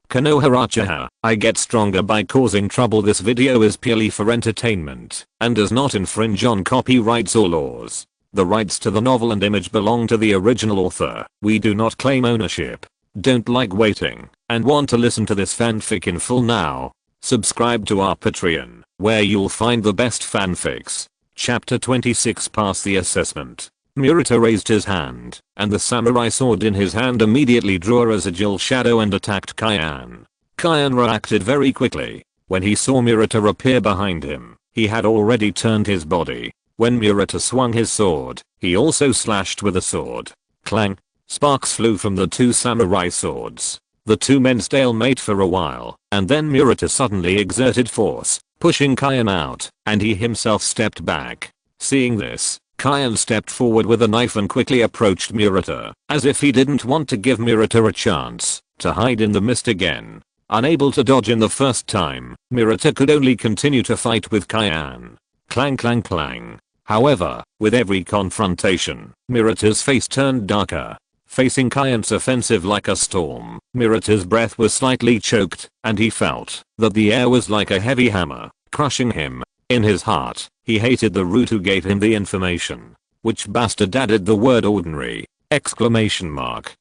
Konoha Uchiha, I get stronger by causing trouble. This video is purely for entertainment and does not infringe on copyrights or laws. The rights to the novel and image belong to the original author. We do not claim ownership. Don't like waiting and want to listen to this fanfic in full now? Subscribe to our Patreon, where you'll find the best fanfics. Chapter 26. Pass the assessment. Murata raised his hand, and the samurai sword in his hand immediately drew a residual shadow and attacked Kyan. Kyan reacted very quickly. When he saw Murata appear behind him, he had already turned his body. When Murata swung his sword, he also slashed with the sword. Clang! Sparks flew from the two samurai swords. The two men stalemate for a while, and then Murata suddenly exerted force, pushing Kyan out, and he himself stepped back. Seeing this, Kyan stepped forward with a knife and quickly approached Murata, as if he didn't want to give Murata a chance to hide in the mist again. Unable to dodge in the first time, Murata could only continue to fight with Kyan. Clang clang clang. However, with every confrontation, Murata's face turned darker. Facing Kyan's offensive like a storm, Murata's breath was slightly choked, and he felt that the air was like a heavy hammer, crushing him. In his heart, he hated the root who gave him the information. Which bastard added the word ordinary! Exclamation mark.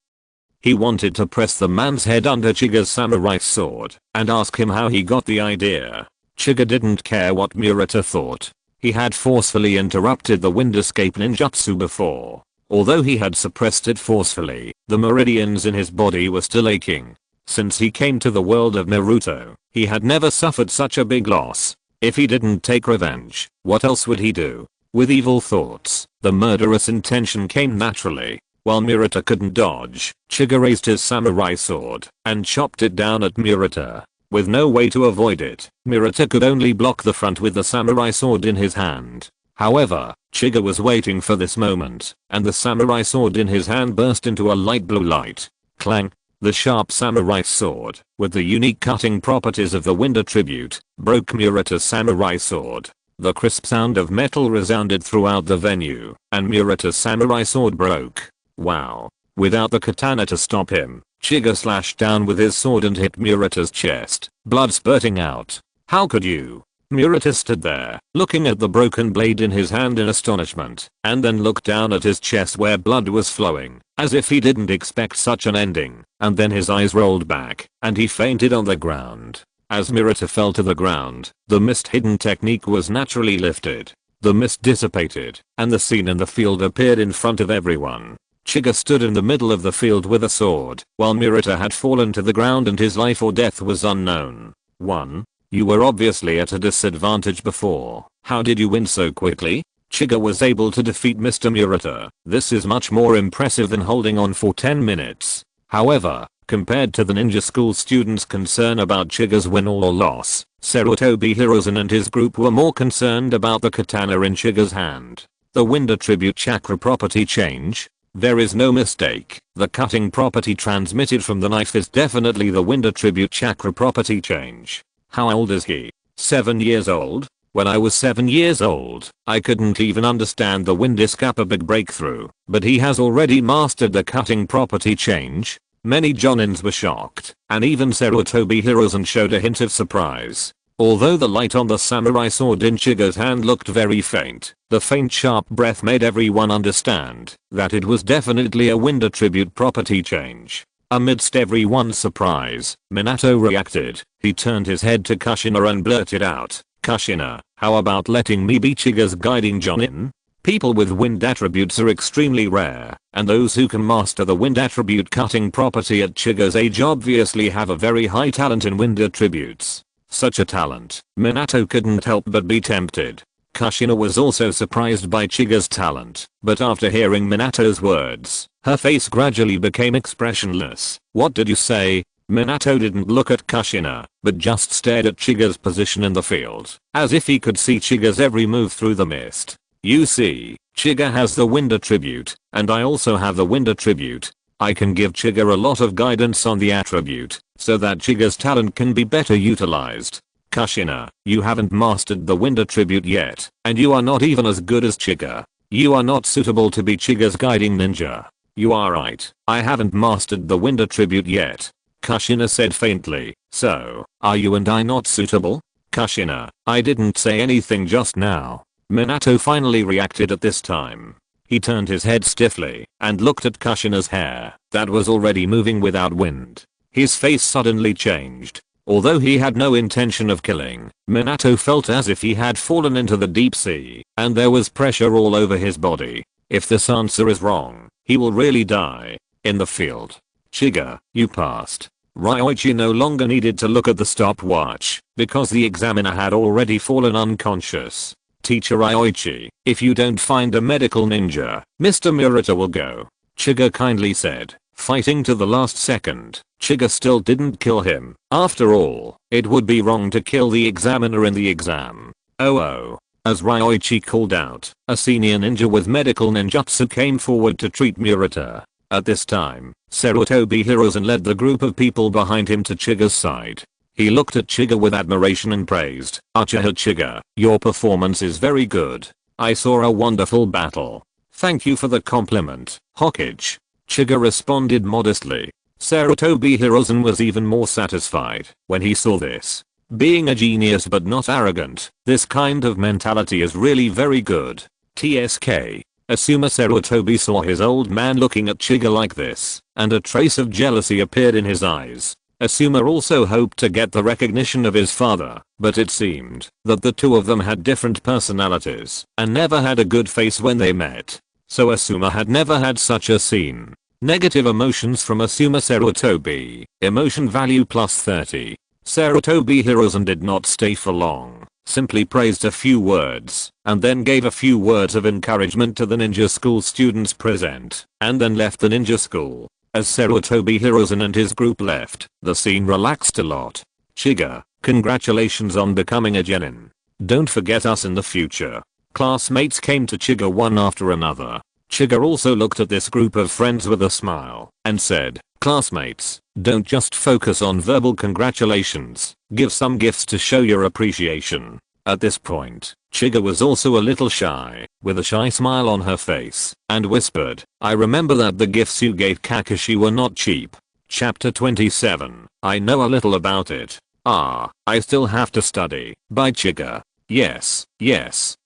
He wanted to press the man's head under Chiga's samurai sword and ask him how he got the idea. Chiga didn't care what Murata thought. He had forcefully interrupted the wind escape ninjutsu before. Although he had suppressed it forcefully, the meridians in his body were still aching. Since he came to the world of Naruto, he had never suffered such a big loss. If he didn't take revenge, what else would he do? With evil thoughts, the murderous intention came naturally. While Murata couldn't dodge, Chiga raised his samurai sword and chopped it down at Murata. With no way to avoid it, Murata could only block the front with the samurai sword in his hand. However, Chiga was waiting for this moment, and the samurai sword in his hand burst into a light blue light. Clang! The sharp samurai sword, with the unique cutting properties of the wind attribute, broke Murata's samurai sword. The crisp sound of metal resounded throughout the venue, and Murata's samurai sword broke. Wow. Without the katana to stop him, Chiga slashed down with his sword and hit Murata's chest, blood spurting out. How could you? Murata stood there, looking at the broken blade in his hand in astonishment, and then looked down at his chest where blood was flowing, as if he didn't expect such an ending, and then his eyes rolled back, and he fainted on the ground. As Murata fell to the ground, the mist hidden technique was naturally lifted. The mist dissipated, and the scene in the field appeared in front of everyone. Chiga stood in the middle of the field with a sword, while Murata had fallen to the ground and his life or death was unknown. 1. You were obviously at a disadvantage before. How did you win so quickly? Chiga was able to defeat Mr. Murata. This is much more impressive than holding on for 10 minutes. However, compared to the ninja school students' concern about Chiga's win or loss, Sarutobi Hiruzen and his group were more concerned about the katana in Chiga's hand. The wind attribute chakra property change? There is no mistake. The cutting property transmitted from the knife is definitely the wind attribute chakra property change. How old is he? 7 years old? When I was 7 years old, I couldn't even understand the wind escape, a big breakthrough, but he has already mastered the cutting property change. Many jonins were shocked, and even Sarutobi Hiruzen showed a hint of surprise. Although the light on the samurai sword in Chiga's hand looked very faint, the faint sharp breath made everyone understand that it was definitely a wind attribute property change. Amidst everyone's surprise, Minato reacted. He turned his head to Kushina and blurted out, "Kushina, how about letting me be Chiga's guiding jonin?" People with wind attributes are extremely rare, and those who can master the wind attribute cutting property at Chiga's age obviously have a very high talent in wind attributes. Such a talent, Minato couldn't help but be tempted. Kushina was also surprised by Chiga's talent, but after hearing Minato's words, her face gradually became expressionless. "What did you say?" Minato didn't look at Kushina, but just stared at Chiga's position in the field, as if he could see Chiga's every move through the mist. "You see, Chiga has the wind attribute, and I also have the wind attribute. I can give Chiga a lot of guidance on the attribute, so that Chiga's talent can be better utilized. Kushina, you haven't mastered the wind attribute yet, and you are not even as good as Chiga. You are not suitable to be Chiga's guiding ninja." "You are right, I haven't mastered the wind attribute yet. Kushina said faintly. So, are you and I not suitable? Kushina, I didn't say anything just now. Minato finally reacted at this time. He turned his head stiffly and looked at Kushina's hair that was already moving without wind. His face suddenly changed. Although he had no intention of killing, Minato felt as if he had fallen into the deep sea and there was pressure all over his body. If this answer is wrong, he will really die. In the field. Chiga, you passed. Ryoichi no longer needed to look at the stopwatch because the examiner had already fallen unconscious. Teacher Ryoichi, if you don't find a medical ninja, Mr. Murata will go. Chiga kindly said, fighting to the last second. Chiga still didn't kill him. After all, it would be wrong to kill the examiner in the exam. Oh. As Ryoichi called out, a senior ninja with medical ninjutsu came forward to treat Murata. At this time, Sarutobi Hiruzen led the group of people behind him to Chiga's side. He looked at Chiga with admiration and praised, Uchiha Chiga, your performance is very good. I saw a wonderful battle. Thank you for the compliment, Hokage. Chiga responded modestly. Sarutobi Hiruzen was even more satisfied when he saw this. Being a genius but not arrogant, this kind of mentality is really very good. TSK. Asuma Sarutobi saw his old man looking at Chiga like this, and a trace of jealousy appeared in his eyes. Asuma also hoped to get the recognition of his father, but it seemed that the two of them had different personalities and never had a good face when they met. So Asuma had never had such a scene. Negative emotions from Asuma Sarutobi. Emotion value plus 30. Sarutobi Hiruzen did not stay for long, simply praised a few words, and then gave a few words of encouragement to the ninja school students present, and then left the ninja school. As Sarutobi Hiruzen and his group left, the scene relaxed a lot. Chiga, congratulations on becoming a genin. Don't forget us in the future. Classmates came to Chiga one after another. Chiga also looked at this group of friends with a smile, and said, classmates, don't just focus on verbal congratulations, give some gifts to show your appreciation. At this point, Chiga was also a little shy, with a shy smile on her face, and whispered, I remember that the gifts you gave Kakashi were not cheap. Chapter 27, I know a little about it. I still have to study. By Chiga. Yes,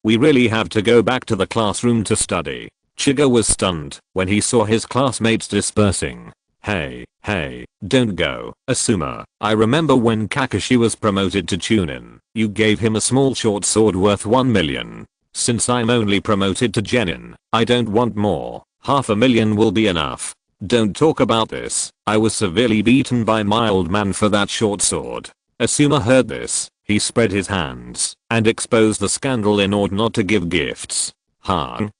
we really have to go back to the classroom to study. Chiga was stunned when he saw his classmates dispersing. Hey, don't go, Asuma. I remember when Kakashi was promoted to Chunin, you gave him a small short sword worth 1 million. Since I'm only promoted to Genin, I don't want more. 500,000 will be enough. Don't talk about this. I was severely beaten by my old man for that short sword. Asuma heard this. He spread his hands and exposed the scandal in order not to give gifts.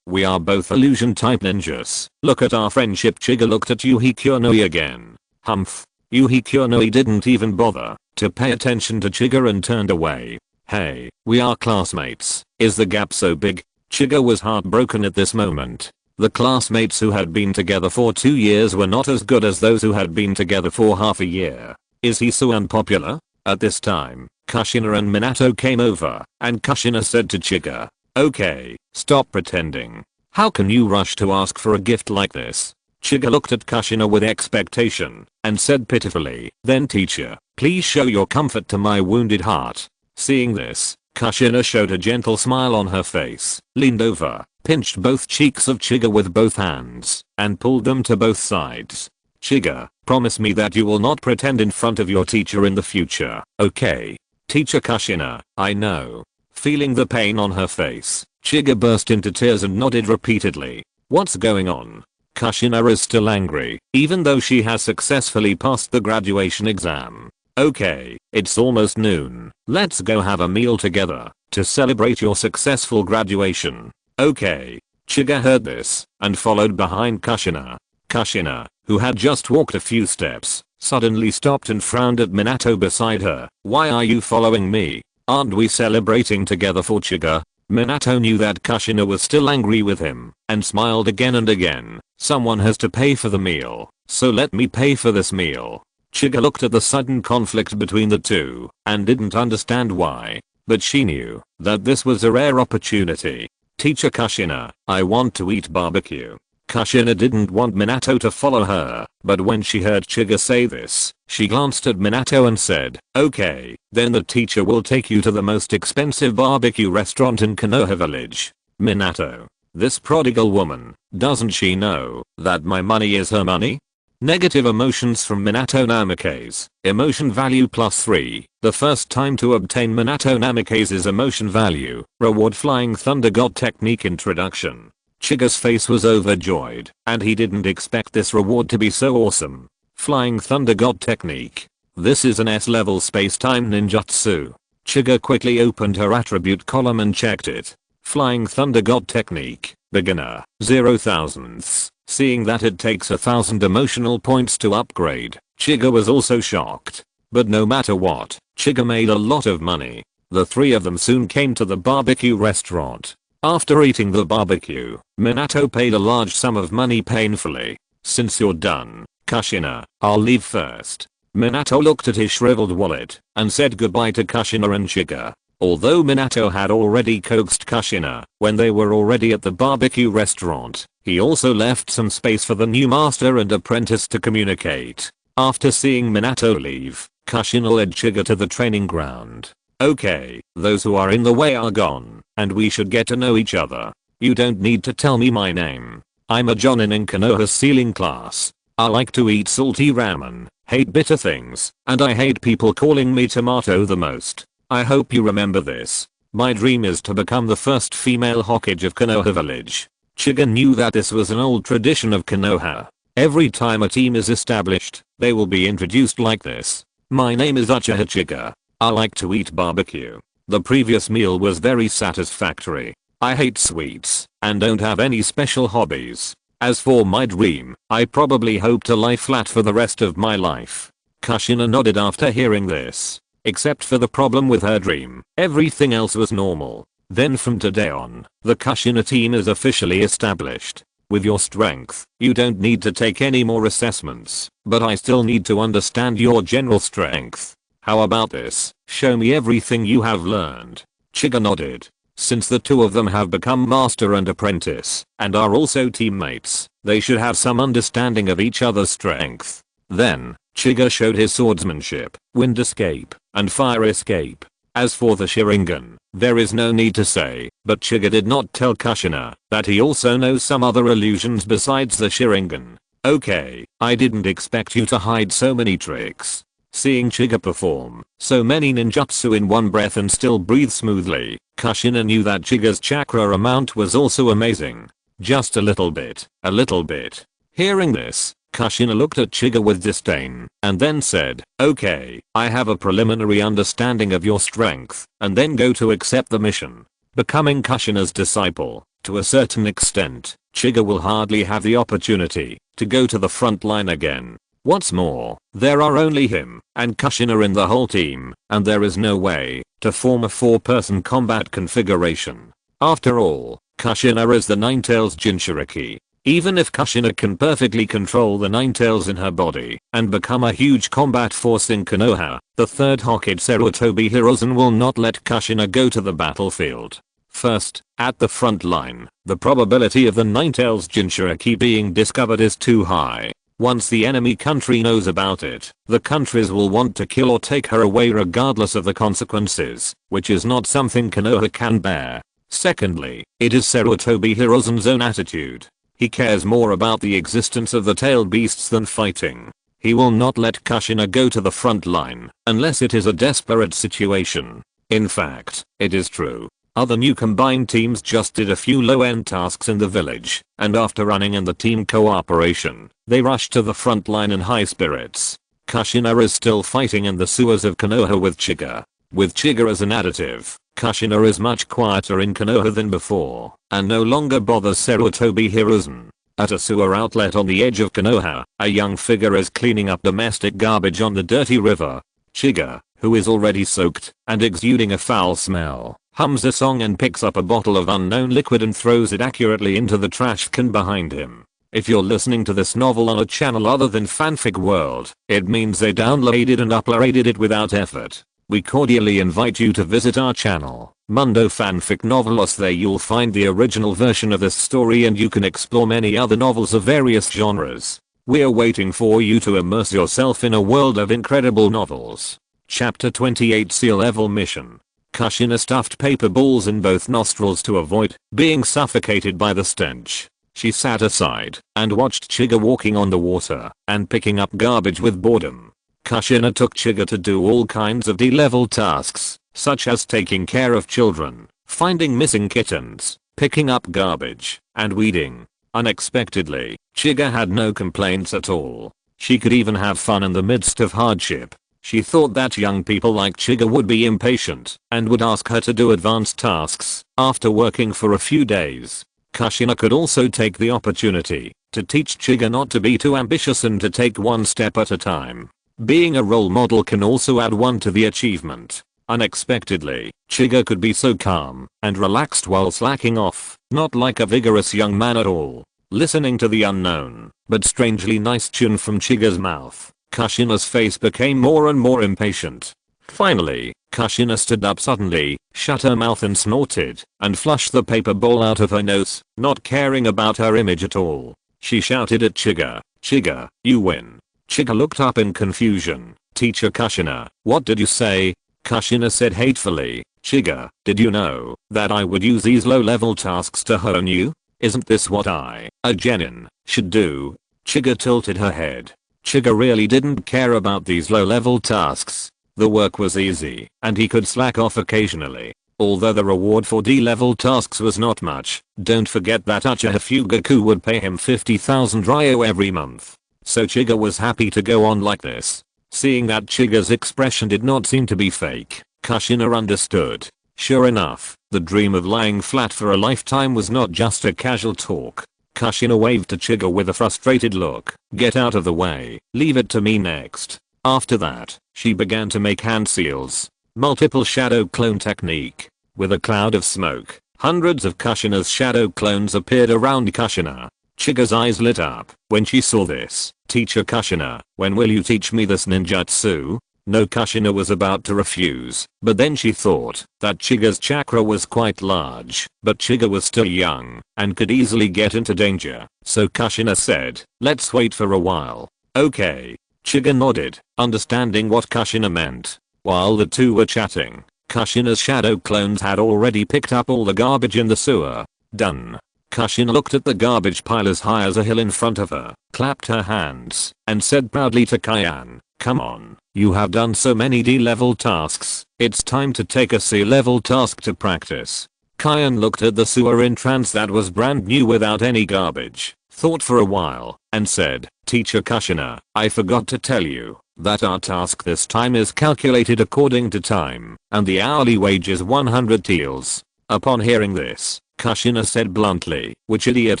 We are both illusion type ninjas. Look at our friendship. Chiga looked at Yuhi Kuronoi again. Yuhi Kuronoi didn't even bother to pay attention to Chiga and turned away. Hey, we are classmates. Is the gap so big? Chiga was heartbroken at this moment. The classmates who had been together for 2 years were not as good as those who had been together for half a year. Is he so unpopular? At this time, Kushina and Minato came over, and Kushina said to Chiga, okay, stop pretending. How can you rush to ask for a gift like this? Chiga looked at Kushina with expectation, and said pitifully, then teacher, please show your comfort to my wounded heart. Seeing this, Kushina showed a gentle smile on her face, leaned over, pinched both cheeks of Chiga with both hands, and pulled them to both sides. Chiga, promise me that you will not pretend in front of your teacher in the future, okay? Teacher Kushina, I know. Feeling the pain on her face, Chiga burst into tears and nodded repeatedly. What's going on? Kushina is still angry, even though she has successfully passed the graduation exam. Okay, it's almost noon. Let's go have a meal together to celebrate your successful graduation. Okay. Chiga heard this and followed behind Kushina. Kushina, who had just walked a few steps, suddenly stopped and frowned at Minato beside her. Why are you following me? Aren't we celebrating together for Chiga? Minato knew that Kushina was still angry with him and smiled again and again. Someone has to pay for the meal, so let me pay for this meal. Chiga looked at the sudden conflict between the two and didn't understand why, but she knew that this was a rare opportunity. Teacher Kushina, I want to eat barbecue. Kushina didn't want Minato to follow her, but when she heard Chiga say this, she glanced at Minato and said, "Okay, then the teacher will take you to the most expensive barbecue restaurant in Konoha village." Minato. This prodigal woman, doesn't she know that my money is her money? Negative emotions from Minato Namikaze. Emotion value +3. The first time to obtain Minato Namikaze's emotion value. Reward Flying Thunder God Technique Introduction. Chiga's face was overjoyed, and he didn't expect this reward to be so awesome. Flying Thunder God Technique. This is an S-level space-time ninjutsu. Chiga quickly opened her attribute column and checked it. Flying Thunder God Technique. Beginner. 0,000ths. Seeing that it takes 1,000 emotional points to upgrade, Chiga was also shocked. But no matter what, Chiga made a lot of money. The three of them soon came to the barbecue restaurant. After eating the barbecue, Minato paid a large sum of money painfully. "Since you're done, Kushina, I'll leave first." Minato looked at his shriveled wallet and said goodbye to Kushina and Chiga. Although Minato had already coaxed Kushina when they were already at the barbecue restaurant, he also left some space for the new master and apprentice to communicate. After seeing Minato leave, Kushina led Chiga to the training ground. "Okay, those who are in the way are gone, and we should get to know each other. You don't need to tell me my name. I'm a Jonin in Konoha's sealing class. I like to eat salty ramen, hate bitter things, and I hate people calling me tomato the most. I hope you remember this. My dream is to become the first female Hokage of Konoha village." Chiga knew that this was an old tradition of Konoha. Every time a team is established, they will be introduced like this. "My name is Uchiha Chiga. I like to eat barbecue. The previous meal was very satisfactory. I hate sweets and don't have any special hobbies. As for my dream, I probably hope to lie flat for the rest of my life." Kushina nodded after hearing this. Except for the problem with her dream, everything else was normal. Then from today on, the Kushina team is officially established. With your strength, you don't need to take any more assessments, but I still need to understand your general strength. How about this? Show me everything you have learned. Chiga nodded. Since the two of them have become master and apprentice, and are also teammates, they should have some understanding of each other's strength. Then, Chiga showed his swordsmanship, wind escape, and fire escape. As for the Sharingan, there is no need to say, but Chiga did not tell Kushina that he also knows some other illusions besides the Sharingan. "Okay, I didn't expect you to hide so many tricks." Seeing Chiga perform so many ninjutsu in one breath and still breathe smoothly, Kushina knew that Chiga's chakra amount was also amazing. Just a little bit, a little bit. Hearing this, Kushina looked at Chiga with disdain and then said, "Okay, I have a preliminary understanding of your strength, and then go to accept the mission." Becoming Kushina's disciple, to a certain extent, Chiga will hardly have the opportunity to go to the front line again. What's more, there are only him and Kushina in the whole team, and there is no way to form a 4-person combat configuration. After all, Kushina is the Ninetales Jinchuriki. Even if Kushina can perfectly control the Ninetales in her body and become a huge combat force in Konoha, the third Hokage Sarutobi Hiruzen will not let Kushina go to the battlefield. First, at the front line, the probability of the Ninetales Jinchuriki being discovered is too high. Once the enemy country knows about it, the countries will want to kill or take her away regardless of the consequences, which is not something Konoha can bear. Secondly, it is Sarutobi Hiruzen's own attitude. He cares more about the existence of the tail beasts than fighting. He will not let Kushina go to the front line unless it is a desperate situation. In fact, it is true. Other new combined teams just did a few low-end tasks in the village, and after running in the team cooperation, they rushed to the front line in high spirits. Kushina is still fighting in the sewers of Konoha with Chiga. With Chiga as an additive, Kushina is much quieter in Konoha than before, and no longer bothers Sarutobi Hiruzen. At a sewer outlet on the edge of Konoha, a young figure is cleaning up domestic garbage on the dirty river. Chiga, who is already soaked and exuding a foul smell, hums a song and picks up a bottle of unknown liquid and throws it accurately into the trash can behind him. If you're listening to this novel on a channel other than Fanfic World, it means they downloaded and uploaded it without effort. we cordially invite you to visit our channel, Mundo Fanfic Novelos. There you'll find the original version of this story and you can explore many other novels of various genres. We're waiting for you to immerse yourself in a world of incredible novels. Chapter 28 Sea Level Mission. Kushina stuffed paper balls in both nostrils to avoid being suffocated by the stench. She sat aside and watched Chiga walking on the water and picking up garbage with boredom. Kushina took Chiga to do all kinds of D-level tasks, such as taking care of children, finding missing kittens, picking up garbage, and weeding. Unexpectedly, Chiga had no complaints at all. She could even have fun in the midst of hardship. She thought that young people like Chiga would be impatient and would ask her to do advanced tasks after working for a few days. Kushina could also take the opportunity to teach Chiga not to be too ambitious and to take one step at a time. Being a role model can also add one to the achievement. Unexpectedly, Chiga could be so calm and relaxed while slacking off, not like a vigorous young man at all. Listening to the unknown, but strangely nice tune from Chiga's mouth, Kushina's face became more and more impatient. Finally, Kushina stood up suddenly, shut her mouth and snorted, and flushed the paper ball out of her nose, not caring about her image at all. She shouted at Chiga, "Chiga, you win." Chiga looked up in confusion. "Teacher Kushina, what did you say?" Kushina said hatefully, "Chiga, did you know that I would use these low-level tasks to hone you? Isn't this what I, a genin, should do?" Chiga tilted her head. Chiga really didn't care about these low-level tasks. The work was easy, and he could slack off occasionally. Although the reward for D-level tasks was not much, don't forget that Uchiha Fugaku would pay him 50,000 ryo every month. So Chiga was happy to go on like this. Seeing that Chiga's expression did not seem to be fake, Kushina understood. Sure enough, the dream of lying flat for a lifetime was not just a casual talk. Kushina waved to Chiga with a frustrated look. "Get out of the way, leave it to me next." After that, she began to make hand seals. Multiple shadow clone technique. With a cloud of smoke, hundreds of Kushina's shadow clones appeared around Kushina. Chiga's eyes lit up when she saw this. "Teacher Kushina, when will you teach me this ninjutsu?" No, Kushina was about to refuse, but then she thought that Chiga's chakra was quite large, but Chiga was still young and could easily get into danger. So Kushina said, "Let's wait for a while." "Okay." Chiga nodded, understanding what Kushina meant. While the two were chatting, Kushina's shadow clones had already picked up all the garbage in the sewer. Done. Kushina looked at the garbage pile as high as a hill in front of her, clapped her hands, and said proudly to Kyan, "Come on, you have done so many D-level tasks, it's time to take a C-level task to practice." Kyan looked at the sewer entrance that was brand new without any garbage, thought for a while, and said, "Teacher Kushina, I forgot to tell you that our task this time is calculated according to time, and the hourly wage is 100 taels." Upon hearing this, Kushina said bluntly, "Which idiot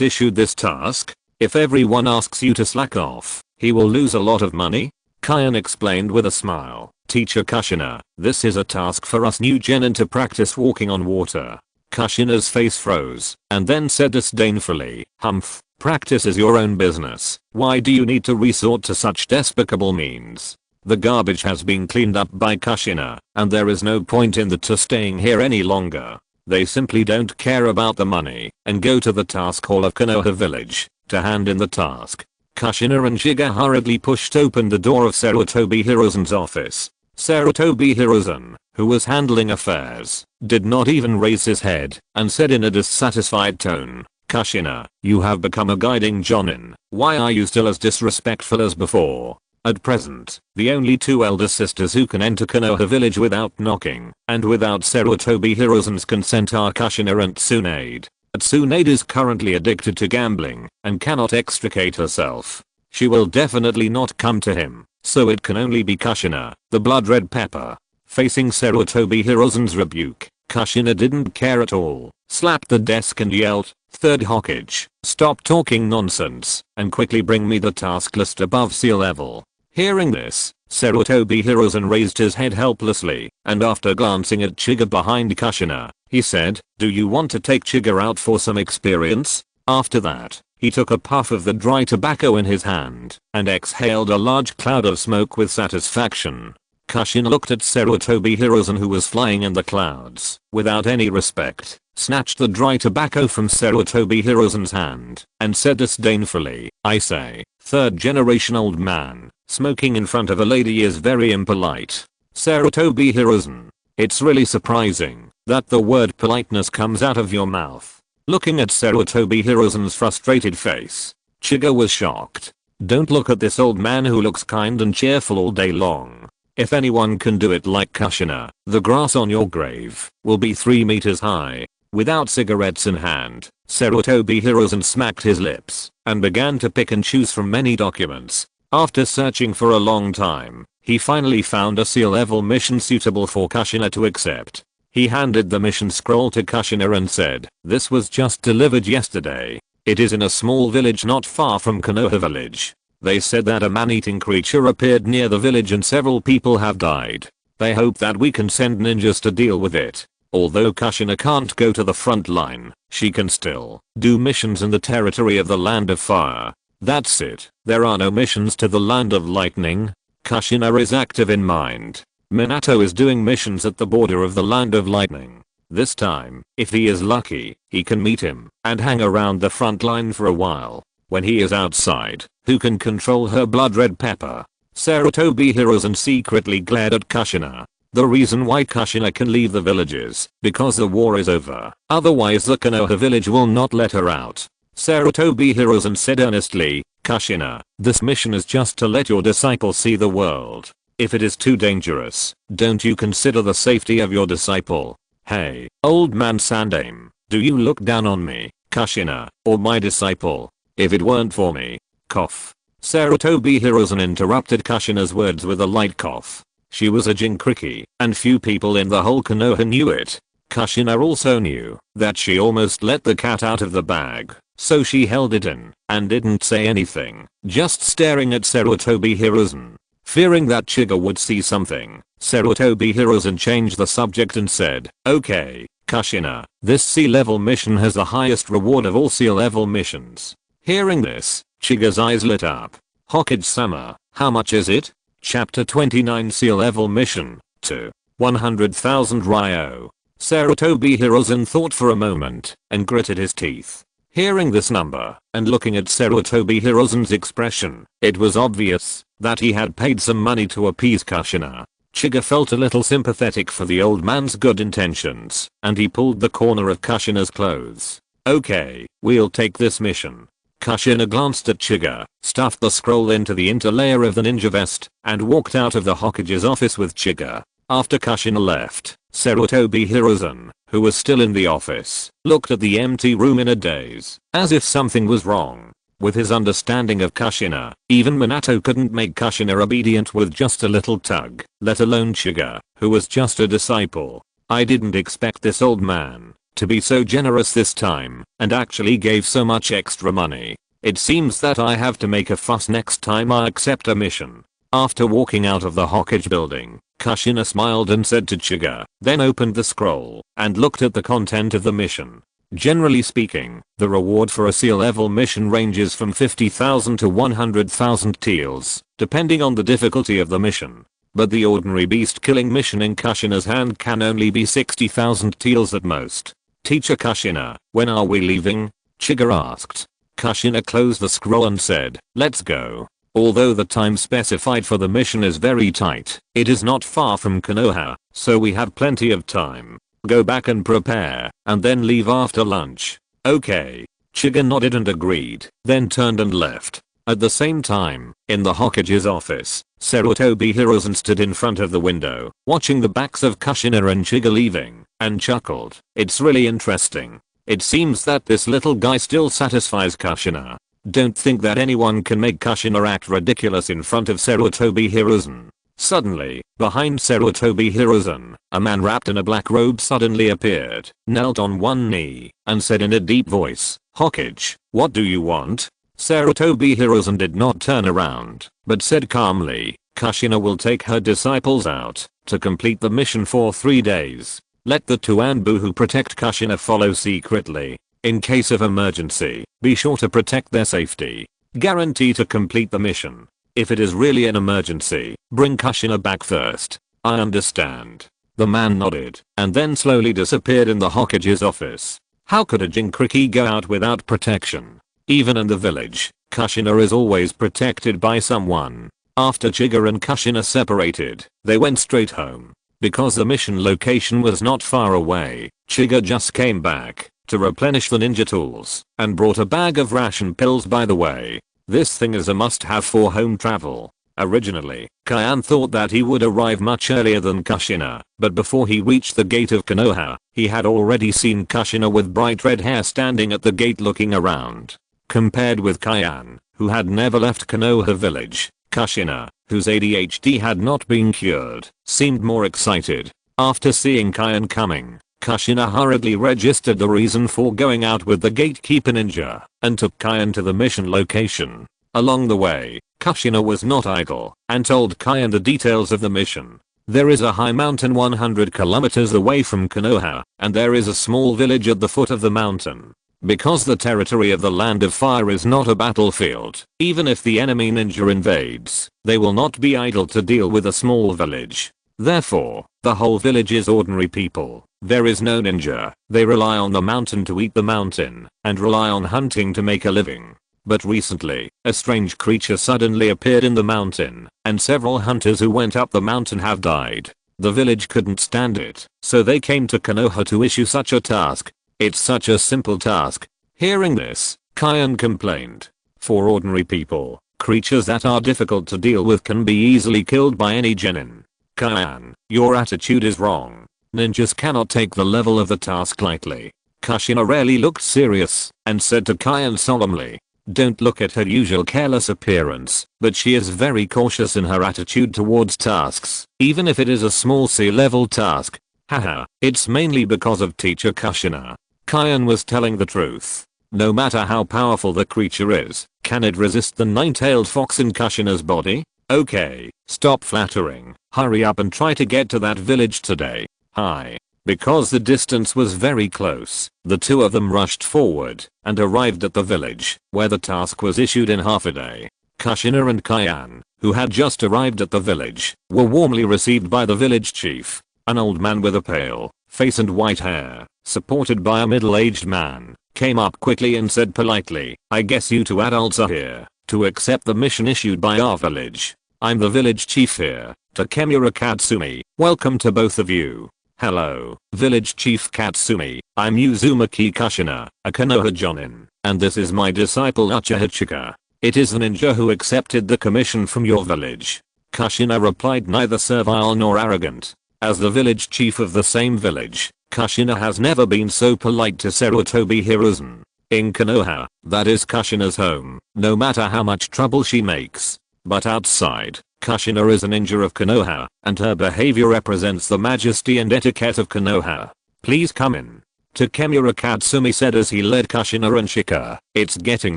issued this task? If everyone asks you to slack off, he will lose a lot of money." Kyan explained with a smile, "Teacher Kushina, this is a task for us new genin to practice walking on water." Kushina's face froze, and then said disdainfully, "Humph, practice is your own business. Why do you need to resort to such despicable means?" The garbage has been cleaned up by Kushina, and there is no point in the two staying here any longer. They simply don't care about the money and go to the task hall of Konoha village to hand in the task. Kushina and Chiga hurriedly pushed open the door of Sarutobi Hiruzen's office. Sarutobi Hiruzen, who was handling affairs, did not even raise his head and said in a dissatisfied tone, "Kushina, you have become a guiding jonin. Why are you still as disrespectful as before?" At present, the only two elder sisters who can enter Konoha village without knocking and without Sarutobi Hiruzen's consent are Kushina and Tsunade. Tsunade is currently addicted to gambling and cannot extricate herself. She will definitely not come to him, so it can only be Kushina, the blood red pepper. Facing Sarutobi Hiruzen's rebuke, Kushina didn't care at all, slapped the desk and yelled, "Third Hokage, stop talking nonsense and quickly bring me the task list above sea level." Hearing this, Sarutobi Hiruzen raised his head helplessly, and after glancing at Chiga behind Kushina, he said, "Do you want to take Chiga out for some experience?" After that, he took a puff of the dry tobacco in his hand, and exhaled a large cloud of smoke with satisfaction. Kushina looked at Sarutobi Hiruzen, who was flying in the clouds, without any respect, snatched the dry tobacco from Sarutobi Hiruzen's hand, and said disdainfully, "I say, third generation old man, smoking in front of a lady is very impolite. Sarutobi Hiruzen, it's really surprising that the word politeness comes out of your mouth." Looking at Sarutobi Hiruzen's frustrated face, Chiga was shocked. "Don't look at this old man who looks kind and cheerful all day long. If anyone can do it like Kushina, the grass on your grave will be 3 meters high." Without cigarettes in hand, Sarutobi Hiruzen smacked his lips and began to pick and choose from many documents. After searching for a long time, he finally found a sea level mission suitable for Kushina to accept. He handed the mission scroll to Kushina and said, "This was just delivered yesterday. It is in a small village not far from Konoha village. They said that a man-eating creature appeared near the village and several people have died. They hope that we can send ninjas to deal with it. Although Kushina can't go to the front line, she can still do missions in the territory of the Land of Fire. That's it. There are no missions to the Land of Lightning. Kushina is active in mind. Minato is doing missions at the border of the Land of Lightning. This time, if he is lucky, he can meet him and hang around the front line for a while. When he is outside, who can control her blood red pepper?" Sarutobi Hiruzen secretly glared at Kushina. The reason why Kushina can leave the village is because the war is over. Otherwise the Konoha village will not let her out. Sarutobi Hiruzen said earnestly, "Kushina, this mission is just to let your disciple see the world. If it is too dangerous, don't you consider the safety of your disciple? Hey, old man Sandame, do you look down on me, Kushina, or my disciple? If it weren't for me." Cough. Sarutobi Hiruzen interrupted Kushina's words with a light cough. She was a Jinkriki, and few people in the whole Konoha knew it. Kushina also knew that she almost let the cat out of the bag, so she held it in and didn't say anything, just staring at Sarutobi Hiruzen. Fearing that Chiga would see something, Sarutobi Hiruzen changed the subject and said, "Okay, Kushina, this sea level mission has the highest reward of all sea level missions." Hearing this, Chiga's eyes lit up. "Hokage-sama, how much is it?" Chapter 29 Sea Level Mission 2. 100,000 Ryo. Sarutobi Hiruzen thought for a moment and gritted his teeth. Hearing this number and looking at Sarutobi Hiruzen's expression, it was obvious that he had paid some money to appease Kushina. Chiga felt a little sympathetic for the old man's good intentions, and he pulled the corner of Kushina's clothes. "Okay, we'll take this mission." Kushina glanced at Chiga, stuffed the scroll into the interlayer of the ninja vest, and walked out of the Hokage's office with Chiga. After Kushina left, Sarutobi Hiruzen, who was still in the office, looked at the empty room in a daze, as if something was wrong. With his understanding of Kushina, even Minato couldn't make Kushina obedient with just a little tug, let alone Chiga, who was just a disciple. "I didn't expect this old man to be so generous this time, and actually gave so much extra money. It seems that I have to make a fuss next time I accept a mission." After walking out of the Hokage building, Kushina smiled and said to Chiga, then opened the scroll and looked at the content of the mission. Generally speaking, the reward for a sea level mission ranges from 50,000 to 100,000 taels, depending on the difficulty of the mission. But the ordinary beast killing mission in Kushina's hand can only be 60,000 taels at most. "Teacher Kushina, when are we leaving?" Chiga asked. Kushina closed the scroll and said, "Let's go." Although the time specified for the mission is very tight, it is not far from Konoha, so we have plenty of time. Go back and prepare, and then leave after lunch. "Okay." Chiga nodded and agreed, then turned and left. At the same time, in the Hokage's office, Sarutobi Hiruzen stood in front of the window, watching the backs of Kushina and Chiga leaving, and chuckled. "It's really interesting. It seems that this little guy still satisfies Kushina. Don't think that anyone can make Kushina act ridiculous in front of Sarutobi Hiruzen." Suddenly, behind Sarutobi Hiruzen, a man wrapped in a black robe suddenly appeared, knelt on one knee, and said in a deep voice, "Hokage, what do you want?" Sarutobi Hiruzen did not turn around, but said calmly, "Kushina will take her disciples out to complete the mission for 3 days. Let the two Anbu who protect Kushina follow secretly. In case of emergency, be sure to protect their safety. Guarantee to complete the mission." If it is really an emergency, bring Kushina back first. I understand. The man nodded, and then slowly disappeared in the Hokage's office. How could a Jinkriki go out without protection? Even in the village, Kushina is always protected by someone. After Chiga and Kushina separated, they went straight home. Because the mission location was not far away, Chiga just came back to replenish the ninja tools and brought a bag of ration pills by the way. This thing is a must-have for home travel. Originally, Kyan thought that he would arrive much earlier than Kushina, but before he reached the gate of Konoha, he had already seen Kushina with bright red hair standing at the gate looking around. Compared with Kyan, who had never left Konoha village, Kushina, whose ADHD had not been cured, seemed more excited. After seeing Kyan coming, Kushina hurriedly registered the reason for going out with the gatekeeper ninja, and took Kyan to the mission location. Along the way, Kushina was not idle, and told Kyan the details of the mission. There is a high mountain 100 kilometers away from Konoha, and there is a small village at the foot of the mountain. Because the territory of the Land of Fire is not a battlefield, even if the enemy ninja invades, they will not be idle to deal with a small village. Therefore, the whole village is ordinary people. There is no ninja. They rely on the mountain to eat the mountain, and rely on hunting to make a living. But recently, a strange creature suddenly appeared in the mountain, and several hunters who went up the mountain have died. The village couldn't stand it, so they came to Konoha to issue such a task. It's such a simple task. Hearing this, Kyan complained. For ordinary people, creatures that are difficult to deal with can be easily killed by any genin. Kyan, your attitude is wrong. Ninjas cannot take the level of the task lightly. Kushina rarely looked serious, and said to Kyan solemnly, don't look at her usual careless appearance, but she is very cautious in her attitude towards tasks, even if it is a small C-level task. Haha, it's mainly because of teacher Kushina. Kyan was telling the truth. No matter how powerful the creature is, can it resist the nine-tailed fox in Kushina's body? Okay, stop flattering, hurry up and try to get to that village today. Hi. Because the distance was very close, the two of them rushed forward and arrived at the village, where the task was issued in half a day. Kushina and Kyan, who had just arrived at the village, were warmly received by the village chief, an old man with a pale face and white hair, supported by a middle-aged man, came up quickly and said politely, I guess you two adults are here to accept the mission issued by our village. I'm the village chief here, Takemura Katsumi. Welcome to both of you. Hello, Village Chief Katsumi. I'm Uzumaki Kushina, a Konoha Jonin, and this is my disciple Uchiha Chika. It is the ninja who accepted the commission from your village. Kushina replied, neither servile nor arrogant. As the village chief of the same village, Kushina has never been so polite to Sarutobi Hiruzen. In Konoha, that is Kushina's home, no matter how much trouble she makes. But outside, Kushina is a ninja of Konoha, and her behavior represents the majesty and etiquette of Konoha. Please come in. Takemura Katsumi said as he led Kushina and Shika. It's getting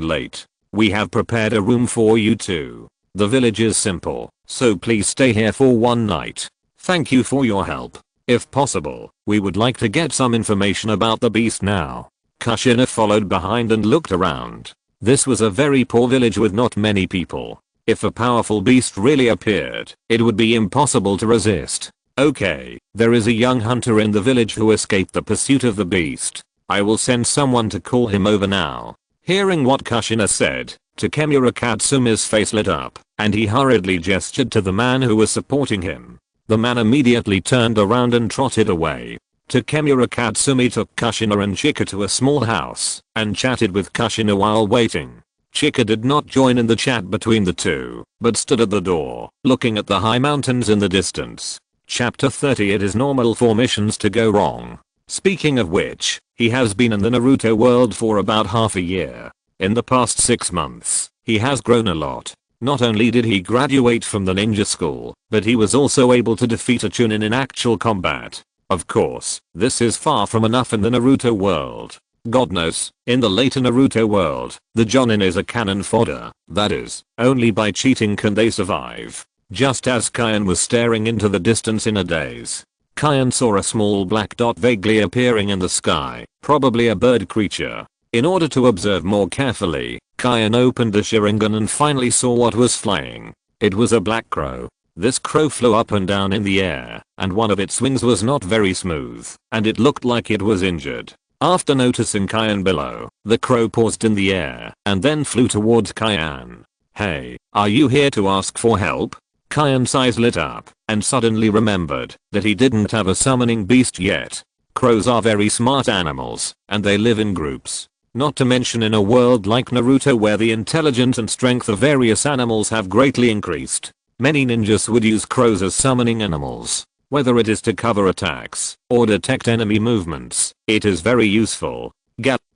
late. We have prepared a room for you two. The village is simple, so please stay here for one night. Thank you for your help. If possible, we would like to get some information about the beast now. Kushina followed behind and looked around. This was a very poor village with not many people. If a powerful beast really appeared, it would be impossible to resist. Okay, there is a young hunter in the village who escaped the pursuit of the beast. I will send someone to call him over now. Hearing what Kushina said, Takemura Katsumi's face lit up, and he hurriedly gestured to the man who was supporting him. The man immediately turned around and trotted away. Takemura Katsumi took Kushina and Chika to a small house, and chatted with Kushina while waiting. Chika did not join in the chat between the two, but stood at the door, looking at the high mountains in the distance. Chapter 30. It is normal for missions to go wrong. Speaking of which, he has been in the Naruto world for about half a year. In the past 6 months, he has grown a lot. Not only did he graduate from the ninja school, but he was also able to defeat a Chunin in actual combat. Of course, this is far from enough in the Naruto world. God knows, in the later Naruto world, the Jonin is a cannon fodder. That is, only by cheating can they survive. Just as Kyan was staring into the distance in a daze, Kyan saw a small black dot vaguely appearing in the sky, probably a bird creature. In order to observe more carefully, Kyan opened the Sharingan and finally saw what was flying. It was a black crow. This crow flew up and down in the air, and one of its wings was not very smooth, and it looked like it was injured. After noticing Kyan below, the crow paused in the air and then flew towards Kyan. "Hey, are you here to ask for help?" Kyan's eyes lit up and suddenly remembered that he didn't have a summoning beast yet. Crows are very smart animals, and they live in groups. Not to mention in a world like Naruto where the intelligence and strength of various animals have greatly increased. Many ninjas would use crows as summoning animals. Whether it is to cover attacks or detect enemy movements, it is very useful.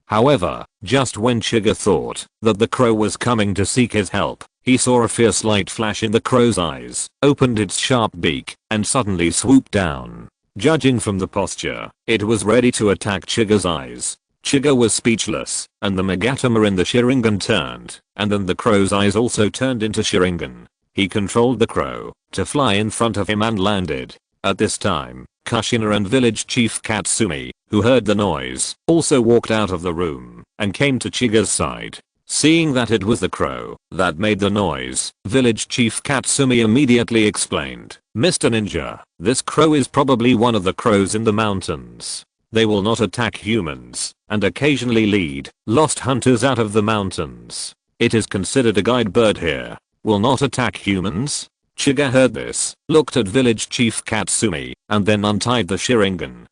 However, just when Uchiha thought that the crow was coming to seek his help, he saw a fierce light flash in the crow's eyes, opened its sharp beak, and suddenly swooped down. Judging from the posture, it was ready to attack Uchiha's eyes. Uchiha was speechless, and the Magatama in the Sharingan turned, and then the crow's eyes also turned into Sharingan. He controlled the crow to fly in front of him and landed. At this time, Kushina and village chief Katsumi, who heard the noise, also walked out of the room and came to Uchiha's side. Seeing that it was the crow that made the noise, village chief Katsumi immediately explained, "Mr. Ninja, this crow is probably one of the crows in the mountains. They will not attack humans and occasionally lead lost hunters out of the mountains. It is considered a guide bird here. Will not attack humans." Uchiha heard this, looked at village chief Katsumi, and then untied the Sharingan.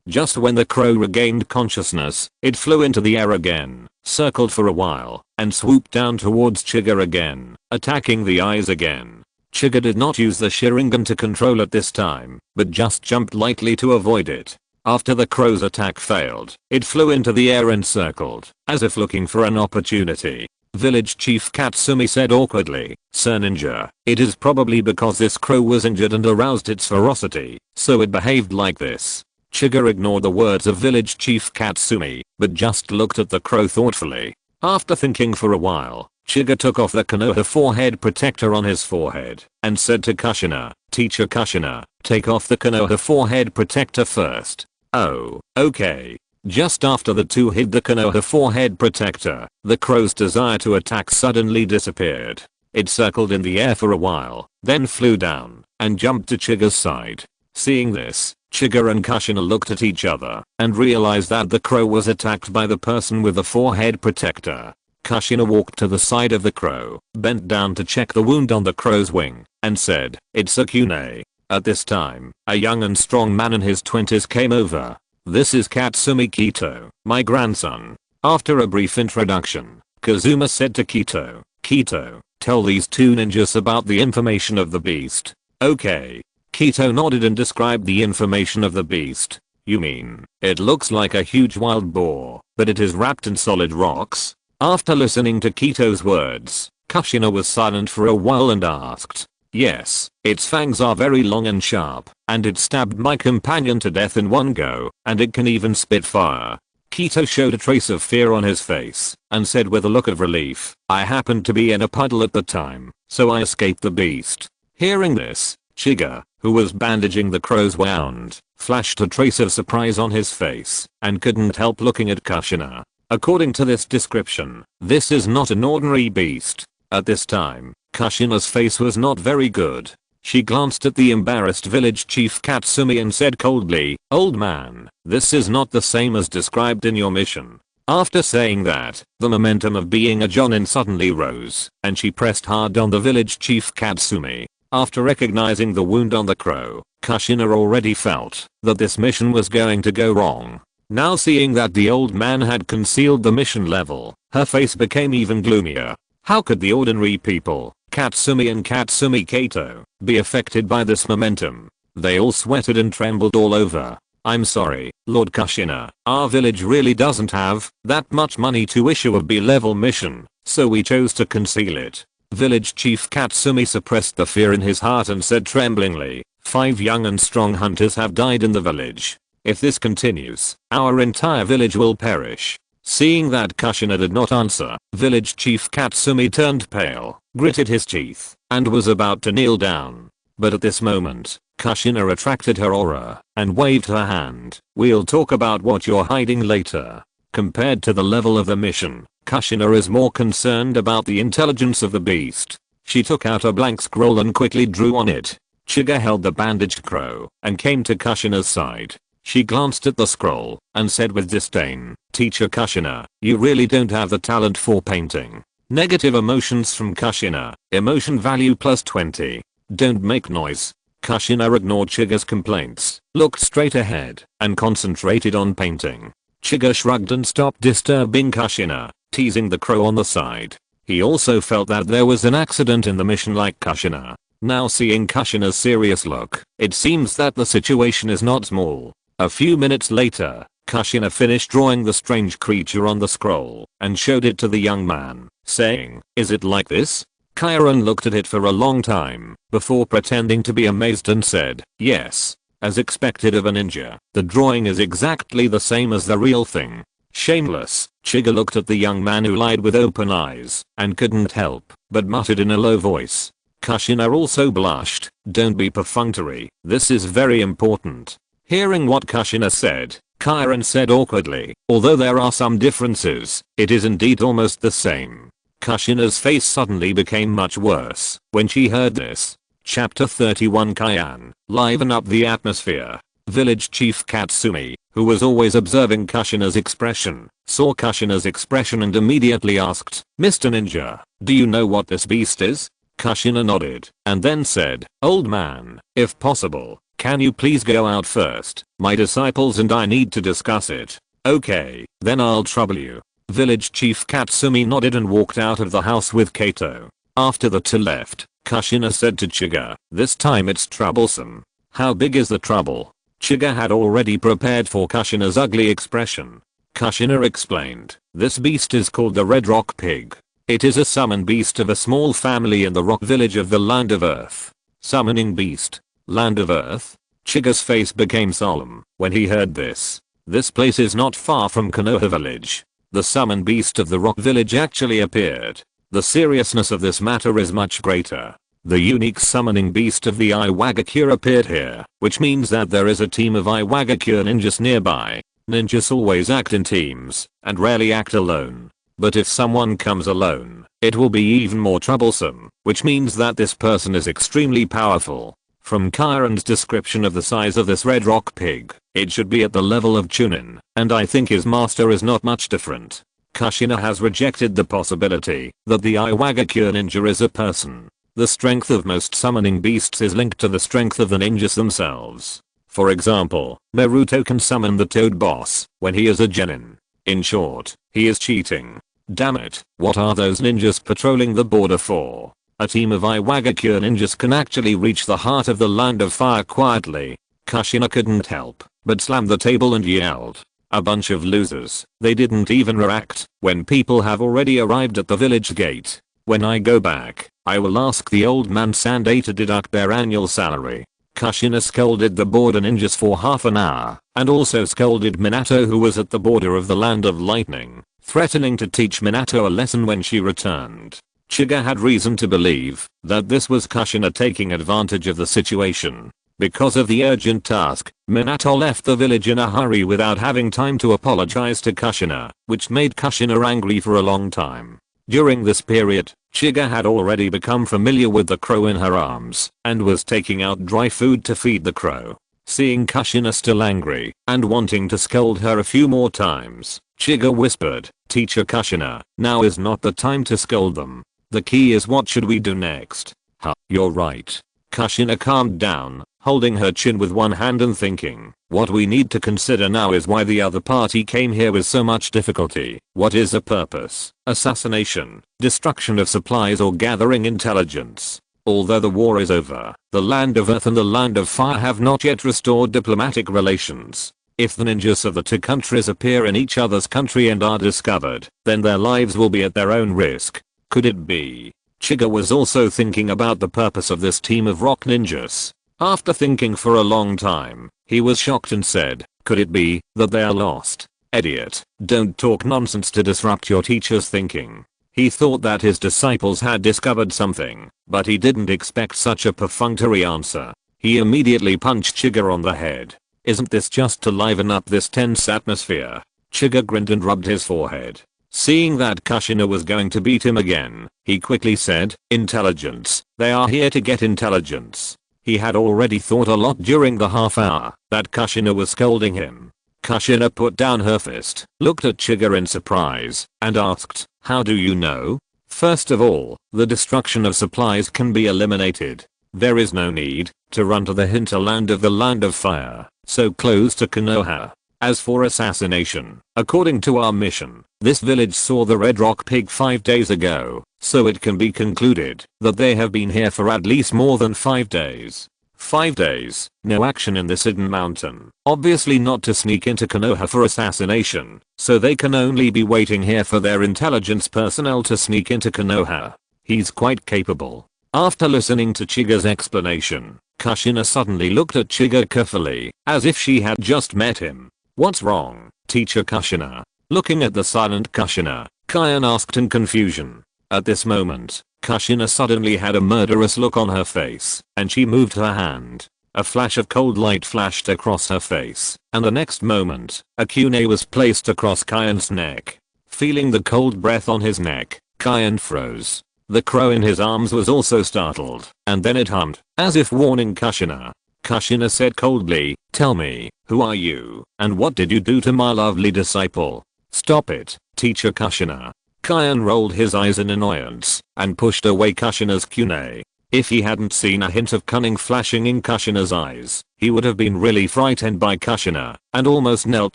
Just when the crow regained consciousness, it flew into the air again, circled for a while, and swooped down towards Uchiha again, attacking the eyes again. Uchiha did not use the Sharingan to control it this time, but just jumped lightly to avoid it. After the crow's attack failed, it flew into the air and circled, as if looking for an opportunity. Village chief Katsumi said awkwardly, "Sir Ninja, it is probably because this crow was injured and aroused its ferocity, so it behaved like this." Uchiha ignored the words of village chief Katsumi, but just looked at the crow thoughtfully. After thinking for a while, Uchiha took off the Konoha forehead protector on his forehead, and said to Kushina, "Teacher Kushina, take off the Konoha forehead protector first." "Oh, okay." Just after the two hid the Konoha forehead protector, the crow's desire to attack suddenly disappeared. It circled in the air for a while, then flew down, and jumped to Uchiha's side. Seeing this, Uchiha and Kushina looked at each other, and realized that the crow was attacked by the person with the forehead protector. Kushina walked to the side of the crow, bent down to check the wound on the crow's wing, and said, "It's a kune." At this time, a young and strong man in his 20s came over. "This is Katsumi Kito, my grandson." After a brief introduction, Kazuma said to Kito, "Kito, tell these two ninjas about the information of the beast." "Okay." Kito nodded and described the information of the beast. "You mean, it looks like a huge wild boar, but it is wrapped in solid rocks?" After listening to Kito's words, Kushina was silent for a while and asked, "Yes, its fangs are very long and sharp, and it stabbed my companion to death in one go, and it can even spit fire." Kito showed a trace of fear on his face, and said with a look of relief, "I happened to be in a puddle at the time, so I escaped the beast." Hearing this, Uchiha, who was bandaging the crow's wound, flashed a trace of surprise on his face, and couldn't help looking at Kushina. According to this description, this is not an ordinary beast. At this time, Kushina's face was not very good. She glanced at the embarrassed village chief Katsumi and said coldly, "Old man, this is not the same as described in your mission." After saying that, the momentum of being a Jonin suddenly rose, and she pressed hard on the village chief Katsumi. After recognizing the wound on the crow, Kushina already felt that this mission was going to go wrong. Now seeing that the old man had concealed the mission level, her face became even gloomier. How could the ordinary people, Katsumi and Katsumi Kato, be affected by this momentum? They all sweated and trembled all over. "I'm sorry, Lord Kushina, our village really doesn't have that much money to issue a B-level mission, so we chose to conceal it." Village chief Katsumi suppressed the fear in his heart and said tremblingly, 5 young and strong hunters have died in the village. If this continues, our entire village will perish." Seeing that Kushina did not answer, village chief Katsumi turned pale, gritted his teeth, and was about to kneel down. But at this moment, Kushina attracted her aura, and waved her hand. "We'll talk about what you're hiding later." Compared to the level of the mission, Kushina is more concerned about the intelligence of the beast. She took out a blank scroll and quickly drew on it. Chiga held the bandaged crow and came to Kushina's side. She glanced at the scroll and said with disdain, "Teacher Kushina, you really don't have the talent for painting." Negative emotions from Kushina. Emotion value plus 20. Don't make noise. Kushina ignored Chiga's complaints, looked straight ahead, and concentrated on painting. Chiga shrugged and stopped disturbing Kushina, teasing the crow on the side. He also felt that there was an accident in the mission like Kushina. Now seeing Kushina's serious look, it seems that the situation is not small. A few minutes later, Kushina finished drawing the strange creature on the scroll and showed it to the young man, saying, "Is it like this?" Kairon looked at it for a long time before pretending to be amazed and said, "Yes. As expected of a ninja, the drawing is exactly the same as the real thing." Shameless, Chiga looked at the young man who lied with open eyes and couldn't help but muttered in a low voice. Kushina also blushed. "Don't be perfunctory, this is very important." Hearing what Kushina said, Kairon said awkwardly, "Although there are some differences, it is indeed almost the same." Kushina's face suddenly became much worse when she heard this. Chapter 31 Kaian, liven up the atmosphere. Village Chief Katsumi, who was always observing Kushina's expression, saw Kushina's expression and immediately asked, "Mr. Ninja, do you know what this beast is?" Kushina nodded and then said, "Old man, if possible, can you please go out first? My disciples and I need to discuss it." "Okay, then I'll trouble you." Village Chief Katsumi nodded and walked out of the house with Kato. After the two left, Kushina said to Chiga, "This time it's troublesome." "How big is the trouble?" Chiga had already prepared for Kushina's ugly expression. Kushina explained, "This beast is called the Red Rock Pig. It is a summon beast of a small family in the rock village of the Land of Earth." Summoning beast. Land of Earth? Chiga's face became solemn when he heard this. This place is not far from Konoha village. The summon beast of the rock village actually appeared. The seriousness of this matter is much greater. The unique summoning beast of the Iwagakure appeared here, which means that there is a team of Iwagakure ninjas nearby. Ninjas always act in teams and rarely act alone. But if someone comes alone, it will be even more troublesome, which means that this person is extremely powerful. From Kairon's description of the size of this red rock pig, it should be at the level of Chunin, and I think his master is not much different. Kushina has rejected the possibility that the Iwagakure ninja is a person. The strength of most summoning beasts is linked to the strength of the ninjas themselves. For example, Naruto can summon the Toad Boss when he is a genin. In short, he is cheating. Damn it, what are those ninjas patrolling the border for? A team of Iwagakure ninjas can actually reach the heart of the Land of Fire quietly. Kushina couldn't help but slam the table and yelled, "A bunch of losers. They didn't even react when people have already arrived at the village gate. When I go back, I will ask the old man Sandai to deduct their annual salary." Kushina scolded the border ninjas for half an hour and also scolded Minato, who was at the border of the Land of Lightning, threatening to teach Minato a lesson when she returned. Chiga had reason to believe that this was Kushina taking advantage of the situation. Because of the urgent task, Minato left the village in a hurry without having time to apologize to Kushina, which made Kushina angry for a long time. During this period, Chiga had already become familiar with the crow in her arms and was taking out dry food to feed the crow. Seeing Kushina still angry and wanting to scold her a few more times, Chiga whispered, "Teacher Kushina, now is not the time to scold them. The key is what should we do next?" "Huh, you're right." Kushina calmed down, holding her chin with one hand and thinking, "What we need to consider now is why the other party came here with so much difficulty. What is the purpose? Assassination, destruction of supplies, or gathering intelligence?" Although the war is over, the Land of Earth and the Land of Fire have not yet restored diplomatic relations. If the ninjas of the two countries appear in each other's country and are discovered, then their lives will be at their own risk. Could it be? Chiga was also thinking about the purpose of this team of rock ninjas. After thinking for a long time, he was shocked and said, "Could it be that they are lost?" "Idiot, don't talk nonsense to disrupt your teacher's thinking." He thought that his disciples had discovered something, but he didn't expect such a perfunctory answer. He immediately punched Chiga on the head. "Isn't this just to liven up this tense atmosphere?" Chiga grinned and rubbed his forehead. Seeing that Kushina was going to beat him again, he quickly said, "Intelligence, they are here to get intelligence." He had already thought a lot during the half hour that Kushina was scolding him. Kushina put down her fist, looked at Chiga in surprise, and asked, "How do you know?" "First of all, the destruction of supplies can be eliminated. There is no need to run to the hinterland of the Land of Fire, so close to Konoha. As for assassination, according to our mission, this village saw the Red Rock Pig 5 days ago, so it can be concluded that they have been here for at least more than 5 days. 5 days, no action in this hidden mountain. Obviously not to sneak into Konoha for assassination, so they can only be waiting here for their intelligence personnel to sneak into Konoha. He's quite capable." After listening to Chiga's explanation, Kushina suddenly looked at Chiga carefully, as if she had just met him. "What's wrong, Teacher Kushina?" Looking at the silent Kushina, Kyan asked in confusion. At this moment, Kushina suddenly had a murderous look on her face, and she moved her hand. A flash of cold light flashed across her face, and the next moment, a kunai was placed across Kyan's neck. Feeling the cold breath on his neck, Kyan froze. The crow in his arms was also startled, and then it hummed, as if warning Kushina. Kushina said coldly, "Tell me, who are you, and what did you do to my lovely disciple?" "Stop it, Teacher Kushina." Kyan rolled his eyes in annoyance, and pushed away Kushina's kunai. If he hadn't seen a hint of cunning flashing in Kushina's eyes, he would have been really frightened by Kushina, and almost knelt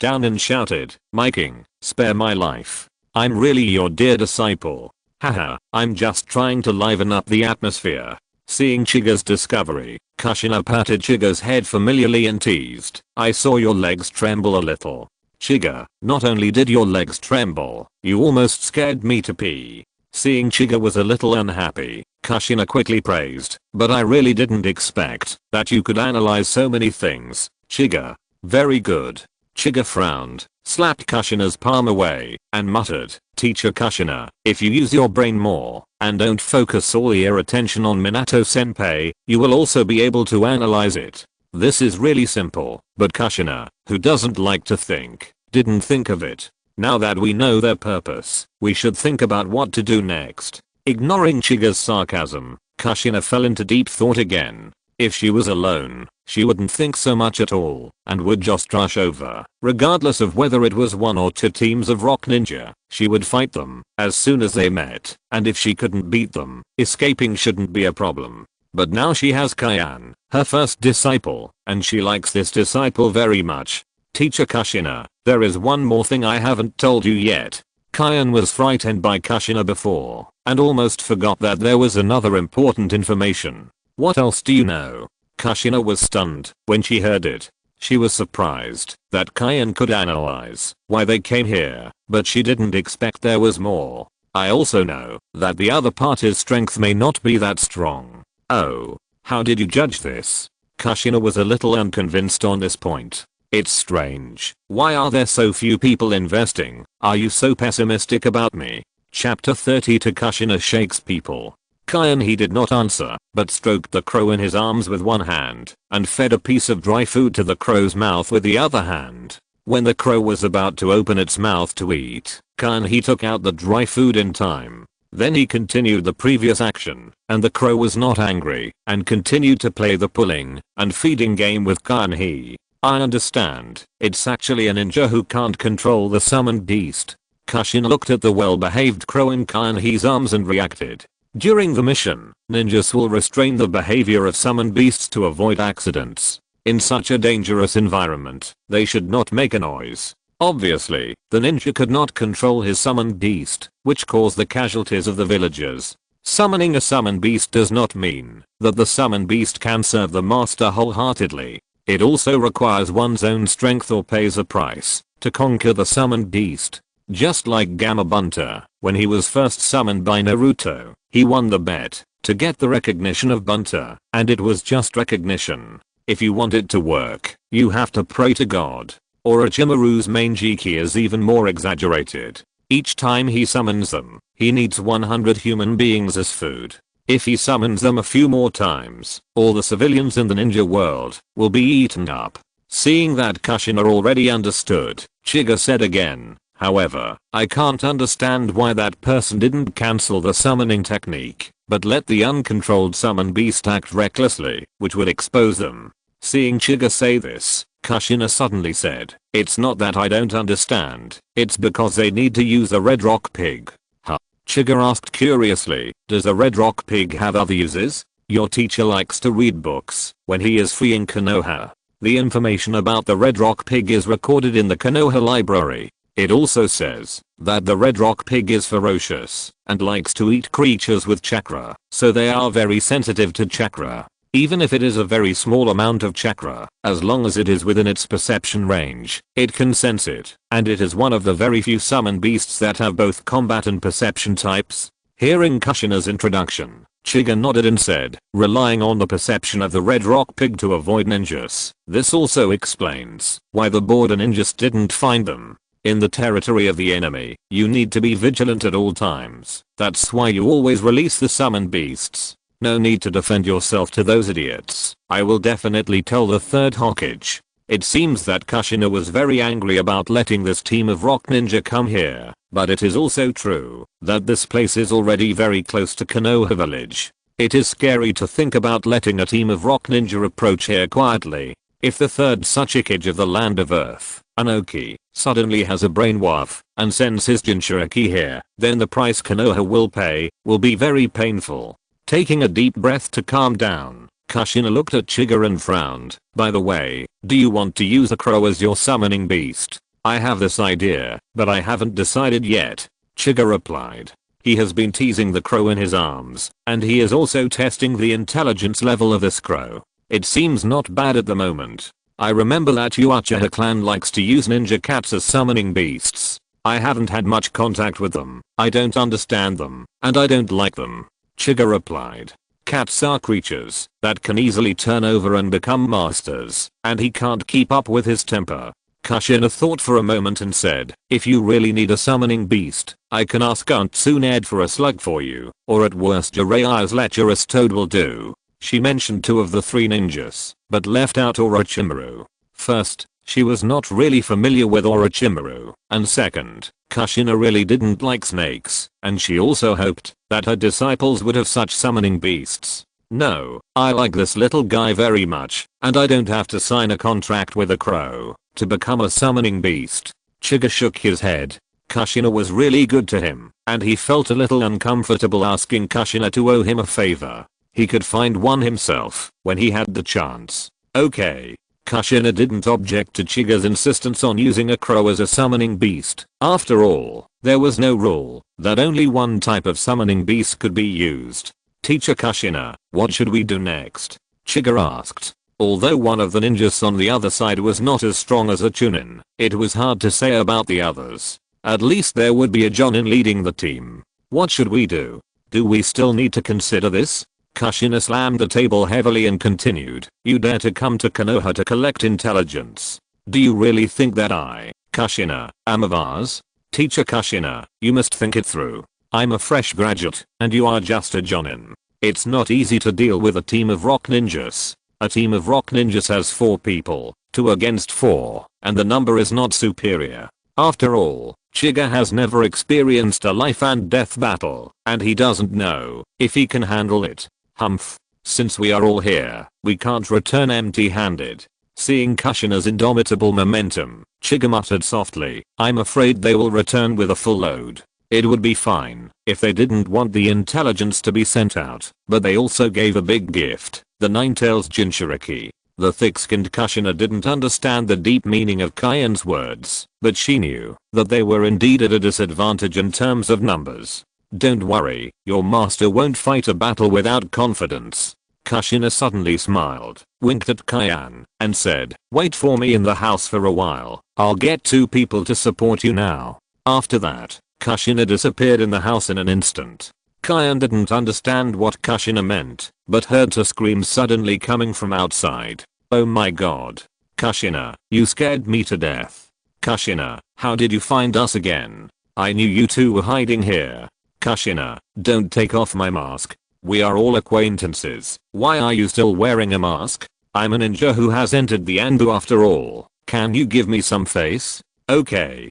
down and shouted, "My king, spare my life. I'm really your dear disciple. Haha, I'm just trying to liven up the atmosphere." Seeing Chiga's discovery, Kushina patted Chiga's head familiarly and teased, "I saw your legs tremble a little. Chiga, not only did your legs tremble, you almost scared me to pee." Seeing Chiga was a little unhappy, Kushina quickly praised, "But I really didn't expect that you could analyze so many things, Chiga. Very good." Chiga frowned, slapped Kushina's palm away, and muttered, "Teacher Kushina, if you use your brain more, and don't focus all your attention on Minato-senpai, you will also be able to analyze it. This is really simple." But Kushina, who doesn't like to think, didn't think of it. Now that we know their purpose, we should think about what to do next. Ignoring Chiga's sarcasm, Kushina fell into deep thought again. If she was alone, she wouldn't think so much at all, and would just rush over. Regardless of whether it was 1 or 2 teams of rock ninja, she would fight them as soon as they met, and if she couldn't beat them, escaping shouldn't be a problem. But now she has Kyan, her first disciple, and she likes this disciple very much. "Teacher Kushina, there is one more thing I haven't told you yet." Kyan was frightened by Kushina before, and almost forgot that there was another important information. "What else do you know?" Kushina was stunned when she heard it. She was surprised that Kyan could analyze why they came here, but she didn't expect there was more. "I also know that the other party's strength may not be that strong." "Oh, how did you judge this?" Kushina was a little unconvinced on this point. "It's strange. Why are there so few people investing? Are you so pessimistic about me?" Chapter 30 To Kushina shakes people. Kyan he did not answer, but stroked the crow in his arms with one hand, and fed a piece of dry food to the crow's mouth with the other hand. When the crow was about to open its mouth to eat, Kyan he took out the dry food in time. Then he continued the previous action, and the crow was not angry, and continued to play the pulling and feeding game with Kyan he. "I understand, it's actually a ninja who can't control the summoned beast." Kushina looked at the well-behaved crow in Kyan he's arms and reacted. During the mission, ninjas will restrain the behavior of summoned beasts to avoid accidents. In such a dangerous environment, they should not make a noise. Obviously, the ninja could not control his summoned beast, which caused the casualties of the villagers. Summoning a summoned beast does not mean that the summoned beast can serve the master wholeheartedly. It also requires one's own strength or pays a price to conquer the summoned beast. Just like Gamabunta, when he was first summoned by Naruto, he won the bet to get the recognition of Bunta, and it was just recognition. If you want it to work, you have to pray to God. Orochimaru's main Jiki is even more exaggerated. Each time he summons them, he needs 100 human beings as food. If he summons them a few more times, all the civilians in the ninja world will be eaten up. Seeing that Kushina already understood, Chiga said again, However, I can't understand why that person didn't cancel the summoning technique, but let the uncontrolled summon beast act recklessly, which would expose them. Seeing Chiga say this, Kushina suddenly said, "It's not that I don't understand, it's because they need to use a red rock pig." Huh? Chiga asked curiously, "Does a red rock pig have other uses? Your teacher likes to read books when he is freeing Konoha. The information about the red rock pig is recorded in the Konoha library. It also says that the red rock pig is ferocious and likes to eat creatures with chakra, so they are very sensitive to chakra. Even if it is a very small amount of chakra, as long as it is within its perception range, it can sense it, and it is one of the very few summon beasts that have both combat and perception types." Hearing Kushina's introduction, Chiga nodded and said, "Relying on the perception of the red rock pig to avoid ninjas. This also explains why the border ninjas didn't find them. In the territory of the enemy, you need to be vigilant at all times. That's why you always release the summoned beasts. No need to defend yourself to those idiots. I will definitely tell the third Hokage." It seems that Kushina was very angry about letting this team of rock ninja come here, but it is also true that this place is already very close to Konoha village. It is scary to think about letting a team of rock ninja approach here quietly. If the third Tsuchikage of the land of earth, Anoki, suddenly has a brainwave and sends his Jinchuriki here, then the price Konoha will pay will be very painful. Taking a deep breath to calm down, Kushina looked at Chiga and frowned. "By the way, do you want to use a crow as your summoning beast?" "I have this idea, but I haven't decided yet," Chiga replied. He has been teasing the crow in his arms, and he is also testing the intelligence level of this crow. It seems not bad at the moment. I remember that Uchiha clan likes to use ninja cats as summoning beasts. I haven't had much contact with them, I don't understand them, and I don't like them, Chiga replied. Cats are creatures that can easily turn over and become masters, and he can't keep up with his temper. Kushina thought for a moment and said, "If you really need a summoning beast, I can ask Aunt Tsunade for a slug for you, or at worst Jiraiya's lecherous toad will do." She mentioned two of the three ninjas, but left out Orochimaru. First, she was not really familiar with Orochimaru, and second, Kushina really didn't like snakes, and she also hoped that her disciples would have such summoning beasts. "No, I like this little guy very much, and I don't have to sign a contract with a crow to become a summoning beast." Chiga shook his head. Kushina was really good to him, and he felt a little uncomfortable asking Kushina to owe him a favor. He could find one himself when he had the chance. Okay. Kushina didn't object to Chiga's insistence on using a crow as a summoning beast. After all, there was no rule that only one type of summoning beast could be used. "Teacher Kushina, what should we do next?" Chiga asked. Although one of the ninjas on the other side was not as strong as a Chunin, it was hard to say about the others. At least there would be a Jonin leading the team. "What should we do? Do we still need to consider this?" Kushina slammed the table heavily and continued, "You dare to come to Konoha to collect intelligence? Do you really think that I, Kushina, am a vase? Teacher Kushina, you must think it through. I'm a fresh graduate, and you are just a Jonin. It's not easy to deal with a team of rock ninjas. A team of rock ninjas has 4 people, 2 against 4, and the number is not superior. After all, Chiga has never experienced a life and death battle, and he doesn't know if he can handle it. Humph. Since we are all here, we can't return empty-handed." Seeing Kushina's indomitable momentum, Chiga muttered softly, "I'm afraid they will return with a full load. It would be fine if they didn't want the intelligence to be sent out, but they also gave a big gift, the Nine-Tails Jinchuriki." The thick-skinned Kushina didn't understand the deep meaning of Kaion's words, but she knew that they were indeed at a disadvantage in terms of numbers. "Don't worry, your master won't fight a battle without confidence." Kushina suddenly smiled, winked at Kaion, and said, "Wait for me in the house for a while. I'll get 2 people to support you now." After that, Kushina disappeared in the house in an instant. Kaion didn't understand what Kushina meant, but heard her scream suddenly coming from outside. "Oh my god. Kushina, you scared me to death. Kushina, how did you find us again? I knew you two were hiding here." "Kushina, don't take off my mask. We are all acquaintances. Why are you still wearing a mask? I'm a ninja who has entered the Ando after all. Can you give me some face?" Okay.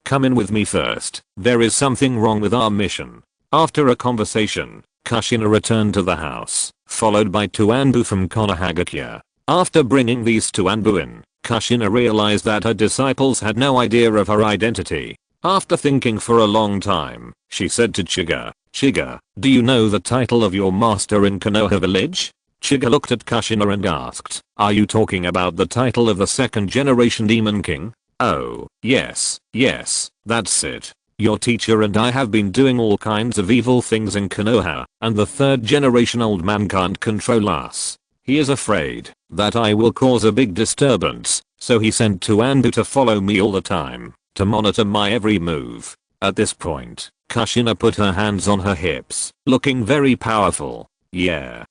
Come in with me first. There is something wrong with our mission. After a conversation, Kushina returned to the house, followed by two Anbu from Konoha Uchiha. After bringing these two Anbu in, Kushina realized that her disciples had no idea of her identity. After thinking for a long time, she said to Chiga, "Chiga, do you know the title of your master in Konoha village?" Chiga looked at Kushina and asked, "Are you talking about the title of the second generation demon king?" "Oh, yes, that's it. Your teacher and I have been doing all kinds of evil things in Konoha, and the third generation old man can't control us. He is afraid that I will cause a big disturbance, so he sent two Anbu to follow me all the time, to monitor my every move." At this point, Kushina put her hands on her hips, looking very powerful. Yeah,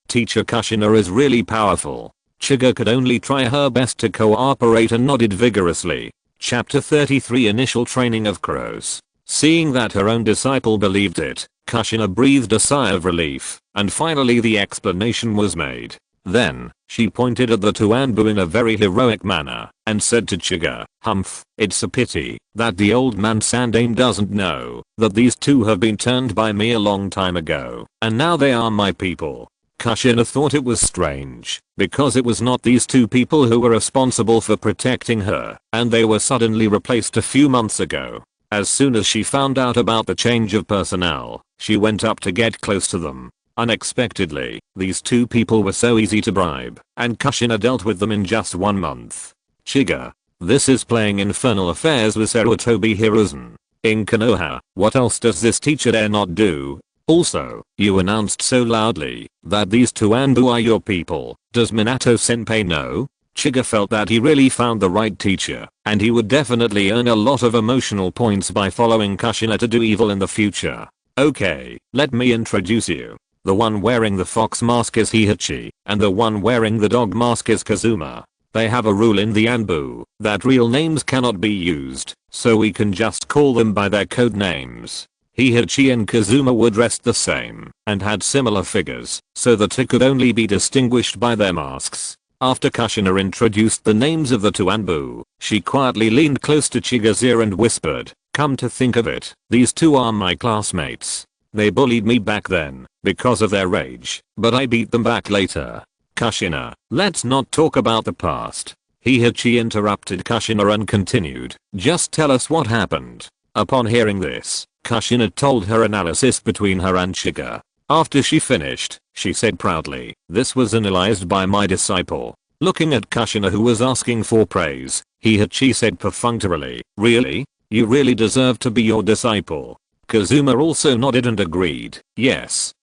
Teacher Kushina is really powerful. Chiga could only try her best to cooperate and nodded vigorously. Chapter 33 Initial Training of Crows. Seeing that her own disciple believed it, Kushina breathed a sigh of relief, and finally the explanation was made. Then, she pointed at the two Anbu in a very heroic manner, and said to Chiga, "Humph, it's a pity that the old man Sandaime doesn't know that these two have been turned by me a long time ago, and now they are my people." Kushina thought it was strange, because it was not these two people who were responsible for protecting her, and they were suddenly replaced a few months ago. As soon as she found out about the change of personnel, she went up to get close to them. Unexpectedly, these two people were so easy to bribe, and Kushina dealt with them in just 1 month. Chiga, this is playing infernal affairs with Sarutobi Hiruzen. In Konoha, what else does this teacher dare not do? Also, you announced so loudly that these two Anbu are your people. Does Minato senpai know? Chiga felt that he really found the right teacher, and he would definitely earn a lot of emotional points by following Kushina to do evil in the future. Okay, let me introduce you. The one wearing the fox mask is Heihachi, and the one wearing the dog mask is Kazuma. They have a rule in the Anbu that real names cannot be used, so we can just call them by their code names. Heihachi and Kazuma were dressed the same and had similar figures, so that it could only be distinguished by their masks. After Kushina introduced the names of the two Anbu, she quietly leaned close to Chiga's ear and whispered, "Come to think of it, these two are my classmates. They bullied me back then because of their rage, but I beat them back later." "Kushina, let's not talk about the past." Heihachi interrupted Kushina and continued, "Just tell us what happened." Upon hearing this, Kushina told her analysis between her and Chiga. After she finished, she said proudly, "This was analyzed by my disciple." Looking at Kushina, who was asking for praise, Heihachi said perfunctorily, "Really? You really deserve to be your disciple." Kazuma also nodded and agreed, yes.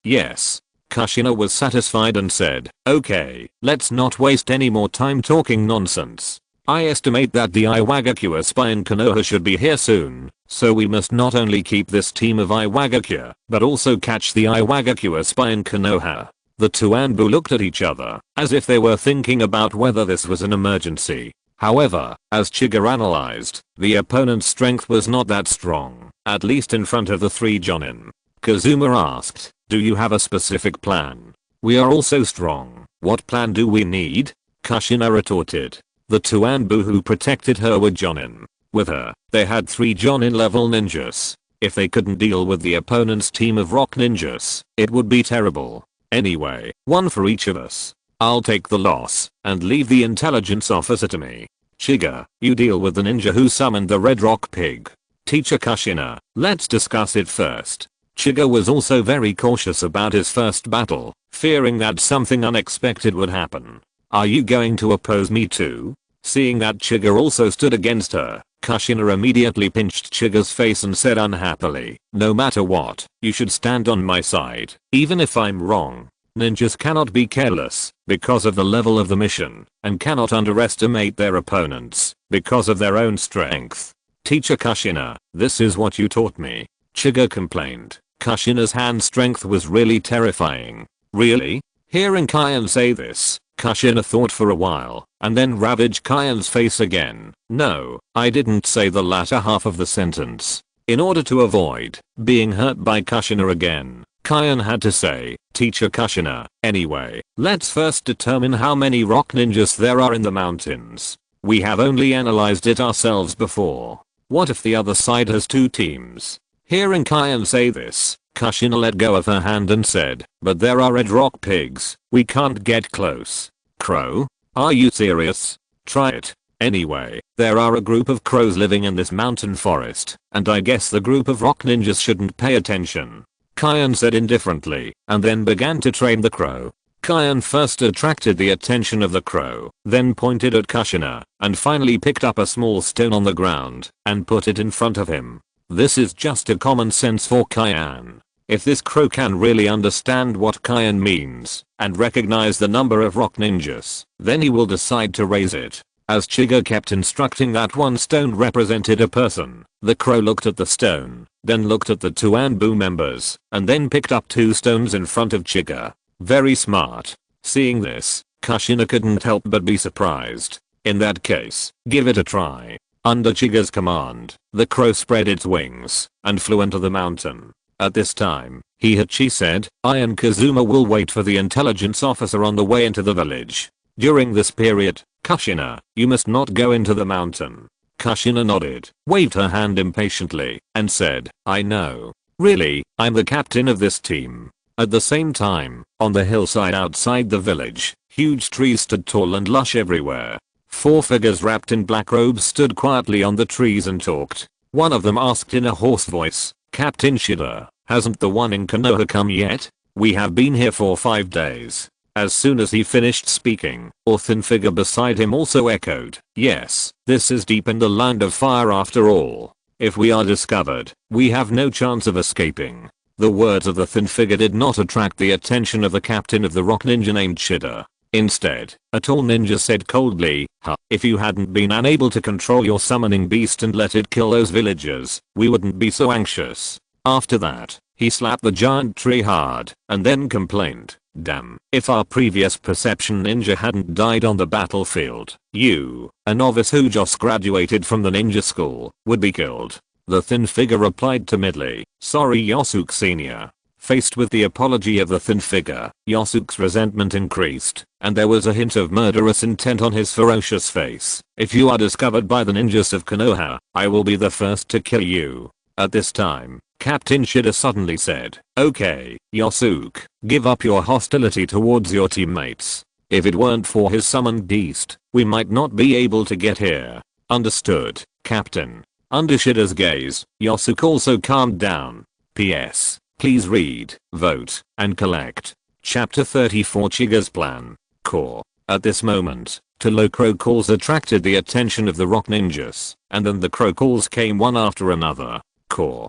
Kushina was satisfied and said, "Okay, let's not waste any more time talking nonsense. I estimate that the Iwagakure spy in Konoha should be here soon, so we must not only keep this team of Iwagakure, but also catch the Iwagakure spy in Konoha." The two Anbu looked at each other, as if they were thinking about whether this was an emergency. However, as Chiga analyzed, the opponent's strength was not that strong, at least in front of the three Jonin. Kazuma asked, "Do you have a specific plan? We are also strong. What plan do we need?" Kushina retorted. The two Anbu who protected her were Jonin. With her, they had 3 Jonin level ninjas. If they couldn't deal with the opponent's team of rock ninjas, it would be terrible. Anyway, 1 for each of us. I'll take the loss and leave the intelligence officer to me. Chiga, you deal with the ninja who summoned the red rock pig. Teacher Kushina, let's discuss it first. Chiga was also very cautious about his first battle, fearing that something unexpected would happen. "Are you going to oppose me too?" Seeing that Chiga also stood against her, Kushina immediately pinched Chiga's face and said unhappily, "No matter what, you should stand on my side, even if I'm wrong. Ninjas cannot be careless because of the level of the mission, and cannot underestimate their opponents because of their own strength." "Teacher Kushina, this is what you taught me," Chiga complained. Kushina's hand strength was really terrifying. "Really?" Hearing Kyan say this, Kushina thought for a while, and then ravaged Kyan's face again. "No, I didn't say the latter half of the sentence." In order to avoid being hurt by Kushina again, Kyan had to say, "Teacher Kushina, anyway, let's first determine how many rock ninjas there are in the mountains. We have only analyzed it ourselves before." What if the other side has two teams? Hearing Kyan say this, Kushina let go of her hand and said, but there are red rock pigs, we can't get close. Crow? Are you serious? Try it. Anyway, there are a group of crows living in this mountain forest, and I guess the group of rock ninjas shouldn't pay attention. Kyan said indifferently, and then began to train the crow. Kyan first attracted the attention of the crow, then pointed at Kushina, and finally picked up a small stone on the ground, and put it in front of him. This is just a common sense for Kyan. If this crow can really understand what Kyan means, and recognize the number of rock ninjas, then he will decide to raise it. As Chiga kept instructing that one stone represented a person, the crow looked at the stone, then looked at the two Anbu members, and then picked up two stones in front of Chiga. Very smart. Seeing this, Kushina couldn't help but be surprised. In that case, give it a try. Under Chiga's command, the crow spread its wings and flew into the mountain. At this time, Heihachi said, I and Kazuma will wait for the intelligence officer on the way into the village. During this period, Kushina, you must not go into the mountain. Kushina nodded, waved her hand impatiently, and said, I know. Really, I'm the captain of this team. At the same time, on the hillside outside the village, huge trees stood tall and lush everywhere. 4 figures wrapped in black robes stood quietly on the trees and talked. One of them asked in a hoarse voice, Captain Shida, hasn't the one in Konoha come yet? We have been here for 5 days. As soon as he finished speaking, a thin figure beside him also echoed, yes, this is deep in the land of fire after all. If we are discovered, we have no chance of escaping. The words of the thin figure did not attract the attention of the captain of the rock ninja named Shida. Instead, a tall ninja said coldly, if you hadn't been unable to control your summoning beast and let it kill those villagers, we wouldn't be so anxious. After that, he slapped the giant tree hard, and then complained, damn, if our previous perception ninja hadn't died on the battlefield, you, a novice who just graduated from the ninja school, would be killed. The thin figure replied timidly, sorry Yosuke Sr. Faced with the apology of the thin figure, Yosuke's resentment increased, and there was a hint of murderous intent on his ferocious face. If you are discovered by the ninjas of Konoha, I will be the first to kill you. At this time, Captain Shida suddenly said, okay, Yosuke, give up your hostility towards your teammates. If it weren't for his summoned beast, we might not be able to get here. Understood, Captain. Under Shida's gaze, Yosuke also calmed down. P.S. Please read, vote, and collect. Chapter 34 Chiga's Plan. Core. At this moment, 2 low crow calls attracted the attention of the rock ninjas, and then the crow calls came one after another. Core.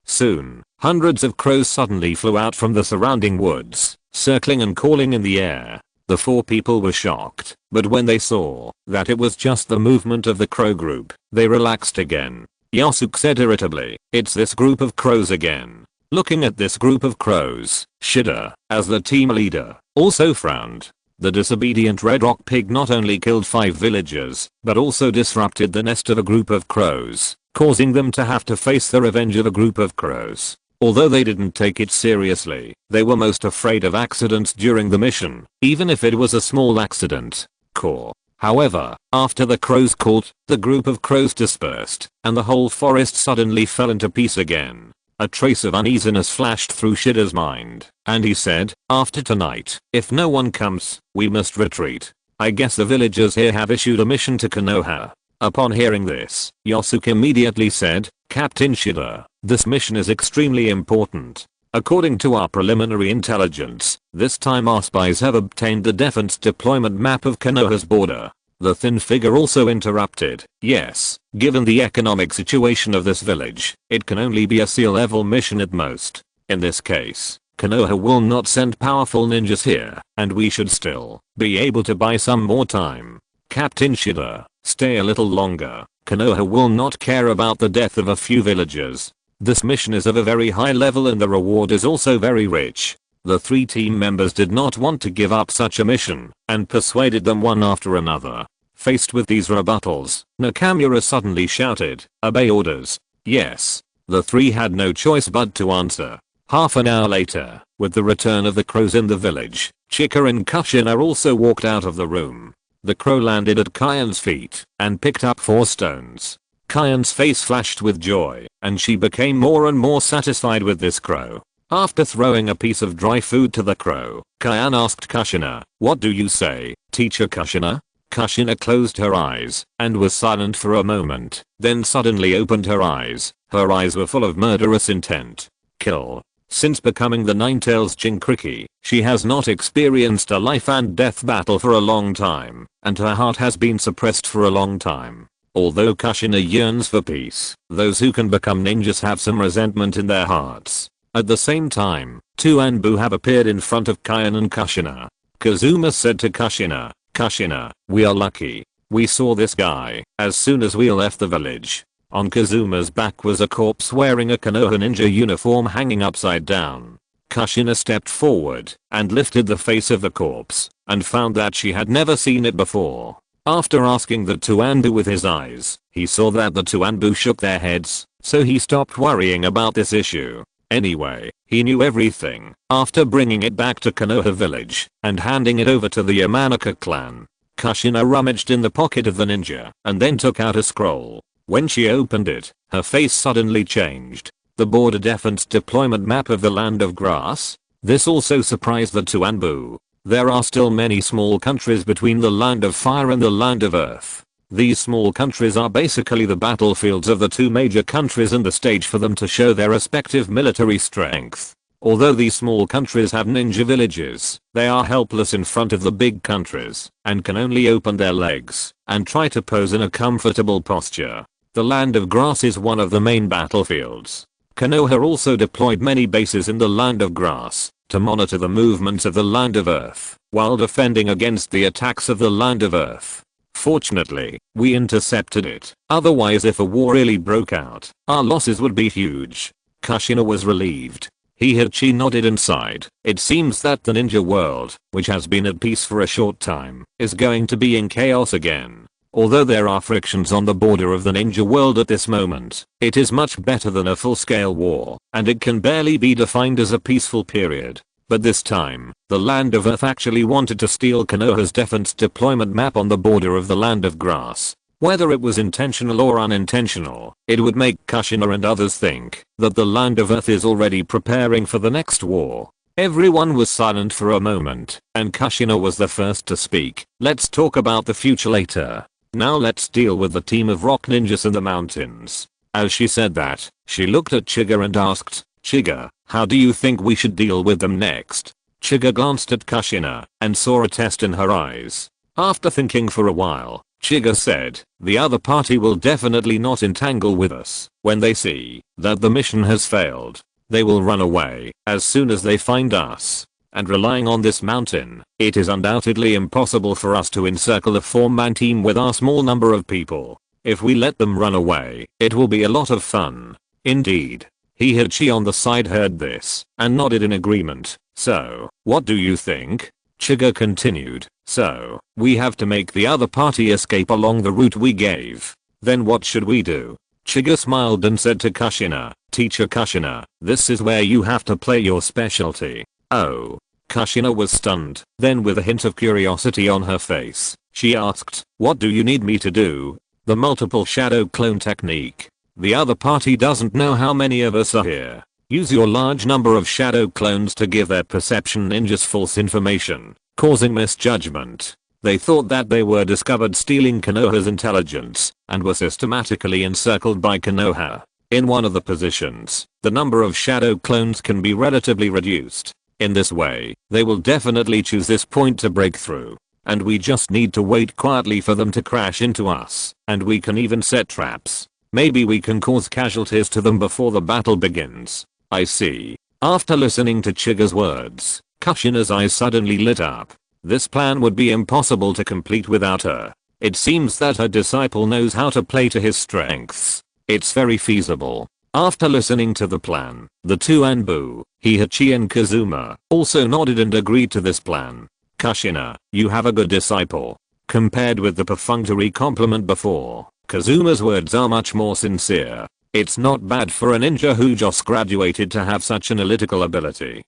Soon, hundreds of crows suddenly flew out from the surrounding woods, circling and calling in the air. The 4 people were shocked, but when they saw that it was just the movement of the crow group, they relaxed again. Yosuke said irritably, it's this group of crows again. Looking at this group of crows, Shida, as the team leader, also frowned. The disobedient red rock pig not only killed 5 villagers, but also disrupted the nest of a group of crows, causing them to have to face the revenge of a group of crows. Although they didn't take it seriously, they were most afraid of accidents during the mission, even if it was a small accident. Core. However, after the crows called, the group of crows dispersed, and the whole forest suddenly fell into peace again. A trace of uneasiness flashed through Shida's mind, and he said, after tonight, if no one comes, we must retreat. I guess the villagers here have issued a mission to Konoha. Upon hearing this, Yosuke immediately said, Captain Shida, this mission is extremely important. According to our preliminary intelligence, this time our spies have obtained the defense deployment map of Konoha's border. The thin figure also interrupted, yes, given the economic situation of this village, it can only be a sea-level mission at most. In this case, Konoha will not send powerful ninjas here, and we should still be able to buy some more time. Captain Shida, stay a little longer. Konoha will not care about the death of a few villagers. This mission is of a very high level and the reward is also very rich. The 3 team members did not want to give up such a mission, and persuaded them one after another. Faced with these rebuttals, Nakamura suddenly shouted, obey orders. Yes. The 3 had no choice but to answer. Half an hour later, with the return of the crows in the village, Chika and Kushina also walked out of the room. The crow landed at Kyan's feet and picked up 4 stones. Kayan's face flashed with joy, and she became more and more satisfied with this crow. After throwing a piece of dry food to the crow, Kayan asked Kushina, "What do you say, Teacher Kushina?" Kushina closed her eyes and was silent for a moment, then suddenly opened her eyes. Her eyes were full of murderous intent. Kill. Since becoming the Ninetales Jinchuriki, she has not experienced a life and death battle for a long time, and her heart has been suppressed for a long time. Although Kushina yearns for peace, those who can become ninjas have some resentment in their hearts. At the same time, two Anbu have appeared in front of Kayan and Kushina. Kazuma said to Kushina, "Kushina, we are lucky. We saw this guy as soon as we left the village." On Kazuma's back was a corpse wearing a Konoha ninja uniform hanging upside down. Kushina stepped forward and lifted the face of the corpse and found that she had never seen it before. After asking the two Anbu with his eyes, he saw that the two Anbu shook their heads, so he stopped worrying about this issue. Anyway, he knew everything. After bringing it back to Konoha village and handing it over to the Yamanaka clan, Kushina rummaged in the pocket of the ninja and then took out a scroll. When she opened it, her face suddenly changed. The border defense deployment map of the Land of Grass. This also surprised the two Anbu. There are still many small countries between the Land of Fire and the Land of Earth. These small countries are basically the battlefields of the two major countries and the stage for them to show their respective military strength. Although these small countries have ninja villages, they are helpless in front of the big countries and can only open their legs and try to pose in a comfortable posture. The Land of Grass is one of the main battlefields. Konoha also deployed many bases in the Land of Grass to monitor the movements of the Land of Earth while defending against the attacks of the Land of Earth. Fortunately, we intercepted it. Otherwise, if a war really broke out, our losses would be huge. Kushina was relieved. He nodded and sighed. It seems that the ninja world, which has been at peace for a short time, is going to be in chaos again. Although there are frictions on the border of the ninja world at this moment, it is much better than a full-scale war, and it can barely be defined as a peaceful period. But this time, the Land of Earth actually wanted to steal Konoha's defense deployment map on the border of the Land of Grass. Whether it was intentional or unintentional, it would make Kushina and others think that the Land of Earth is already preparing for the next war. Everyone was silent for a moment, and Kushina was the first to speak. "Let's talk about the future later. Now let's deal with the team of rock ninjas in the mountains." As she said that, she looked at Chiga and asked, "Chiga, how do you think we should deal with them next?" Chiga glanced at Kushina and saw a test in her eyes. After thinking for a while, Chiga said, "The other party will definitely not entangle with us. When they see that the mission has failed, they will run away as soon as they find us. And relying on this mountain, it is undoubtedly impossible for us to encircle a 4-man team with our small number of people. If we let them run away, it will be a lot of fun." Indeed. Heihachi on the side heard this and nodded in agreement. "So, what do you think?" Chiga continued. "So, we have to make the other party escape along the route we gave. Then what should we do?" Chiga smiled and said to Kushina, "Teacher Kushina, this is where you have to play your specialty." "Oh." Kushina was stunned. Then with a hint of curiosity on her face, she asked, "What do you need me to do?" "The multiple shadow clone technique. The other party doesn't know how many of us are here. Use your large number of shadow clones to give their perception ninjas false information, causing misjudgment. They thought that they were discovered stealing Konoha's intelligence and were systematically encircled by Konoha. In one of the positions, the number of shadow clones can be relatively reduced. In this way, they will definitely choose this point to break through. And we just need to wait quietly for them to crash into us, and we can even set traps. Maybe we can cause casualties to them before the battle begins." "I see." After listening to Chiga's words, Kushina's eyes suddenly lit up. This plan would be impossible to complete without her. It seems that her disciple knows how to play to his strengths. It's very feasible. After listening to the plan, the two Anbu, Heihachi and Kazuma, also nodded and agreed to this plan. "Kushina, you have a good disciple." Compared with the perfunctory compliment before, Kazuma's words are much more sincere. It's not bad for a ninja who just graduated to have such analytical ability.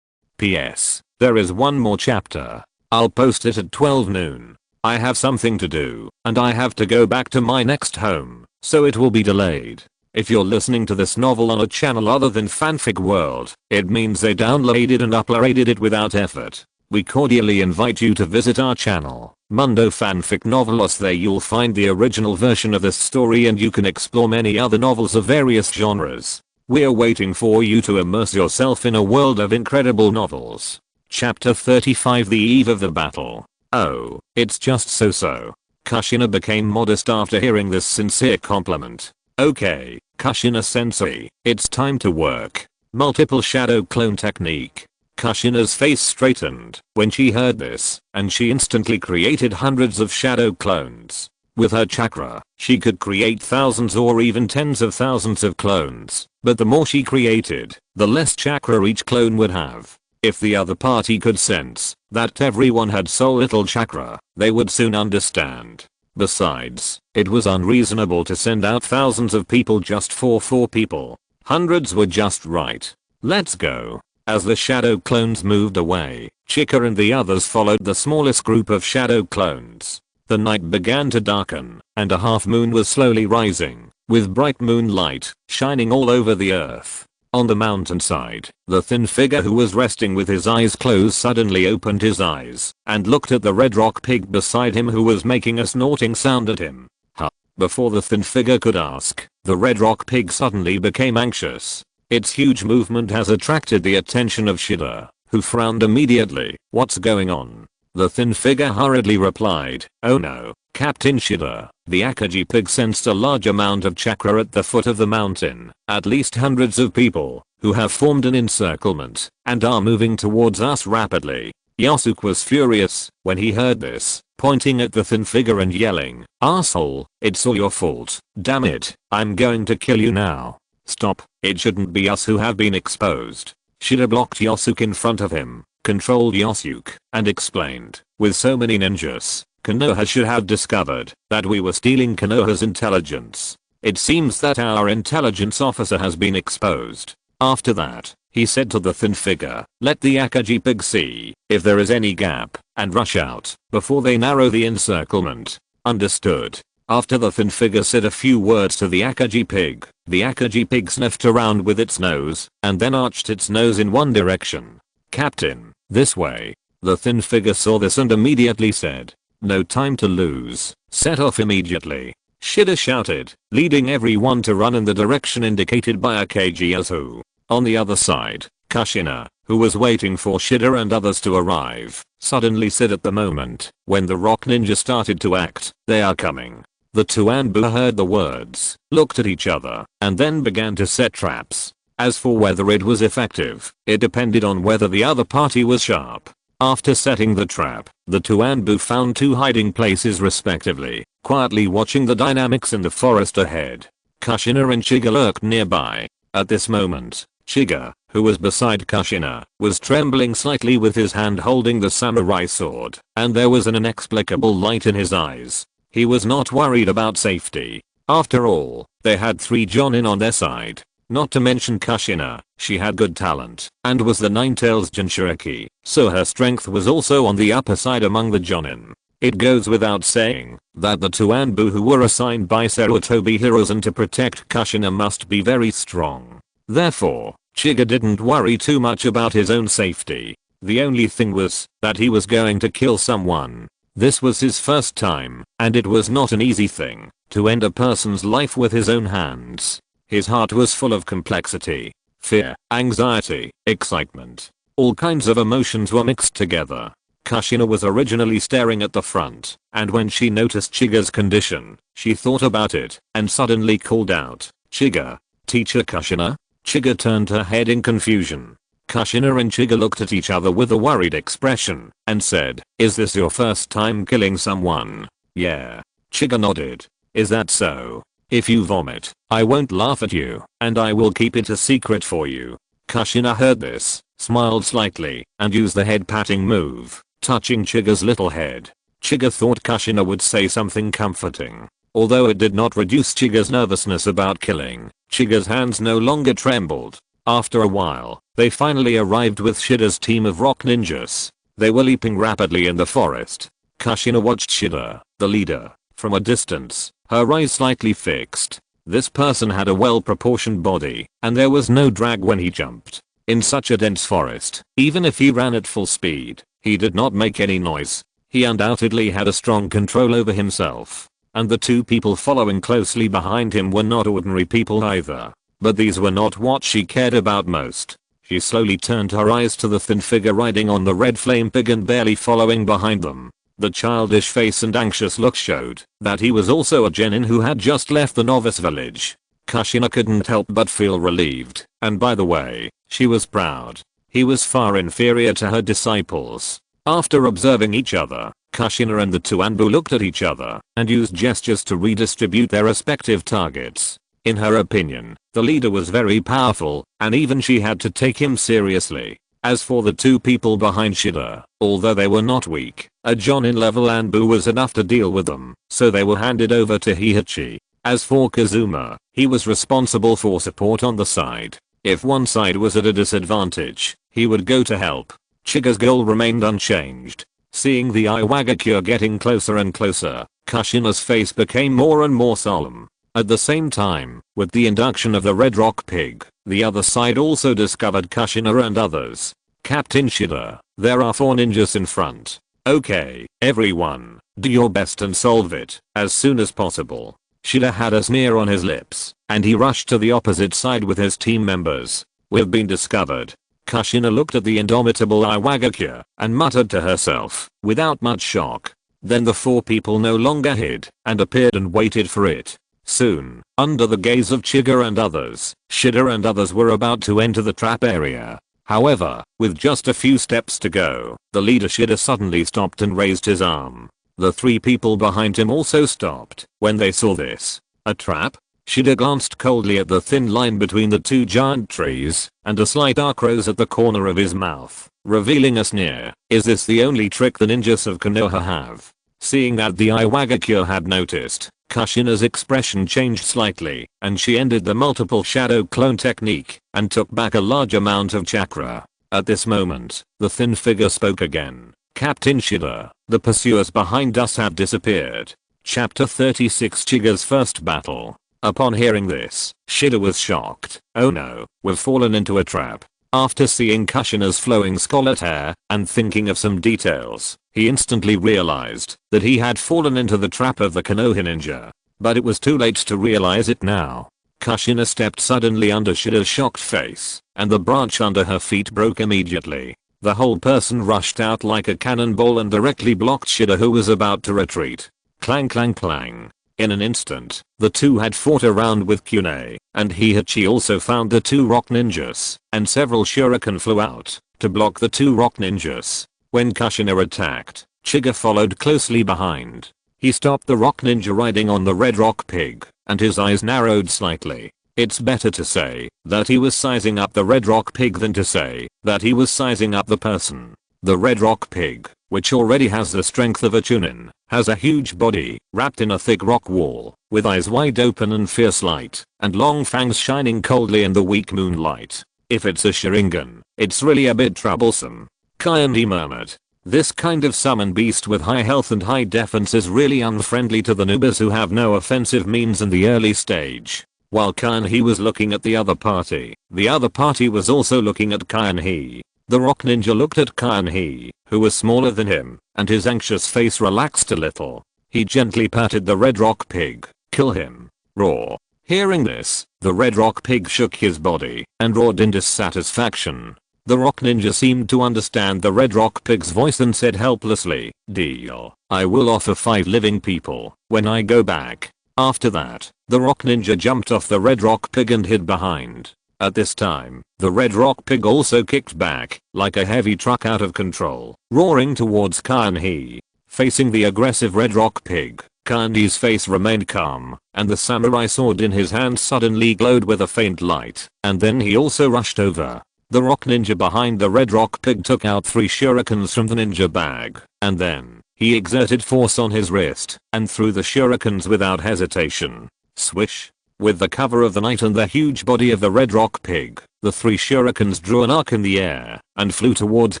P.S. There is one more chapter. I'll post it at 12 noon. I have something to do, and I have to go back to my next home, so it will be delayed. If you're listening to this novel on a channel other than Fanfic World, it means they downloaded and uploaded it without effort. We cordially invite you to visit our channel, Mundo Fanfic Novelos. There you'll find the original version of this story and you can explore many other novels of various genres. We're waiting for you to immerse yourself in a world of incredible novels. Chapter 35, The Eve of the Battle. Oh, it's just so. Kushina became modest after hearing this sincere compliment. Okay, Kushina-sensei, it's time to work. Multiple shadow clone technique. Kushina's face straightened when she heard this, and she instantly created hundreds of shadow clones. With her chakra, she could create thousands or even tens of thousands of clones, but the more she created, the less chakra each clone would have. If the other party could sense that everyone had so little chakra, they would soon understand. Besides, it was unreasonable to send out thousands of people just for 4 people. Hundreds were just right. Let's go. As the shadow clones moved away, Chika and the others followed the smallest group of shadow clones. The night began to darken, and a half moon was slowly rising, with bright moonlight shining all over the earth. On the mountainside, the thin figure who was resting with his eyes closed suddenly opened his eyes and looked at the red rock pig beside him who was making a snorting sound at him. Huh. Before the thin figure could ask, the red rock pig suddenly became anxious. Its huge movement has attracted the attention of Shida, who frowned immediately. What's going on? The thin figure hurriedly replied, oh no, Captain Shida. The Akagi pig sensed a large amount of chakra at the foot of the mountain, at least hundreds of people, who have formed an encirclement, and are moving towards us rapidly. Yasuke was furious when he heard this, pointing at the thin figure and yelling, asshole, it's all your fault, damn it, I'm going to kill you now. Stop, it shouldn't be us who have been exposed. Shida blocked Yasuke in front of him, controlled Yasuke, and explained, with so many ninjas, Konoha should have discovered that we were stealing Konoha's intelligence. It seems that our intelligence officer has been exposed. After that, he said to the thin figure, let the Akagi pig see if there is any gap, and rush out before they narrow the encirclement. Understood. After the thin figure said a few words to the Akagi pig sniffed around with its nose, and then arched its nose in one direction. Captain, this way. The thin figure saw this and immediately said, no time to lose, set off immediately. Shida shouted, leading everyone to run in the direction indicated by Akagi Yasu. On the other side, Kushina, who was waiting for Shida and others to arrive, suddenly said at the moment when the rock ninja started to act, they are coming. The two Anbu heard the words, looked at each other, and then began to set traps. As for whether it was effective, it depended on whether the other party was sharp. After setting the trap, the two Anbu found 2 hiding places respectively, quietly watching the dynamics in the forest ahead. Kushina and Chiga lurked nearby. At this moment, Chiga, who was beside Kushina, was trembling slightly with his hand holding the samurai sword, and there was an inexplicable light in his eyes. He was not worried about safety. After all, they had 3 Jonin on their side. Not to mention Kushina, she had good talent, and was the Nine-Tails Jinchuriki, so her strength was also on the upper side among the Jonin. It goes without saying that the two Anbu who were assigned by Sarutobi Hiruzen to protect Kushina must be very strong. Therefore, Chiga didn't worry too much about his own safety. The only thing was that he was going to kill someone. This was his first time, and it was not an easy thing to end a person's life with his own hands. His heart was full of complexity, fear, anxiety, excitement. All kinds of emotions were mixed together. Kushina was originally staring at the front, and when she noticed Chiga's condition, she thought about it and suddenly called out, Chiga, teacher Kushina? Chiga turned her head in confusion. Kushina and Chiga looked at each other with a worried expression and said, is this your first time killing someone? Yeah. Chiga nodded. Is that so? If you vomit, I won't laugh at you, and I will keep it a secret for you. Kushina heard this, smiled slightly, and used the head patting move, touching Chiga's little head. Chiga thought Kushina would say something comforting. Although it did not reduce Chiga's nervousness about killing, Chiga's hands no longer trembled. After a while, they finally arrived with Shida's team of rock ninjas. They were leaping rapidly in the forest. Kushina watched Shida, the leader, from a distance, her eyes slightly fixed. This person had a well-proportioned body, and there was no drag when he jumped. In such a dense forest, even if he ran at full speed, he did not make any noise. He undoubtedly had a strong control over himself. And the two people following closely behind him were not ordinary people either. But these were not what she cared about most. She slowly turned her eyes to the thin figure riding on the red flame pig and barely following behind them. The childish face and anxious look showed that he was also a genin who had just left the novice village. Kushina couldn't help but feel relieved, and by the way, she was proud. He was far inferior to her disciples. After observing each other, Kushina and the two Anbu looked at each other and used gestures to redistribute their respective targets. In her opinion, the leader was very powerful, and even she had to take him seriously. As for the two people behind Shida, although they were not weak, a Jonin level Anbu was enough to deal with them, so they were handed over to Heihachi. As for Kazuma, he was responsible for support on the side. If one side was at a disadvantage, he would go to help. Chiga's goal remained unchanged. Seeing the Iwagakure getting closer and closer, Kushina's face became more and more solemn. At the same time, with the induction of the Red Rock Pig, the other side also discovered Kushina and others. Captain Shida, there are 4 ninjas in front. Okay, everyone, do your best and solve it as soon as possible. Shida had a sneer on his lips, and he rushed to the opposite side with his team members. We've been discovered. Kushina looked at the indomitable Iwagakure and muttered to herself, without much shock. Then the 4 people no longer hid and appeared and waited for it. Soon, under the gaze of Chiga and others, Shida and others were about to enter the trap area. However, with just a few steps to go, the leader Shida suddenly stopped and raised his arm. The 3 people behind him also stopped when they saw this. A trap? Shida glanced coldly at the thin line between the 2 giant trees, and a slight arc rose at the corner of his mouth, revealing a sneer. Is this the only trick the ninjas of Konoha have? Seeing that the Iwagakure had noticed, Kushina's expression changed slightly, and she ended the multiple shadow clone technique and took back a large amount of chakra. At this moment, the thin figure spoke again. Captain Shida, the pursuers behind us have disappeared. Chapter 36 Chiga's first battle. Upon hearing this, Shida was shocked. Oh no, we've fallen into a trap. After seeing Kushina's flowing scarlet hair and thinking of some details, he instantly realized that he had fallen into the trap of the Konoha ninja. But it was too late to realize it now. Kushina stepped suddenly under Shida's shocked face, and the branch under her feet broke immediately. The whole person rushed out like a cannonball and directly blocked Shida, who was about to retreat. Clang clang clang. In an instant, the two had fought around with Kune, and Heihachi also found the 2 rock ninjas, and several shuriken flew out to block the 2 rock ninjas. When Kushina attacked, Chiga followed closely behind. He stopped the rock ninja riding on the Red Rock Pig, and his eyes narrowed slightly. It's better to say that he was sizing up the Red Rock Pig than to say that he was sizing up the person. The Red Rock Pig, which already has the strength of a Chunin, has a huge body wrapped in a thick rock wall, with eyes wide open and fierce light, and long fangs shining coldly in the weak moonlight. If it's a Sharingan, it's really a bit troublesome. Kayandi murmured. This kind of summon beast with high health and high defense is really unfriendly to the noobers who have no offensive means in the early stage. While Kain-He was looking at the other party was also looking at Kain-He. The rock ninja looked at Kain-He, who was smaller than him, and his anxious face relaxed a little. He gently patted the Red Rock Pig. Kill him. Roar. Hearing this, the Red Rock Pig shook his body and roared in dissatisfaction. The rock ninja seemed to understand the Red Rock Pig's voice and said helplessly, "Deal. I will offer 5 living people when I go back." After that, the rock ninja jumped off the Red Rock Pig and hid behind. At this time, the Red Rock Pig also kicked back, like a heavy truck out of control, roaring towards Kain-He. Facing the aggressive Red Rock Pig, Kain-He's face remained calm, and the samurai sword in his hand suddenly glowed with a faint light, and then he also rushed over. The rock ninja behind the Red Rock Pig took out 3 shurikens from the ninja bag, and then he exerted force on his wrist and threw the shurikens without hesitation. Swish. With the cover of the night and the huge body of the Red Rock Pig, the 3 shurikens drew an arc in the air and flew towards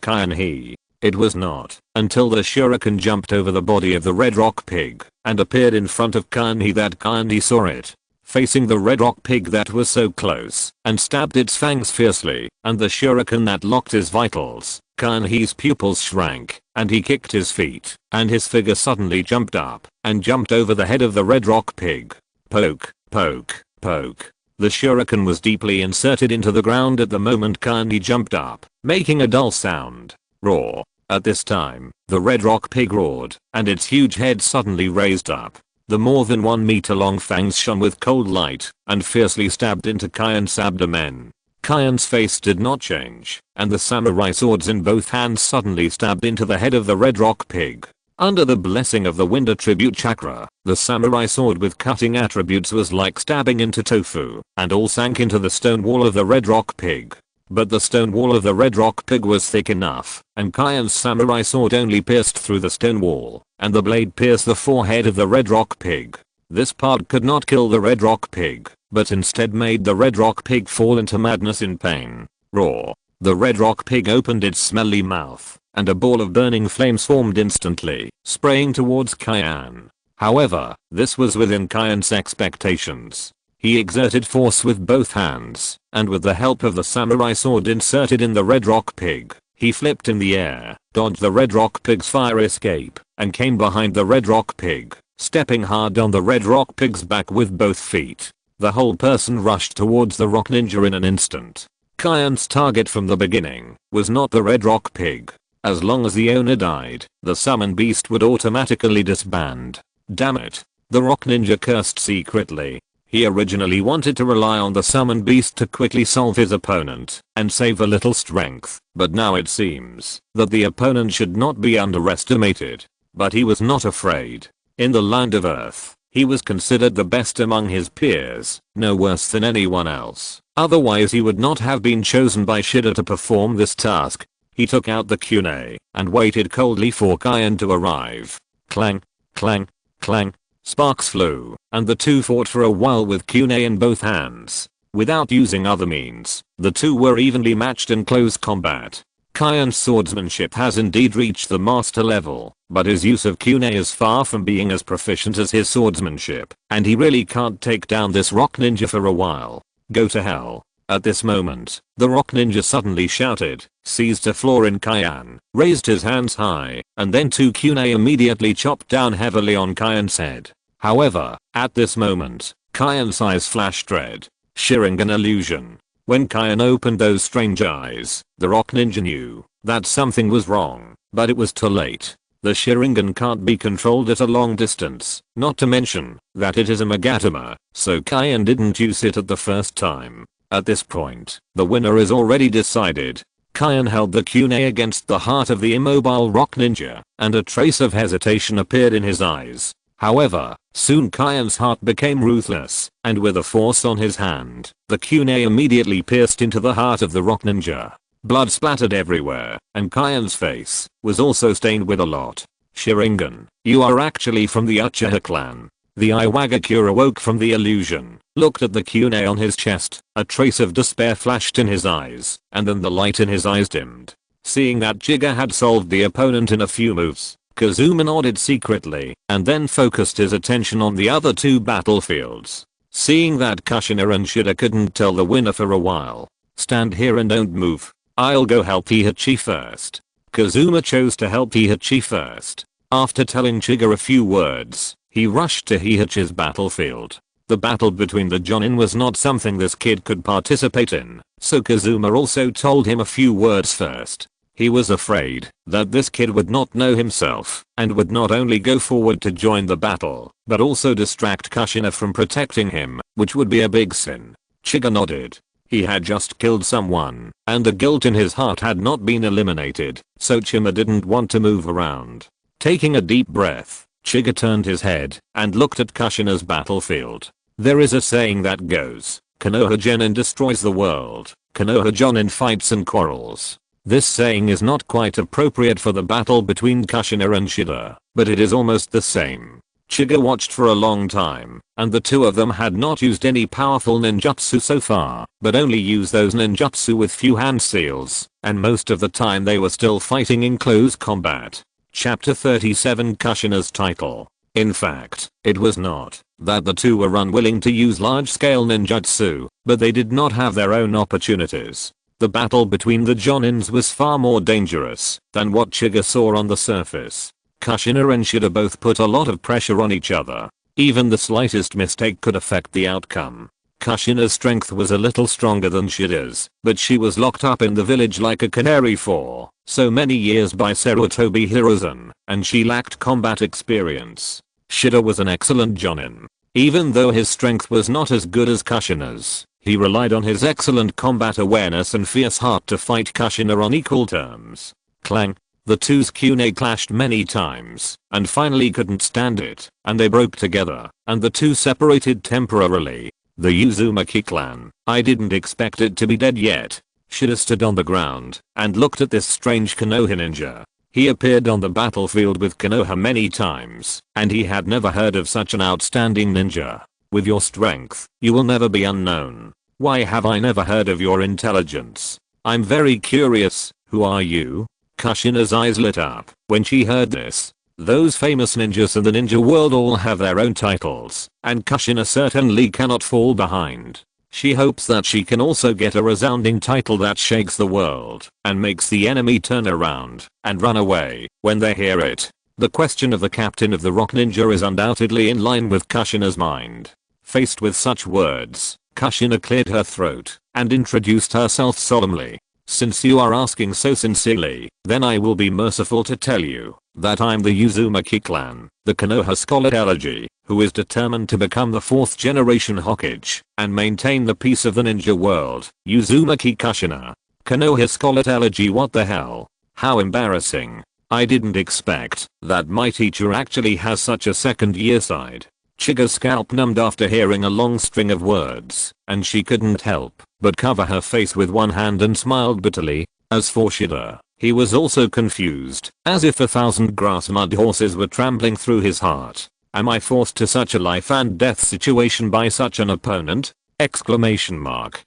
Kain-He. It was not until the shuriken jumped over the body of the Red Rock Pig and appeared in front of Kainhi that Kainhi saw it. Facing the Red Rock Pig that was so close and stabbed its fangs fiercely and the shuriken that locked his vitals, Kainhi's pupils shrank and he kicked his feet and his figure suddenly jumped up and jumped over the head of the Red Rock Pig. Poke, poke, poke. The shuriken was deeply inserted into the ground at the moment Kainhi jumped up, making a dull sound. Roar. At this time, the Red Rock Pig roared and its huge head suddenly raised up. The more than 1 meter long fangs shone with cold light and fiercely stabbed into Kain's abdomen. Kain's face did not change, and the samurai swords in both hands suddenly stabbed into the head of the Red Rock Pig. Under the blessing of the wind attribute chakra, the samurai sword with cutting attributes was like stabbing into tofu, and all sank into the stone wall of the Red Rock Pig. But the stone wall of the Red Rock Pig was thick enough, and Kain's samurai sword only pierced through the stone wall, and the blade pierced the forehead of the Red Rock Pig. This part could not kill the Red Rock Pig, but instead made the Red Rock Pig fall into madness in pain. Roar. The Red Rock Pig opened its smelly mouth, and a ball of burning flames formed instantly, spraying towards Kain. However, this was within Kain's expectations. He exerted force with both hands, and with the help of the samurai sword inserted in the Red Rock Pig, he flipped in the air, dodged the Red Rock Pig's fire escape, and came behind the Red Rock Pig, stepping hard on the Red Rock Pig's back with both feet. The whole person rushed towards the Rock Ninja in an instant. Kain's target from the beginning was not the Red Rock Pig. As long as the owner died, the summoned beast would automatically disband. Damn it. The Rock Ninja cursed secretly. He originally wanted to rely on the summoned beast to quickly solve his opponent and save a little strength, but now it seems that the opponent should not be underestimated. But he was not afraid. In the land of Earth, he was considered the best among his peers, no worse than anyone else. Otherwise he would not have been chosen by Shida to perform this task. He took out the kunai and waited coldly for Kain to arrive. Clang, clang, clang. Sparks flew, and the two fought for a while with kunai in both hands. Without using other means, the two were evenly matched in close combat. Kain's swordsmanship has indeed reached the master level, but his use of kunai is far from being as proficient as his swordsmanship, and he really can't take down this Rock Ninja for a while. Go to hell. At this moment, the Rock Ninja suddenly shouted, seized a floor in Kain, raised his hands high, and then two kunai immediately chopped down heavily on Kain's head. However, at this moment, Kain's eyes flashed red. Sharingan illusion. When Kain opened those strange eyes, the Rock Ninja knew that something was wrong, but it was too late. The Sharingan can't be controlled at a long distance, not to mention that it is a Magatama, so Kain didn't use it at the first time. At this point, the winner is already decided. Kain held the kunai against the heart of the immobile Rock Ninja, and a trace of hesitation appeared in his eyes. However, soon Kain's heart became ruthless, and with a force on his hand, the kunai immediately pierced into the heart of the Rock Ninja. Blood splattered everywhere, and Kain's face was also stained with a lot. Sharingan, you are actually from the Uchiha clan. The Iwagakure awoke from the illusion, looked at the kunai on his chest, a trace of despair flashed in his eyes, and then the light in his eyes dimmed. Seeing that Jiga had solved the opponent in a few moves, Kazuma nodded secretly, and then focused his attention on the other two battlefields. Seeing that Kushina and Shida couldn't tell the winner for a while. Stand here and don't move. I'll go help Heihachi first. Kazuma chose to help Heihachi first. After telling Chiga a few words, he rushed to Heihachi's battlefield. The battle between the Jonin was not something this kid could participate in, so Kazuma also told him a few words first. He was afraid that this kid would not know himself and would not only go forward to join the battle, but also distract Kushina from protecting him, which would be a big sin. Chiga nodded. He had just killed someone, and the guilt in his heart had not been eliminated, so Chima didn't want to move around. Taking a deep breath, Chiga turned his head and looked at Kushina's battlefield. There is a saying that goes, Konoha Genin destroys the world, Konoha Jonin fights and quarrels. This saying is not quite appropriate for the battle between Kushina and Shida, but it is almost the same. Chiga watched for a long time, and the two of them had not used any powerful ninjutsu so far, but only used those ninjutsu with few hand seals, and most of the time they were still fighting in close combat. Chapter 37 Kushina's title. In fact, it was not that the two were unwilling to use large-scale ninjutsu, but they did not have their own opportunities. The battle between the Jonins was far more dangerous than what Chiga saw on the surface. Kushina and Shida both put a lot of pressure on each other. Even the slightest mistake could affect the outcome. Kushina's strength was a little stronger than Shida's, but she was locked up in the village like a canary for so many years by Sarutobi Hiruzen, and she lacked combat experience. Shida was an excellent Jonin. Even though his strength was not as good as Kushina's, he relied on his excellent combat awareness and fierce heart to fight Kushina on equal terms. Clang. The two's kunai clashed many times, and finally couldn't stand it, and they broke together, and the two separated temporarily. The Uzumaki clan. I didn't expect it to be dead yet. Shida stood on the ground, and looked at this strange Konoha ninja. He appeared on the battlefield with Konoha many times, and he had never heard of such an outstanding ninja. With your strength, you will never be unknown. Why have I never heard of your intelligence? I'm very curious, who are you? Kushina's eyes lit up when she heard this. Those famous ninjas in the ninja world all have their own titles, and Kushina certainly cannot fall behind. She hopes that she can also get a resounding title that shakes the world and makes the enemy turn around and run away when they hear it. The question of the captain of the rock ninja is undoubtedly in line with Kushina's mind. Faced with such words, Kushina cleared her throat and introduced herself solemnly. Since you are asking so sincerely, then I will be merciful to tell you that I'm the Uzumaki clan, the Konoha scholar elegy, who is determined to become the 4th generation Hokage and maintain the peace of the ninja world. Uzumaki Kushina. Konoha scholar elegy. What the hell? How embarrassing. I didn't expect that my teacher actually has such a second year side. Chiga's scalp numbed after hearing a long string of words, and she couldn't help but cover her face with one hand and smiled bitterly. As for Shida, he was also confused, as if 1,000 grass mud horses were trampling through his heart. Am I forced to such a life and death situation by such an opponent? Exclamation mark.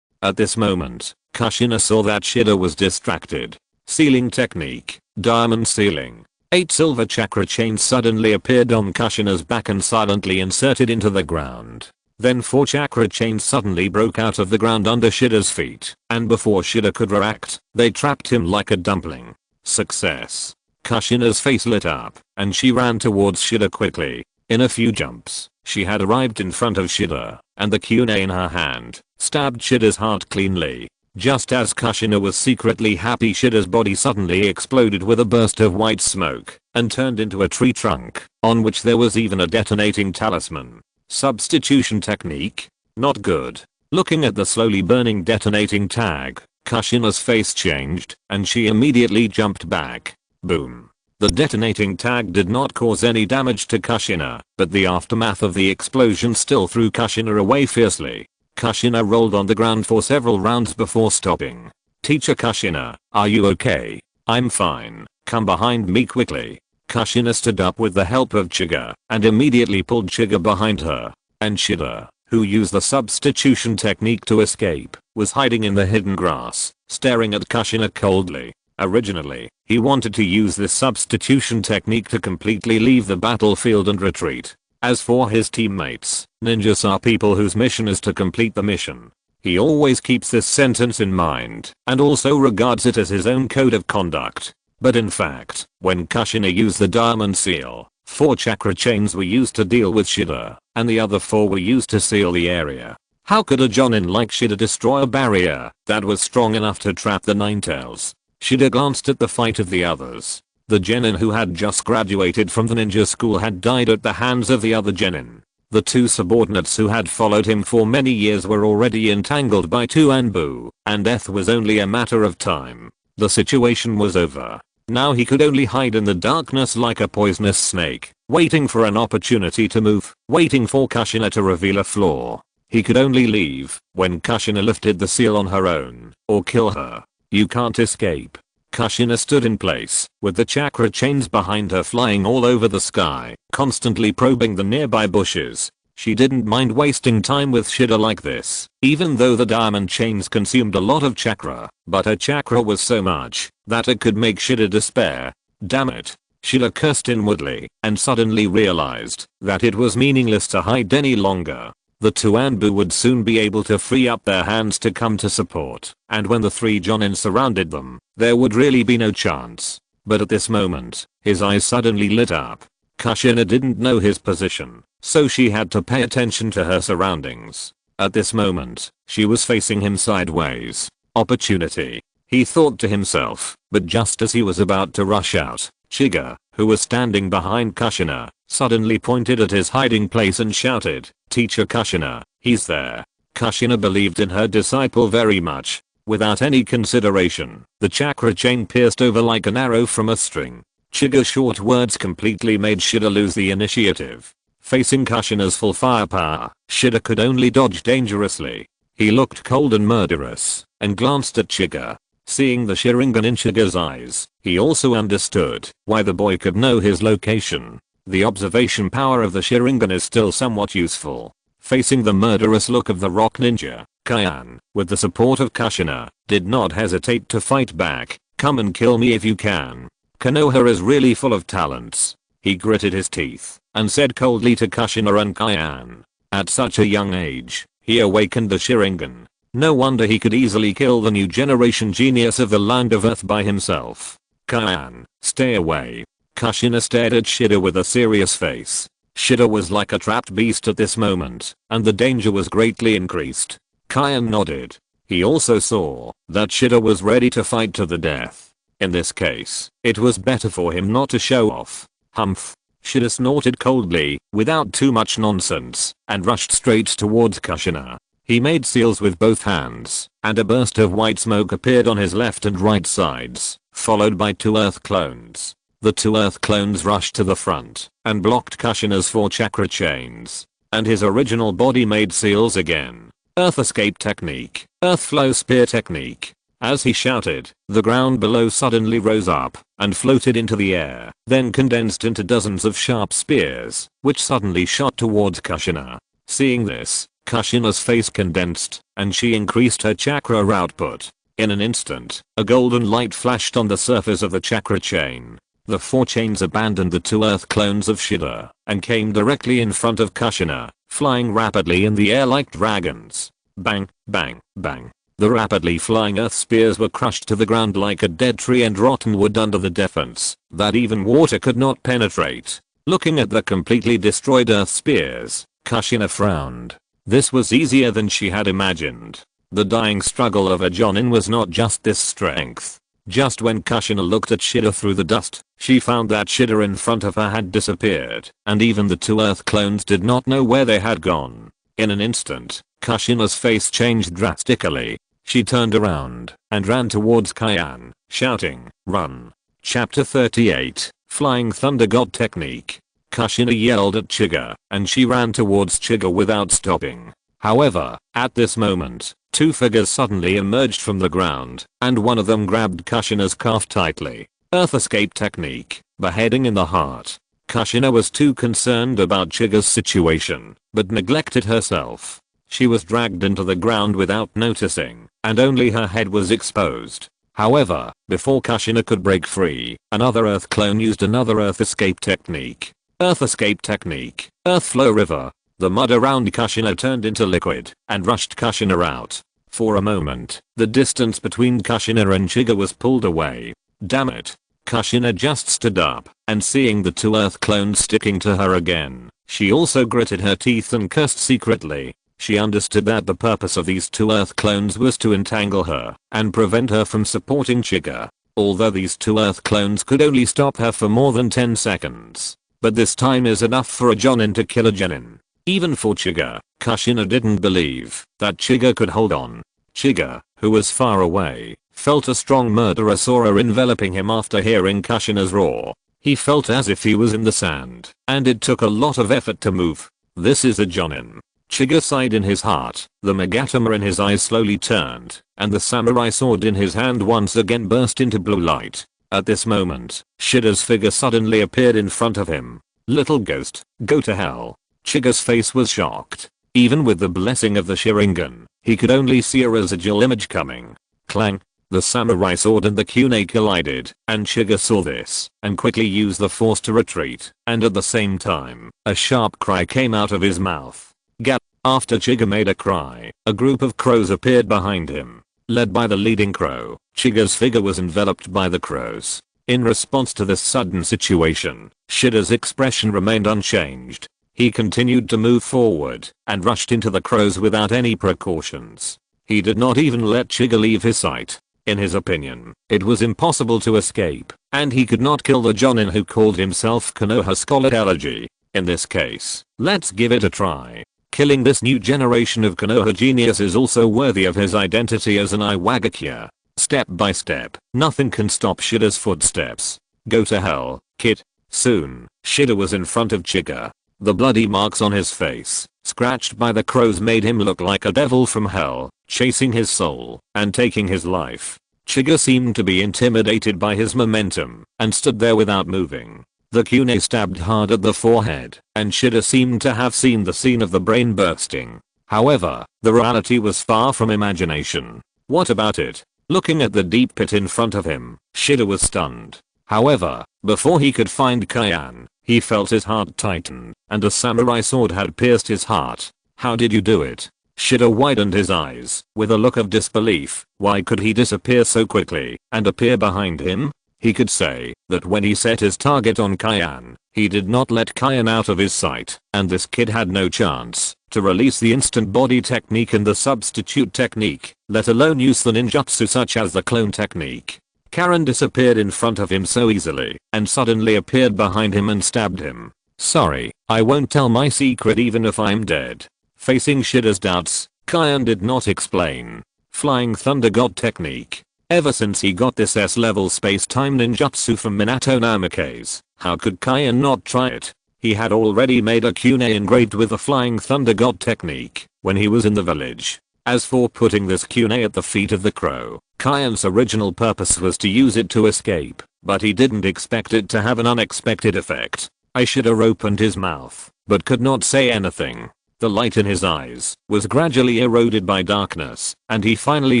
At this moment, Kushina saw that Shida was distracted. Sealing technique, diamond sealing. 8 silver chakra chains suddenly appeared on Kushina's back and silently inserted into the ground. Then 4 chakra chains suddenly broke out of the ground under Shida's feet, and before Shida could react, they trapped him like a dumpling. Success. Kushina's face lit up, and she ran towards Shida quickly. In a few jumps, she had arrived in front of Shida, and the kunai in her hand, stabbed Shida's heart cleanly. Just as Kushina was secretly happy, Shida's body suddenly exploded with a burst of white smoke, and turned into a tree trunk, on which there was even a detonating talisman. Substitution technique? Not good. Looking at the slowly burning detonating tag, Kushina's face changed, and she immediately jumped back. Boom. The detonating tag did not cause any damage to Kushina, but the aftermath of the explosion still threw Kushina away fiercely. Kushina rolled on the ground for several rounds before stopping. Teacher Kushina, are you okay? I'm fine. Come behind me quickly. Kushina stood up with the help of Chiga and immediately pulled Chiga behind her. And Shida, who used the substitution technique to escape, was hiding in the hidden grass, staring at Kushina coldly. Originally, he wanted to use this substitution technique to completely leave the battlefield and retreat. As for his teammates, ninjas are people whose mission is to complete the mission. He always keeps this sentence in mind and also regards it as his own code of conduct. But in fact, when Kushina used the diamond seal, 4 chakra chains were used to deal with Shida, and the other 4 were used to seal the area. How could a Jonin like Shida destroy a barrier that was strong enough to trap the Ninetales? Shida glanced at the fight of the others. The genin who had just graduated from the ninja school had died at the hands of the other genin. The 2 subordinates who had followed him for many years were already entangled by 2 Anbu, and death was only a matter of time. The situation was over. Now he could only hide in the darkness like a poisonous snake, waiting for an opportunity to move, waiting for Kushina to reveal a flaw. He could only leave when Kushina lifted the seal on her own, or kill her. You can't escape. Kushina stood in place, with the chakra chains behind her flying all over the sky, constantly probing the nearby bushes. She didn't mind wasting time with Shida like this, even though the diamond chains consumed a lot of chakra, but her chakra was so much that it could make Shida despair. Damn it. Shida cursed inwardly, and suddenly realized that it was meaningless to hide any longer. The two Anbu would soon be able to free up their hands to come to support, and when the three Jonin surrounded them, there would really be no chance. But at this moment, his eyes suddenly lit up. Kushina didn't know his position, so she had to pay attention to her surroundings. At this moment, she was facing him sideways. Opportunity, he thought to himself, but just as he was about to rush out, Chiga, who was standing behind Kushina, suddenly pointed at his hiding place and shouted, "Teacher Kushina, he's there." Kushina believed in her disciple very much. Without any consideration, the chakra chain pierced over like an arrow from a string. Chiga's short words completely made Shida lose the initiative. Facing Kushina's full firepower, Shida could only dodge dangerously. He looked cold and murderous, and glanced at Chiga. Seeing the Sharingan in Chiga's eyes, he also understood why the boy could know his location. The observation power of the Sharingan is still somewhat useful. Facing the murderous look of the rock ninja, Kyan, with the support of Kushina, did not hesitate to fight back. "Come and kill me if you can. Konoha is really full of talents." He gritted his teeth and said coldly to Kushina and Kyan. At such a young age, he awakened the Sharingan. No wonder he could easily kill the new generation genius of the Land of Earth by himself. "Kyan, stay away." Kushina stared at Shida with a serious face. Shida was like a trapped beast at this moment, and the danger was greatly increased. Kyan nodded. He also saw that Shida was ready to fight to the death. In this case, it was better for him not to show off. "Humph." Shida snorted coldly, without too much nonsense, and rushed straight towards Kushina. He made seals with both hands, and a burst of white smoke appeared on his left and right sides, followed by two earth clones. The two earth clones rushed to the front and blocked Kushina's 4 chakra chains, and his original body made seals again. Earth escape technique, earth flow spear technique. As he shouted, the ground below suddenly rose up and floated into the air, then condensed into dozens of sharp spears, which suddenly shot towards Kushina. Seeing this, Kushina's face condensed, and she increased her chakra output. In an instant, a golden light flashed on the surface of the chakra chain. The 4 chains abandoned the 2 earth clones of Shida and came directly in front of Kushina, flying rapidly in the air like dragons. Bang, bang, bang. The rapidly flying earth spears were crushed to the ground like a dead tree and rotten wood under the defense that even water could not penetrate. Looking at the completely destroyed earth spears, Kushina frowned. This was easier than she had imagined. The dying struggle of a Jonin was not just this strength. Just when Kushina looked at Shida through the dust, she found that Shida in front of her had disappeared, and even the 2 earth clones did not know where they had gone. In an instant, Kushina's face changed drastically. She turned around and ran towards Kyan, shouting, "Run." Chapter 38, Flying Thunder God Technique. Kushina yelled at Chiga, and she ran towards Chiga without stopping. However, at this moment, 2 figures suddenly emerged from the ground, and one of them grabbed Kushina's calf tightly. Earth escape technique, beheading in the heart. Kushina was too concerned about Chiga's situation, but neglected herself. She was dragged into the ground without noticing, and only her head was exposed. However, before Kushina could break free, another earth clone used another earth escape technique. Earth escape technique, earth flow river. The mud around Kushina turned into liquid and rushed Kushina out. For a moment, the distance between Kushina and Chiga was pulled away. Damn it. Kushina just stood up, and seeing the 2 earth clones sticking to her again, she also gritted her teeth and cursed secretly. She understood that the purpose of these 2 earth clones was to entangle her and prevent her from supporting Chiga. Although these 2 earth clones could only stop her for more than 10 seconds. But this time is enough for a Jonin to kill a Jonin. Even for Chiga, Kushina didn't believe that Chiga could hold on. Chiga, who was far away, felt a strong murderous aura enveloping him after hearing Kushina's roar. He felt as if he was in the sand, and it took a lot of effort to move. This is a Jonin. Chiga sighed in his heart, the megatama in his eyes slowly turned, and the samurai sword in his hand once again burst into blue light. At this moment, Shida's figure suddenly appeared in front of him. Little ghost, go to hell. Chiga's face was shocked. Even with the blessing of the Sharingan, he could only see a residual image coming. Clang. The samurai sword and the kunai collided, and Chiga saw this, and quickly used the force to retreat, and at the same time, a sharp cry came out of his mouth. Gap. After Chiga made a cry, a group of crows appeared behind him. Led by the leading crow, Chiga's figure was enveloped by the crows. In response to this sudden situation, Shida's expression remained unchanged. He continued to move forward, and rushed into the crows without any precautions. He did not even let Chiga leave his sight. In his opinion, it was impossible to escape, and he could not kill the Jonin who called himself Konoha Scholar Elegy. In this case, let's give it a try. Killing this new generation of Konoha genius is also worthy of his identity as an Iwagakure. Step by step, nothing can stop Shida's footsteps. Go to hell, kid. Soon, Shida was in front of Chiga. The bloody marks on his face, scratched by the crows, made him look like a devil from hell, chasing his soul and taking his life. Chiga seemed to be intimidated by his momentum and stood there without moving. The kunai stabbed hard at the forehead, and Shida seemed to have seen the scene of the brain bursting. However, the reality was far from imagination. What about it? Looking at the deep pit in front of him, Shida was stunned. However, before he could find Kayan, he felt his heart tighten, and a samurai sword had pierced his heart. How did you do it? Shida widened his eyes, with a look of disbelief. Why could he disappear so quickly, and appear behind him? He could say that when he set his target on Kayan, he did not let Kayan out of his sight, and this kid had no chance to release the instant body technique and the substitute technique, let alone use the ninjutsu such as the clone technique. Karen disappeared in front of him so easily, and suddenly appeared behind him and stabbed him. Sorry, I won't tell my secret even if I'm dead. Facing Shida's doubts, Kayan did not explain. Flying Thunder God technique. Ever since he got this S-level space-time ninjutsu from Minato Namikaze, how could Kayan not try it? He had already made a kunai engraved with the Flying Thunder God technique when he was in the village. As for putting this kunai at the feet of the crow, Kayan's original purpose was to use it to escape, but he didn't expect it to have an unexpected effect. I should have opened his mouth, but could not say anything. The light in his eyes was gradually eroded by darkness, and he finally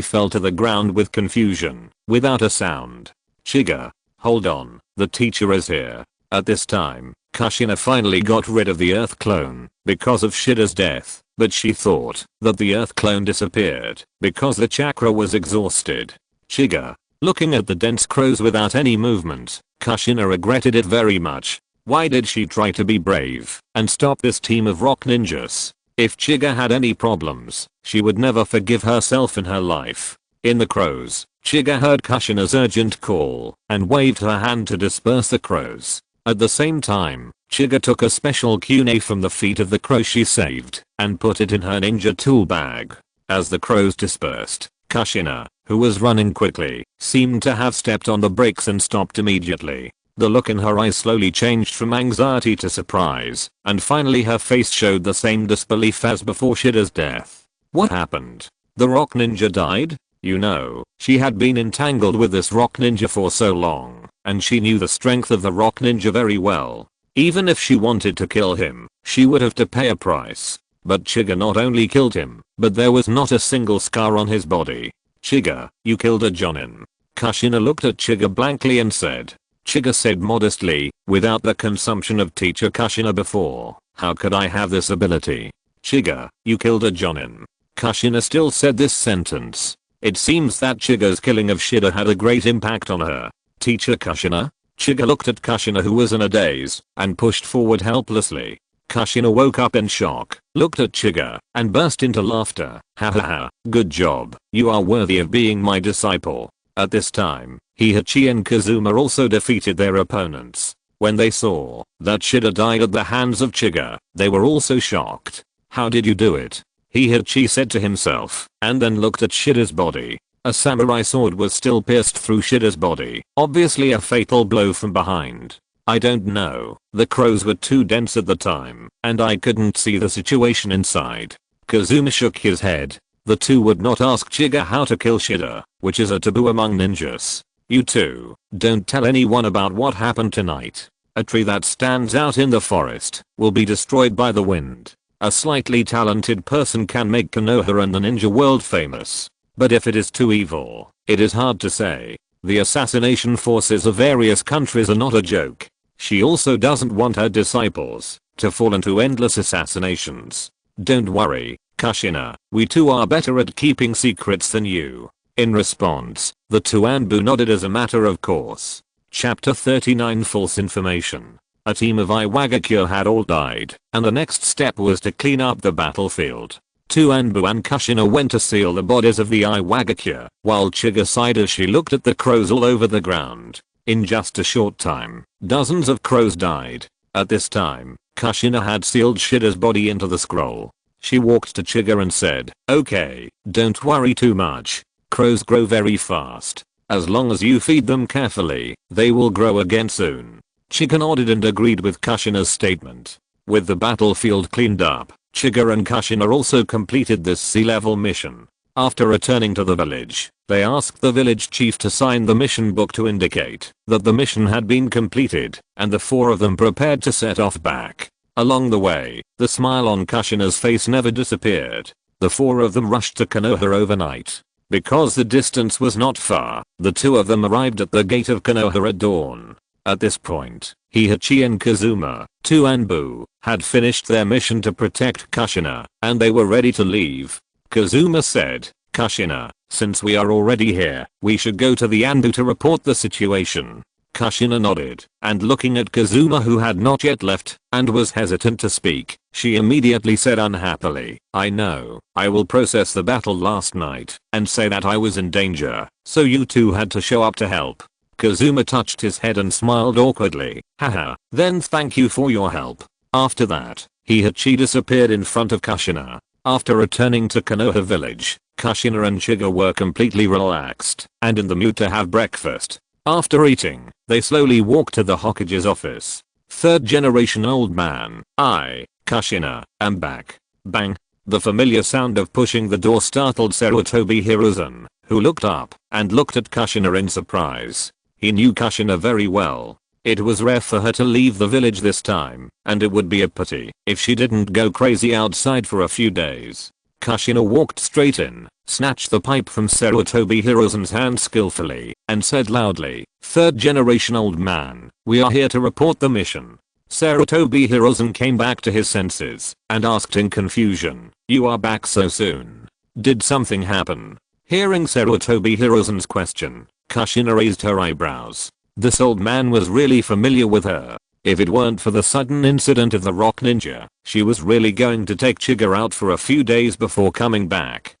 fell to the ground with confusion, without a sound. Chiga, hold on, the teacher is here. At this time, Kushina finally got rid of the Earth clone because of Shida's death, but she thought that the Earth clone disappeared because the chakra was exhausted. Chiga, looking at the dense crows without any movement, Kushina regretted it very much. Why did she try to be brave and stop this team of rock ninjas? If Chiga had any problems, she would never forgive herself in her life. In the crows, Chiga heard Kushina's urgent call and waved her hand to disperse the crows. At the same time, Chiga took a special kunai from the feet of the crow she saved and put it in her ninja tool bag. As the crows dispersed, Kushina, who was running quickly, seemed to have stepped on the brakes and stopped immediately. The look in her eyes slowly changed from anxiety to surprise, and finally her face showed the same disbelief as before Shida's death. What happened? The rock ninja died? You know, she had been entangled with this rock ninja for so long, and she knew the strength of the rock ninja very well. Even if she wanted to kill him, she would have to pay a price. But Chiga not only killed him, but there was not a single scar on his body. Chiga, you killed a Jonin. Kushina looked at Chiga blankly and said. Chiga said modestly, without the consumption of teacher Kushina before, how could I have this ability? Chiga, you killed a Jonin. Kushina still said this sentence. It seems that Chiga's killing of Shida had a great impact on her. Teacher Kushina? Chiga looked at Kushina, who was in a daze, and pushed forward helplessly. Kushina woke up in shock, looked at Chiga, and burst into laughter. Ha ha ha, good job, you are worthy of being my disciple. At this time, Heihachi and Kazuma also defeated their opponents. When they saw that Shida died at the hands of Chiga, they were also shocked. How did you do it? Heihachi said to himself, and then looked at Shida's body. A samurai sword was still pierced through Shida's body, obviously a fatal blow from behind. I don't know. The crows were too dense at the time, and I couldn't see the situation inside. Kazuma shook his head. The two would not ask Chiga how to kill Shida, which is a taboo among ninjas. You two, don't tell anyone about what happened tonight. A tree that stands out in the forest will be destroyed by the wind. A slightly talented person can make Konoha and the ninja world famous. But if it is too evil, it is hard to say. The assassination forces of various countries are not a joke. She also doesn't want her disciples to fall into endless assassinations. Don't worry, Kushina, we too are better at keeping secrets than you. In response, the two Anbu nodded as a matter of course. Chapter 39 False Information. A team of Iwagakure had all died, and the next step was to clean up the battlefield. Two Anbu and Kushina went to seal the bodies of the Iwagakure, while Chiga sighed as she looked at the crows all over the ground. In just a short time, dozens of crows died. At this time, Kushina had sealed Shida's body into the scroll. She walked to Chiga and said, "Okay, don't worry too much. Crows grow very fast. As long as you feed them carefully, they will grow again soon." Chiga nodded and agreed with Kushina's statement. With the battlefield cleaned up, Chiga and Kushina also completed this sea-level mission. After returning to the village, they asked the village chief to sign the mission book to indicate that the mission had been completed, and the four of them prepared to set off back. Along the way, the smile on Kushina's face never disappeared. The four of them rushed to Konoha overnight. Because the distance was not far, the two of them arrived at the gate of Konoha at dawn. At this point, Heihachi and Kazuma, two Anbu, had finished their mission to protect Kushina, and they were ready to leave. Kazuma said, "Kushina, since we are already here, we should go to the Anbu to report the situation." Kushina nodded, and looking at Kazuma who had not yet left, and was hesitant to speak, she immediately said unhappily, "I know, I will process the battle last night, and say that I was in danger, so you two had to show up to help." Kazuma touched his head and smiled awkwardly. "Haha, then thank you for your help." After that, Heihachi disappeared in front of Kushina. After returning to Konoha village, Kushina and Chiga were completely relaxed, and in the mood to have breakfast. After eating, they slowly walked to the Hokage's office. Third generation old man, Kushina, am back. Bang. The familiar sound of pushing the door startled Sarutobi Hiruzen, who looked up and looked at Kushina in surprise. He knew Kushina very well. It was rare for her to leave the village this time, and it would be a pity if she didn't go crazy outside for a few days. Kushina walked straight in, snatched the pipe from Sarutobi Hiruzen's hand skillfully, and said loudly, "Third generation old man, we are here to report the mission." Sarutobi Hiruzen came back to his senses, and asked in confusion, "You are back so soon? Did something happen?" Hearing Sarutobi Hiruzen's question, Kushina raised her eyebrows. This old man was really familiar with her. If it weren't for the sudden incident of the rock ninja, she was really going to take Chiga out for a few days before coming back.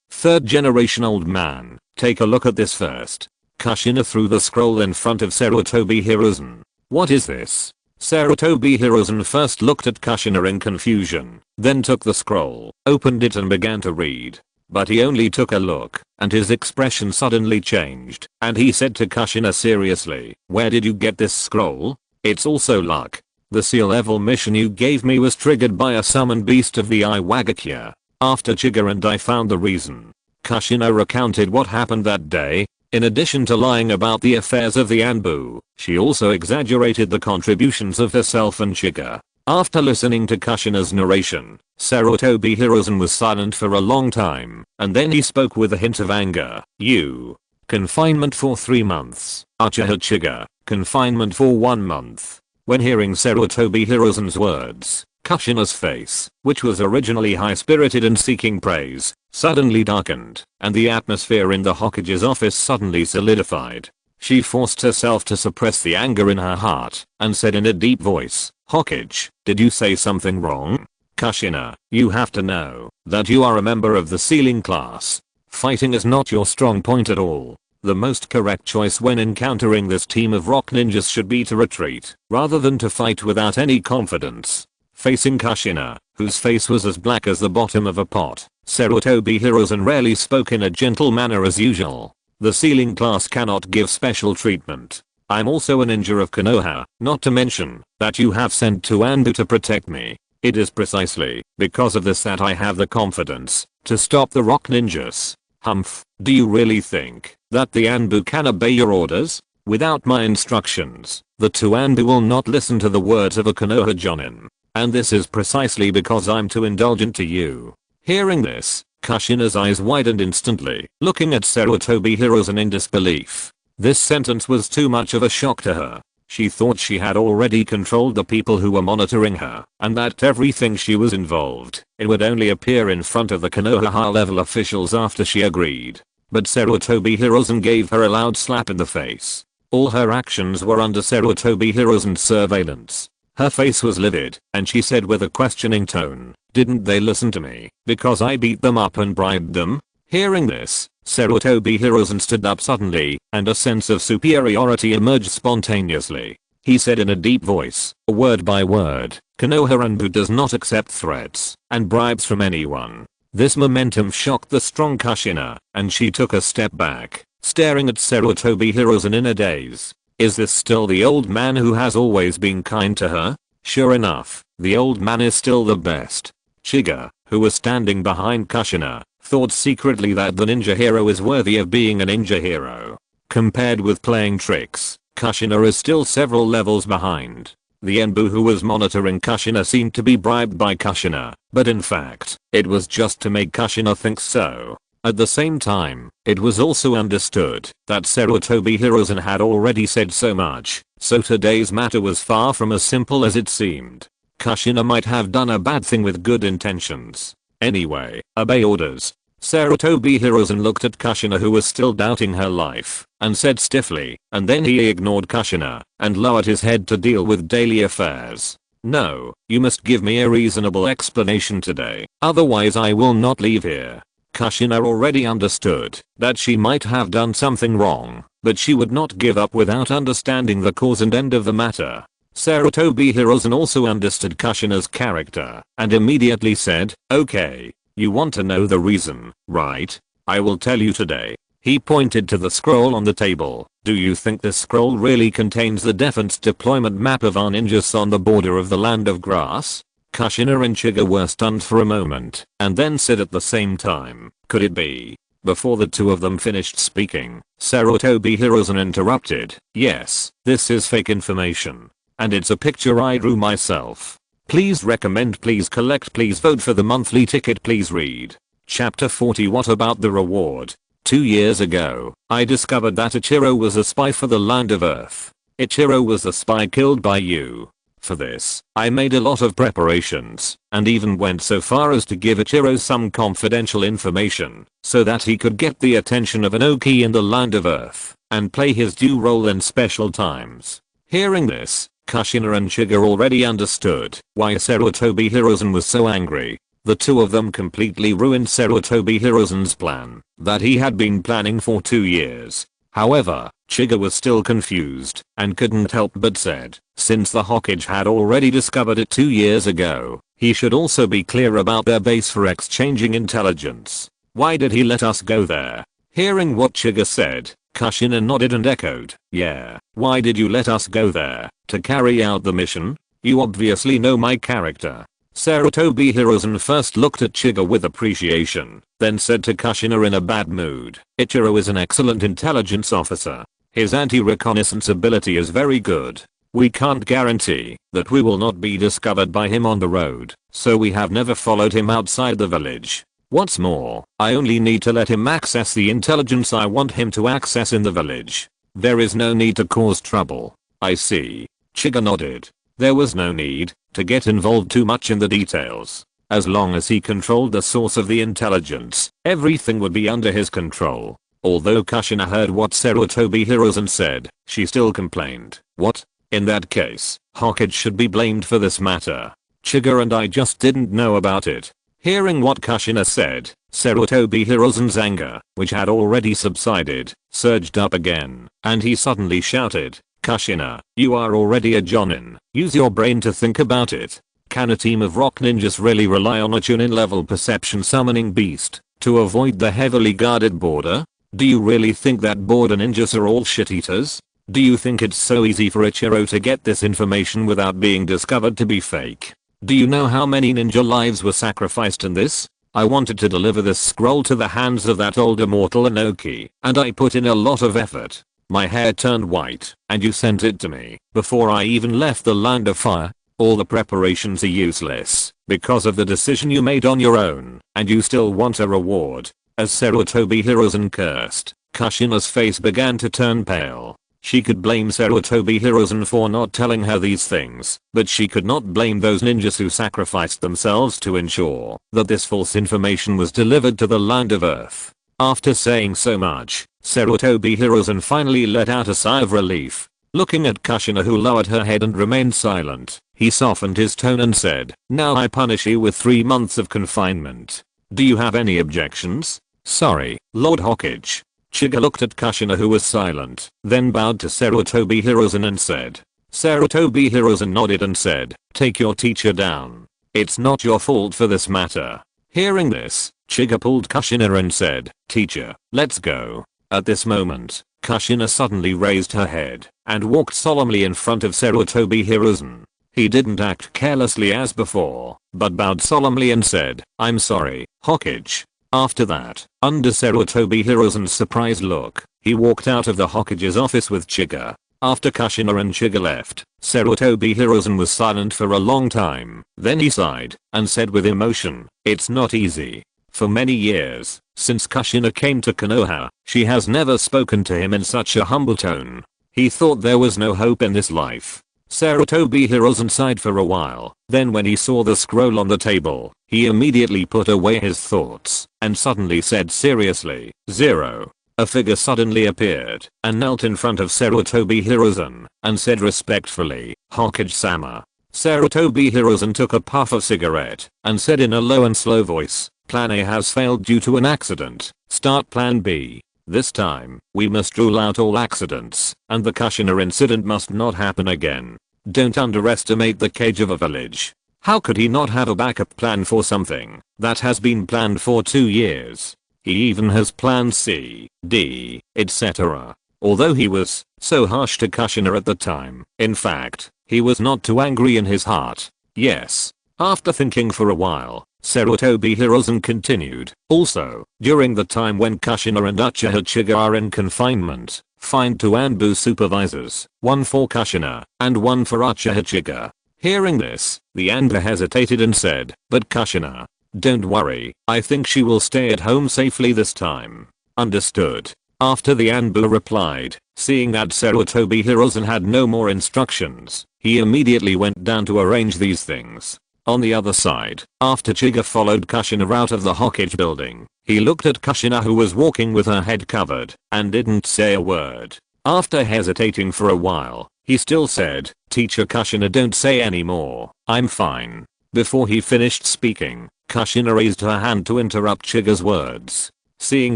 Third generation old man, take a look at this first. Kushina threw the scroll in front of Sarutobi Hiruzen. "What is this?" Sarutobi Hiruzen first looked at Kushina in confusion, then took the scroll, opened it and began to read. But he only took a look, and his expression suddenly changed, and he said to Kushina seriously, "Where did you get this scroll? It's also luck. The seal level mission you gave me was triggered by a summoned beast of the Iwagakure. After Chiga and I found the reason." Kushina recounted what happened that day. In addition to lying about the affairs of the Anbu, she also exaggerated the contributions of herself and Chiga. After listening to Kushina's narration, Sarutobi Hiruzen was silent for a long time, and then he spoke with a hint of anger. "You. Confinement for 3 months. Uchiha Chiga. Confinement for 1 month." When hearing Sarutobi Hiruzen's words, Kushina's face, which was originally high-spirited and seeking praise, suddenly darkened, and the atmosphere in the Hokage's office suddenly solidified. She forced herself to suppress the anger in her heart, and said in a deep voice, "Hokage, did you say something wrong?" "Kushina, you have to know that you are a member of the sealing class. Fighting is not your strong point at all. The most correct choice when encountering this team of rock ninjas should be to retreat, rather than to fight without any confidence." Facing Kushina, whose face was as black as the bottom of a pot, Sarutobi Hiruzen rarely spoke in a gentle manner as usual. The sealing class cannot give special treatment. I'm also a ninja of Konoha, not to mention that you have sent two Anbu to protect me. It is precisely because of this that I have the confidence to stop the rock ninjas. Humph, do you really think that the Anbu can obey your orders? Without my instructions, the two Anbu will not listen to the words of a Konoha Jonin. And this is precisely because I'm too indulgent to you. Hearing this, Kushina's eyes widened instantly, looking at Sarutobi Hiruzen in disbelief. This sentence was too much of a shock to her. She thought she had already controlled the people who were monitoring her, and that everything she was involved in would only appear in front of the Konoha high-level officials after she agreed. But Sarutobi Hiruzen gave her a loud slap in the face. All her actions were under Sarutobi Hiruzen's surveillance. Her face was livid, and she said with a questioning tone, "Didn't they listen to me because I beat them up and bribed them?" Hearing this, Sarutobi Hiruzen stood up suddenly, and a sense of superiority emerged spontaneously. He said in a deep voice, word by word, "Konoha Anbu does not accept threats and bribes from anyone." This momentum shocked the strong Kushina, and she took a step back, staring at Sarutobi Hiruzen in a daze. Is this still the old man who has always been kind to her? Sure enough, the old man is still the best. Chiga, who was standing behind Kushina, thought secretly that the ninja hero is worthy of being a ninja hero. Compared with playing tricks, Kushina is still several levels behind. The Enbu who was monitoring Kushina seemed to be bribed by Kushina, but in fact, it was just to make Kushina think so. At the same time, it was also understood that Sarutobi Hiruzen had already said so much, so today's matter was far from as simple as it seemed. Kushina might have done a bad thing with good intentions. Anyway, obey orders. Sarutobi Hiruzen looked at Kushina who was still doubting her life, and said stiffly, and then he ignored Kushina, and lowered his head to deal with daily affairs. "No, you must give me a reasonable explanation today, otherwise I will not leave here." Kushina already understood that she might have done something wrong, but she would not give up without understanding the cause and end of the matter. Sarutobi Hiruzen also understood Kushina's character, and immediately said, "Okay, you want to know the reason, right? I will tell you today." He pointed to the scroll on the table. "Do you think this scroll really contains the defense deployment map of our ninjas on the border of the land of grass?" Kushina and Chiga were stunned for a moment, and then said at the same time, "Could it be?" Before the two of them finished speaking, Sarutobi Hiruzen interrupted, "Yes, this is fake information. And it's a picture I drew myself. Please recommend, please collect, please vote for the monthly ticket, please read." Chapter 40. What about the reward? 2 years ago, I discovered that Ichiro was a spy for the land of Earth. Ichiro was the spy killed by you. For this, I made a lot of preparations, and even went so far as to give Ichiro some confidential information, so that he could get the attention of an Oki in the land of Earth, and play his due role in special times. Hearing this, Kushina and Chiga already understood why Sarutobi Hiruzen was so angry. The two of them completely ruined Sarutobi Hiruzen's plan that he had been planning for 2 years. However, Chiga was still confused and couldn't help but said, since the Hokage had already discovered it 2 years ago, he should also be clear about their base for exchanging intelligence. Why did he let us go there? Hearing what Chiga said, Kushina nodded and echoed, "Yeah, why did you let us go there? To carry out the mission? You obviously know my character." Sarutobi Hiruzen first looked at Chiga with appreciation, then said to Kushina in a bad mood, "Ichiro is an excellent intelligence officer. His anti-reconnaissance ability is very good. We can't guarantee that we will not be discovered by him on the road, so we have never followed him outside the village. What's more, I only need to let him access the intelligence I want him to access in the village. There is no need to cause trouble." "I see." Chiga nodded. There was no need to get involved too much in the details. As long as he controlled the source of the intelligence, everything would be under his control. Although Kushina heard what Sarutobi Hiruzen said, she still complained, "What? In that case, Hokage should be blamed for this matter. Chiga and I just didn't know about it." Hearing what Kushina said, Sarutobi Hiruzen's anger, which had already subsided, surged up again, and he suddenly shouted, "Kushina, you are already a Jonin. Use your brain to think about it. Can a team of rock ninjas really rely on a Chunin level perception summoning beast to avoid the heavily guarded border? Do you really think that border ninjas are all shit eaters? Do you think it's so easy for Ichiro to get this information without being discovered to be fake? Do you know how many ninja lives were sacrificed in this? I wanted to deliver this scroll to the hands of that old immortal Inoki, and I put in a lot of effort. My hair turned white, and you sent it to me before I even left the land of fire. All the preparations are useless because of the decision you made on your own, and you still want a reward. As Sarutobi Hiruzen cursed, Kushina's face began to turn pale. She could blame Sarutobi Hiruzen for not telling her these things, but she could not blame those ninjas who sacrificed themselves to ensure that this false information was delivered to the land of Earth. After saying so much, Sarutobi Hiruzen finally let out a sigh of relief. Looking at Kushina, who lowered her head and remained silent, he softened his tone and said, "Now I punish you with 3 months of confinement. Do you have any objections?" "Sorry, Lord Hokage." Chiga looked at Kushina, who was silent, then bowed to Sarutobi Hiruzen and said. Sarutobi Hiruzen nodded and said, "Take your teacher down. It's not your fault for this matter." Hearing this, Chiga pulled Kushina and said, "Teacher, let's go." At this moment, Kushina suddenly raised her head and walked solemnly in front of Sarutobi Hiruzen. He didn't act carelessly as before, but bowed solemnly and said, "I'm sorry, Hokage." After that, under Sarutobi Hiruzen's surprised look, he walked out of the Hokage's office with Chiga. After Kushina and Chiga left, Sarutobi Hiruzen was silent for a long time. Then he sighed and said with emotion, "It's not easy. For many years, since Kushina came to Konoha, she has never spoken to him in such a humble tone. He thought there was no hope in this life." Sarutobi Hiruzen sighed for a while, then when he saw the scroll on the table, he immediately put away his thoughts and suddenly said seriously, "Zero." A figure suddenly appeared and knelt in front of Sarutobi Hiruzen and said respectfully, "Hokage-sama." Sarutobi Hiruzen took a puff of cigarette and said in a low and slow voice, "Plan A has failed due to an accident. Start Plan B. This time, we must rule out all accidents, and the Kushina incident must not happen again. Don't underestimate the cage of a village." How could he not have a backup plan for something that has been planned for 2 years? He even has plans C, D, etc. Although he was so harsh to Kushina at the time, in fact, he was not too angry in his heart. Yes. After thinking for a while, Sarutobi Hiruzen continued, "Also, during the time when Kushina and Uchiha Chiga are in confinement, find 2 Anbu supervisors, 1 for Kushina and 1 for Uchiha Chiga." Hearing this, the Anbu hesitated and said, "But Kushina, don't worry, I think she will stay at home safely this time." "Understood." After the Anbu replied, seeing that Sarutobi Hiruzen had no more instructions, he immediately went down to arrange these things. On the other side, after Chiga followed Kushina out of the Hokage building, he looked at Kushina, who was walking with her head covered, and didn't say a word. After hesitating for a while, he still said, "Teacher Kushina, don't say any more, I'm fine." Before he finished speaking, Kushina raised her hand to interrupt Chiga's words. Seeing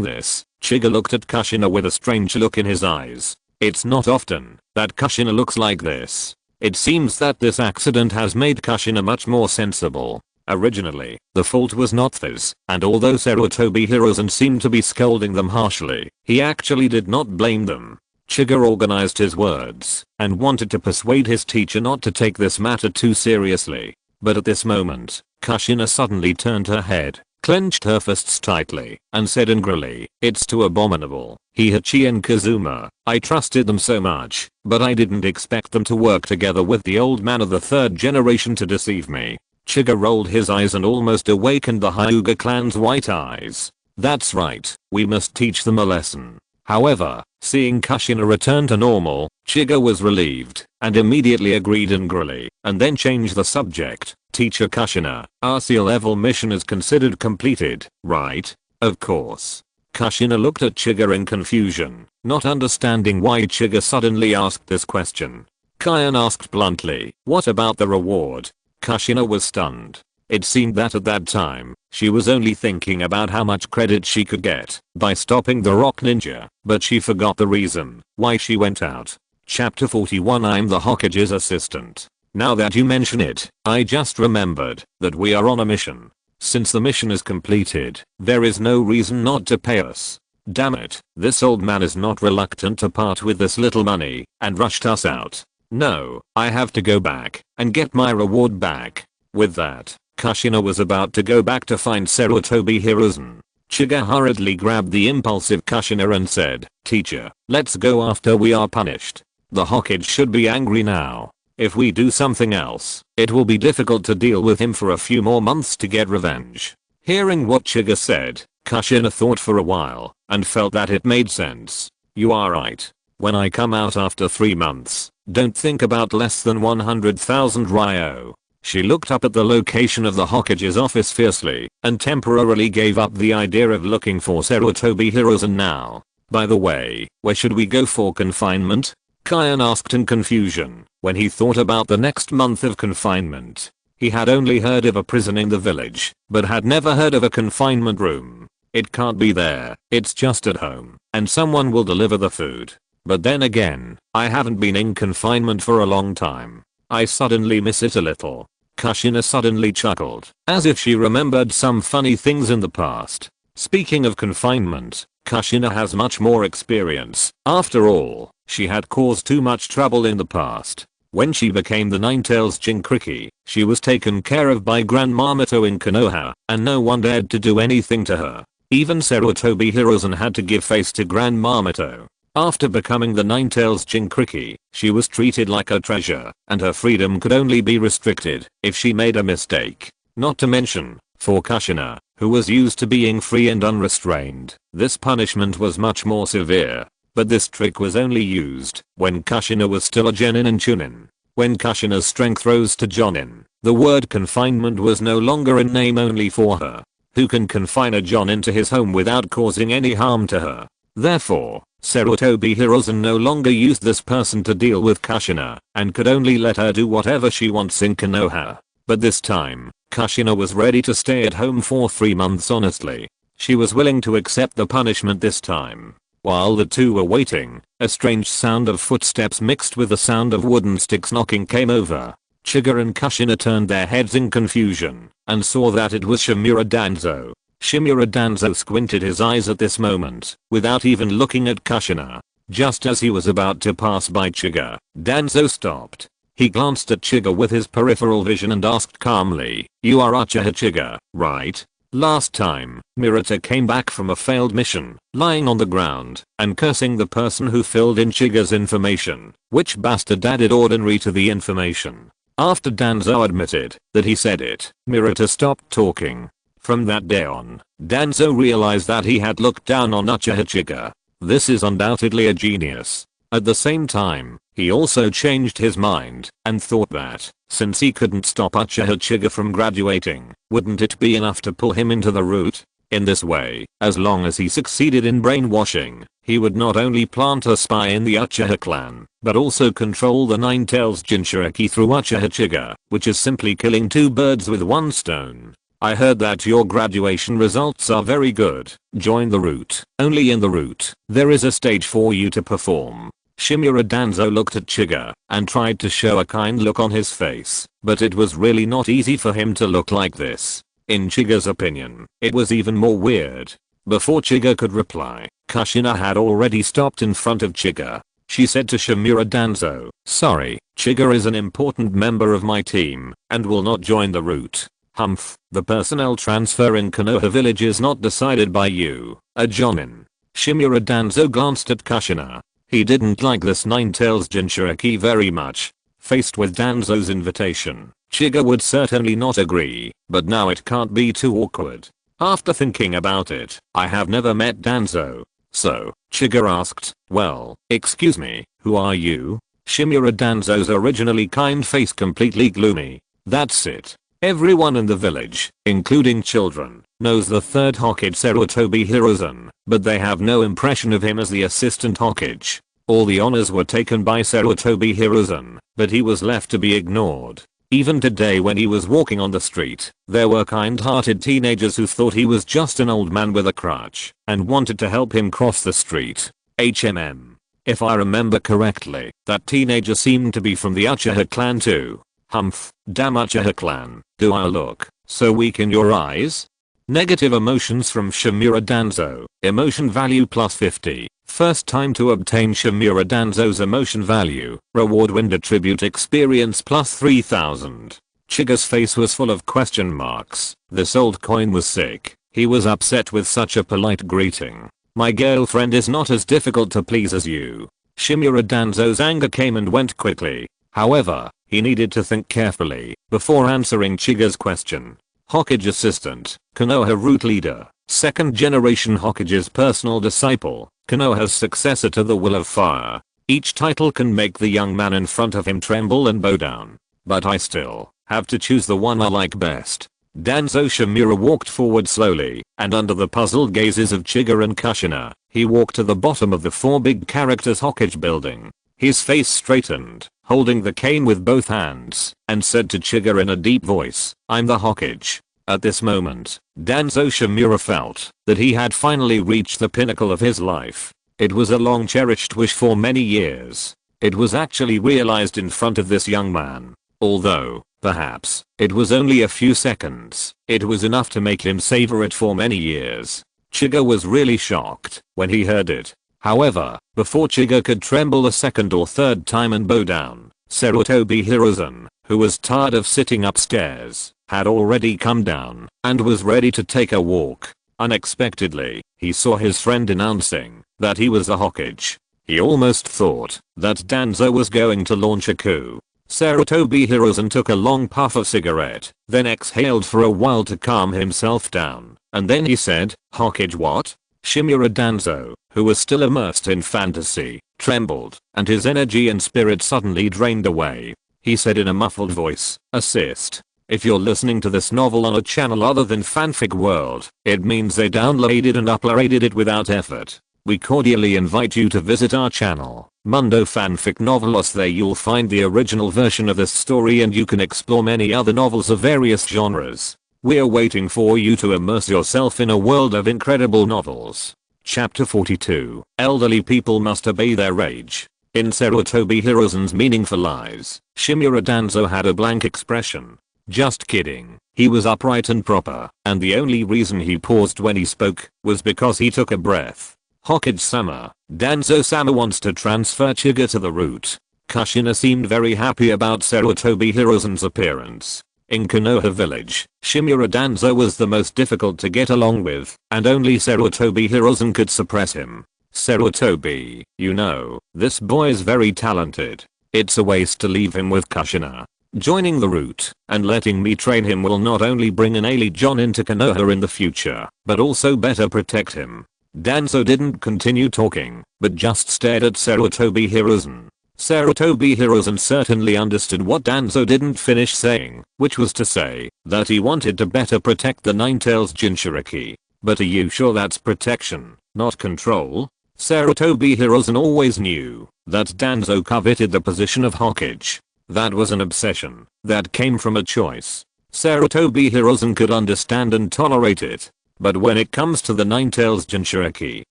this, Chiga looked at Kushina with a strange look in his eyes. It's not often that Kushina looks like this. It seems that this accident has made Kushina much more sensible. Originally, the fault was not his, and although Sarutobi Hiruzen seemed to be scolding them harshly, he actually did not blame them. Chiga organized his words and wanted to persuade his teacher not to take this matter too seriously. But at this moment, Kushina suddenly turned her head, clenched her fists tightly, and said angrily, "It's too abominable. Heihachi and Kazuma, I trusted them so much, but I didn't expect them to work together with the old man of the 3rd generation to deceive me." Chiga rolled his eyes and almost awakened the Hyuga clan's white eyes. "That's right, we must teach them a lesson." However, seeing Kushina return to normal, Chiga was relieved and immediately agreed angrily, and then changed the subject. "Teacher Kushina, our sea level mission is considered completed, right?" "Of course." Kushina looked at Chiga in confusion, not understanding why Chiga suddenly asked this question. Kion asked bluntly, "What about the reward?" Kushina was stunned. It seemed that at that time, she was only thinking about how much credit she could get by stopping the rock ninja, but she forgot the reason why she went out. Chapter 41. I'm the Hokage's assistant. Now that you mention it, I just remembered that we are on a mission. Since the mission is completed, there is no reason not to pay us. Damn it, this old man is not reluctant to part with this little money and rushed us out. No, I have to go back and get my reward back. With that, Kushina was about to go back to find Sarutobi Hiruzen. Chiga hurriedly grabbed the impulsive Kushina and said, "Teacher, let's go after we are punished. The Hokage should be angry now. If we do something else, it will be difficult to deal with him for a few more months to get revenge." Hearing what Chiga said, Kushina thought for a while and felt that it made sense. "You are right. When I come out after 3 months, don't think about less than 100,000 ryo." She looked up at the location of the Hokage's office fiercely and temporarily gave up the idea of looking for Sarutobi Hiruzen now. "By the way, where should we go for confinement?" Kyan asked in confusion when he thought about the next month of confinement. He had only heard of a prison in the village, but had never heard of a confinement room. "It can't be there, it's just at home, and someone will deliver the food. But then again, I haven't been in confinement for a long time. I suddenly miss it a little." Kushina suddenly chuckled, as if she remembered some funny things in the past. Speaking of confinement, Kushina has much more experience. After all, she had caused too much trouble in the past. When she became the Ninetales Jinchuriki, she was taken care of by Grandma Mito in Konoha, and no one dared to do anything to her. Even Sarutobi Hiruzen had to give face to Grandma Mito. After becoming the Ninetales Jinchuriki, she was treated like a treasure, and her freedom could only be restricted if she made a mistake. Not to mention, for Kushina, who was used to being free and unrestrained, this punishment was much more severe. But this trick was only used when Kushina was still a genin and chunin. When Kushina's strength rose to jonin, the word confinement was no longer in name only for her. Who can confine a jonin to his home without causing any harm to her? Therefore, Sarutobi Hiruzen no longer used this person to deal with Kushina and could only let her do whatever she wants in Konoha. But this time, Kushina was ready to stay at home for 3 months honestly. She was willing to accept the punishment this time. While the two were waiting, a strange sound of footsteps mixed with the sound of wooden sticks knocking came over. Chiga and Kushina turned their heads in confusion and saw that it was Shimura Danzō. Shimura Danzō squinted his eyes at this moment without even looking at Kushina. Just as he was about to pass by Chiga, Danzō stopped. He glanced at Chiga with his peripheral vision and asked calmly, "You are Uchiha Chiga, right? Last time, Mirata came back from a failed mission, lying on the ground and cursing the person who filled in Chiga's information. Which bastard added ordinary to the information?" After Danzō admitted that he said it, Mirata stopped talking. From that day on, Danzō realized that he had looked down on Uchiha Chiga. This is undoubtedly a genius. At the same time, he also changed his mind and thought that, since he couldn't stop Uchiha Chiga from graduating, wouldn't it be enough to pull him into the route? In this way, as long as he succeeded in brainwashing, he would not only plant a spy in the Uchiha clan, but also control the Ninetales Jinchuriki through Uchiha Chiga, which is simply killing 2 birds with 1 stone. "I heard that your graduation results are very good. Join the route. Only in the route, there is a stage for you to perform." Shimura Danzō looked at Chiga and tried to show a kind look on his face, but it was really not easy for him to look like this. In Chiga's opinion, it was even more weird. Before Chiga could reply, Kushina had already stopped in front of Chiga. She said to Shimura Danzō, "Sorry, Chiga is an important member of my team and will not join the route. Humph, the personnel transfer in Konoha village is not decided by you, a jonin." Shimura Danzō glanced at Kushina. He didn't like this Ninetales Jinchuriki very much. Faced with Danzō's invitation, Chiga would certainly not agree, but now it can't be too awkward. After thinking about it, I have never met Danzō. So, Chiga asked, "Well, excuse me, who are you?" Shimura Danzō's originally kind face completely gloomy. "That's it. Everyone in the village, including children, knows the 3rd Hokage Sarutobi Hiruzen, but they have no impression of him as the assistant Hokage. All the honors were taken by Sarutobi Hiruzen, but he was left to be ignored. Even today when he was walking on the street, there were kind-hearted teenagers who thought he was just an old man with a crutch and wanted to help him cross the street. If I remember correctly, that teenager seemed to be from the Uchiha clan too. Humph, damn Uchiha clan, do I look so weak in your eyes?" Negative emotions from Shimura Danzō. Emotion value plus 50. First time to obtain Shimura Danzō's emotion value. Reward wind attribute experience plus 3000. Chiga's face was full of question marks. This old coin was sick. He was upset with such a polite greeting. My girlfriend is not as difficult to please as you. Shimura Danzō's anger came and went quickly. However, he needed to think carefully before answering Chiga's question. Hokage assistant, Konoha root leader, second generation Hokage's personal disciple, Konoha's successor to the Will of Fire. Each title can make the young man in front of him tremble and bow down. But I still have to choose the one I like best. Danzō Shimura walked forward slowly, and under the puzzled gazes of Chiga and Kushina, he walked to the bottom of the four big characters Hokage building. His face straightened, holding the cane with both hands, and said to Chiga in a deep voice, I'm the Hokage. At this moment, Danzō Shimura felt that he had finally reached the pinnacle of his life. It was a long cherished wish for many years. It was actually realized in front of this young man. Although, perhaps, it was only a few seconds, it was enough to make him savor it for many years. Chiga was really shocked when he heard it. However, before Chiga could tremble a second or third time and bow down, Sarutobi Hiruzen, who was tired of sitting upstairs, had already come down and was ready to take a walk. Unexpectedly, he saw his friend announcing that he was a Hokage. He almost thought that Danzō was going to launch a coup. Sarutobi Hiruzen took a long puff of cigarette, then exhaled for a while to calm himself down, and then he said, Hokage what? Shimura Danzō, who was still immersed in fantasy, trembled, and his energy and spirit suddenly drained away. He said in a muffled voice, assist. If you're listening to this novel on a channel other than Fanfic World, it means they downloaded and uploaded it without effort. We cordially invite you to visit our channel, Mundo Fanfic Novelos. There you'll find the original version of this story and you can explore many other novels of various genres. We're waiting for you to immerse yourself in a world of incredible novels. Chapter 42. Elderly people must obey their rage. In Sarutobi Hiruzen's meaningful eyes, Shimura Danzō had a blank expression. Just kidding. He was upright and proper, and the only reason he paused when he spoke was because he took a breath. Hokage-sama, Danzō-sama wants to transfer Chiga to the root. Kushina seemed very happy about Sarutobi Hiruzen's appearance. In Konoha village, Shimura Danzō was the most difficult to get along with, and only Sarutobi Hiruzen could suppress him. Sarutobi, you know, this boy is very talented. It's a waste to leave him with Kushina. Joining the root and letting me train him will not only bring an elite John into Konoha in the future, but also better protect him. Danzō didn't continue talking, but just stared at Sarutobi Hiruzen. Sarutobi Hiruzen certainly understood what Danzō didn't finish saying, which was to say that he wanted to better protect the Ninetales Jinchuriki. But are you sure that's protection, not control? Sarutobi Hiruzen always knew that Danzō coveted the position of Hokage. That was an obsession that came from a choice. Sarutobi Hiruzen could understand and tolerate it. But when it comes to the Ninetales Jinchuriki,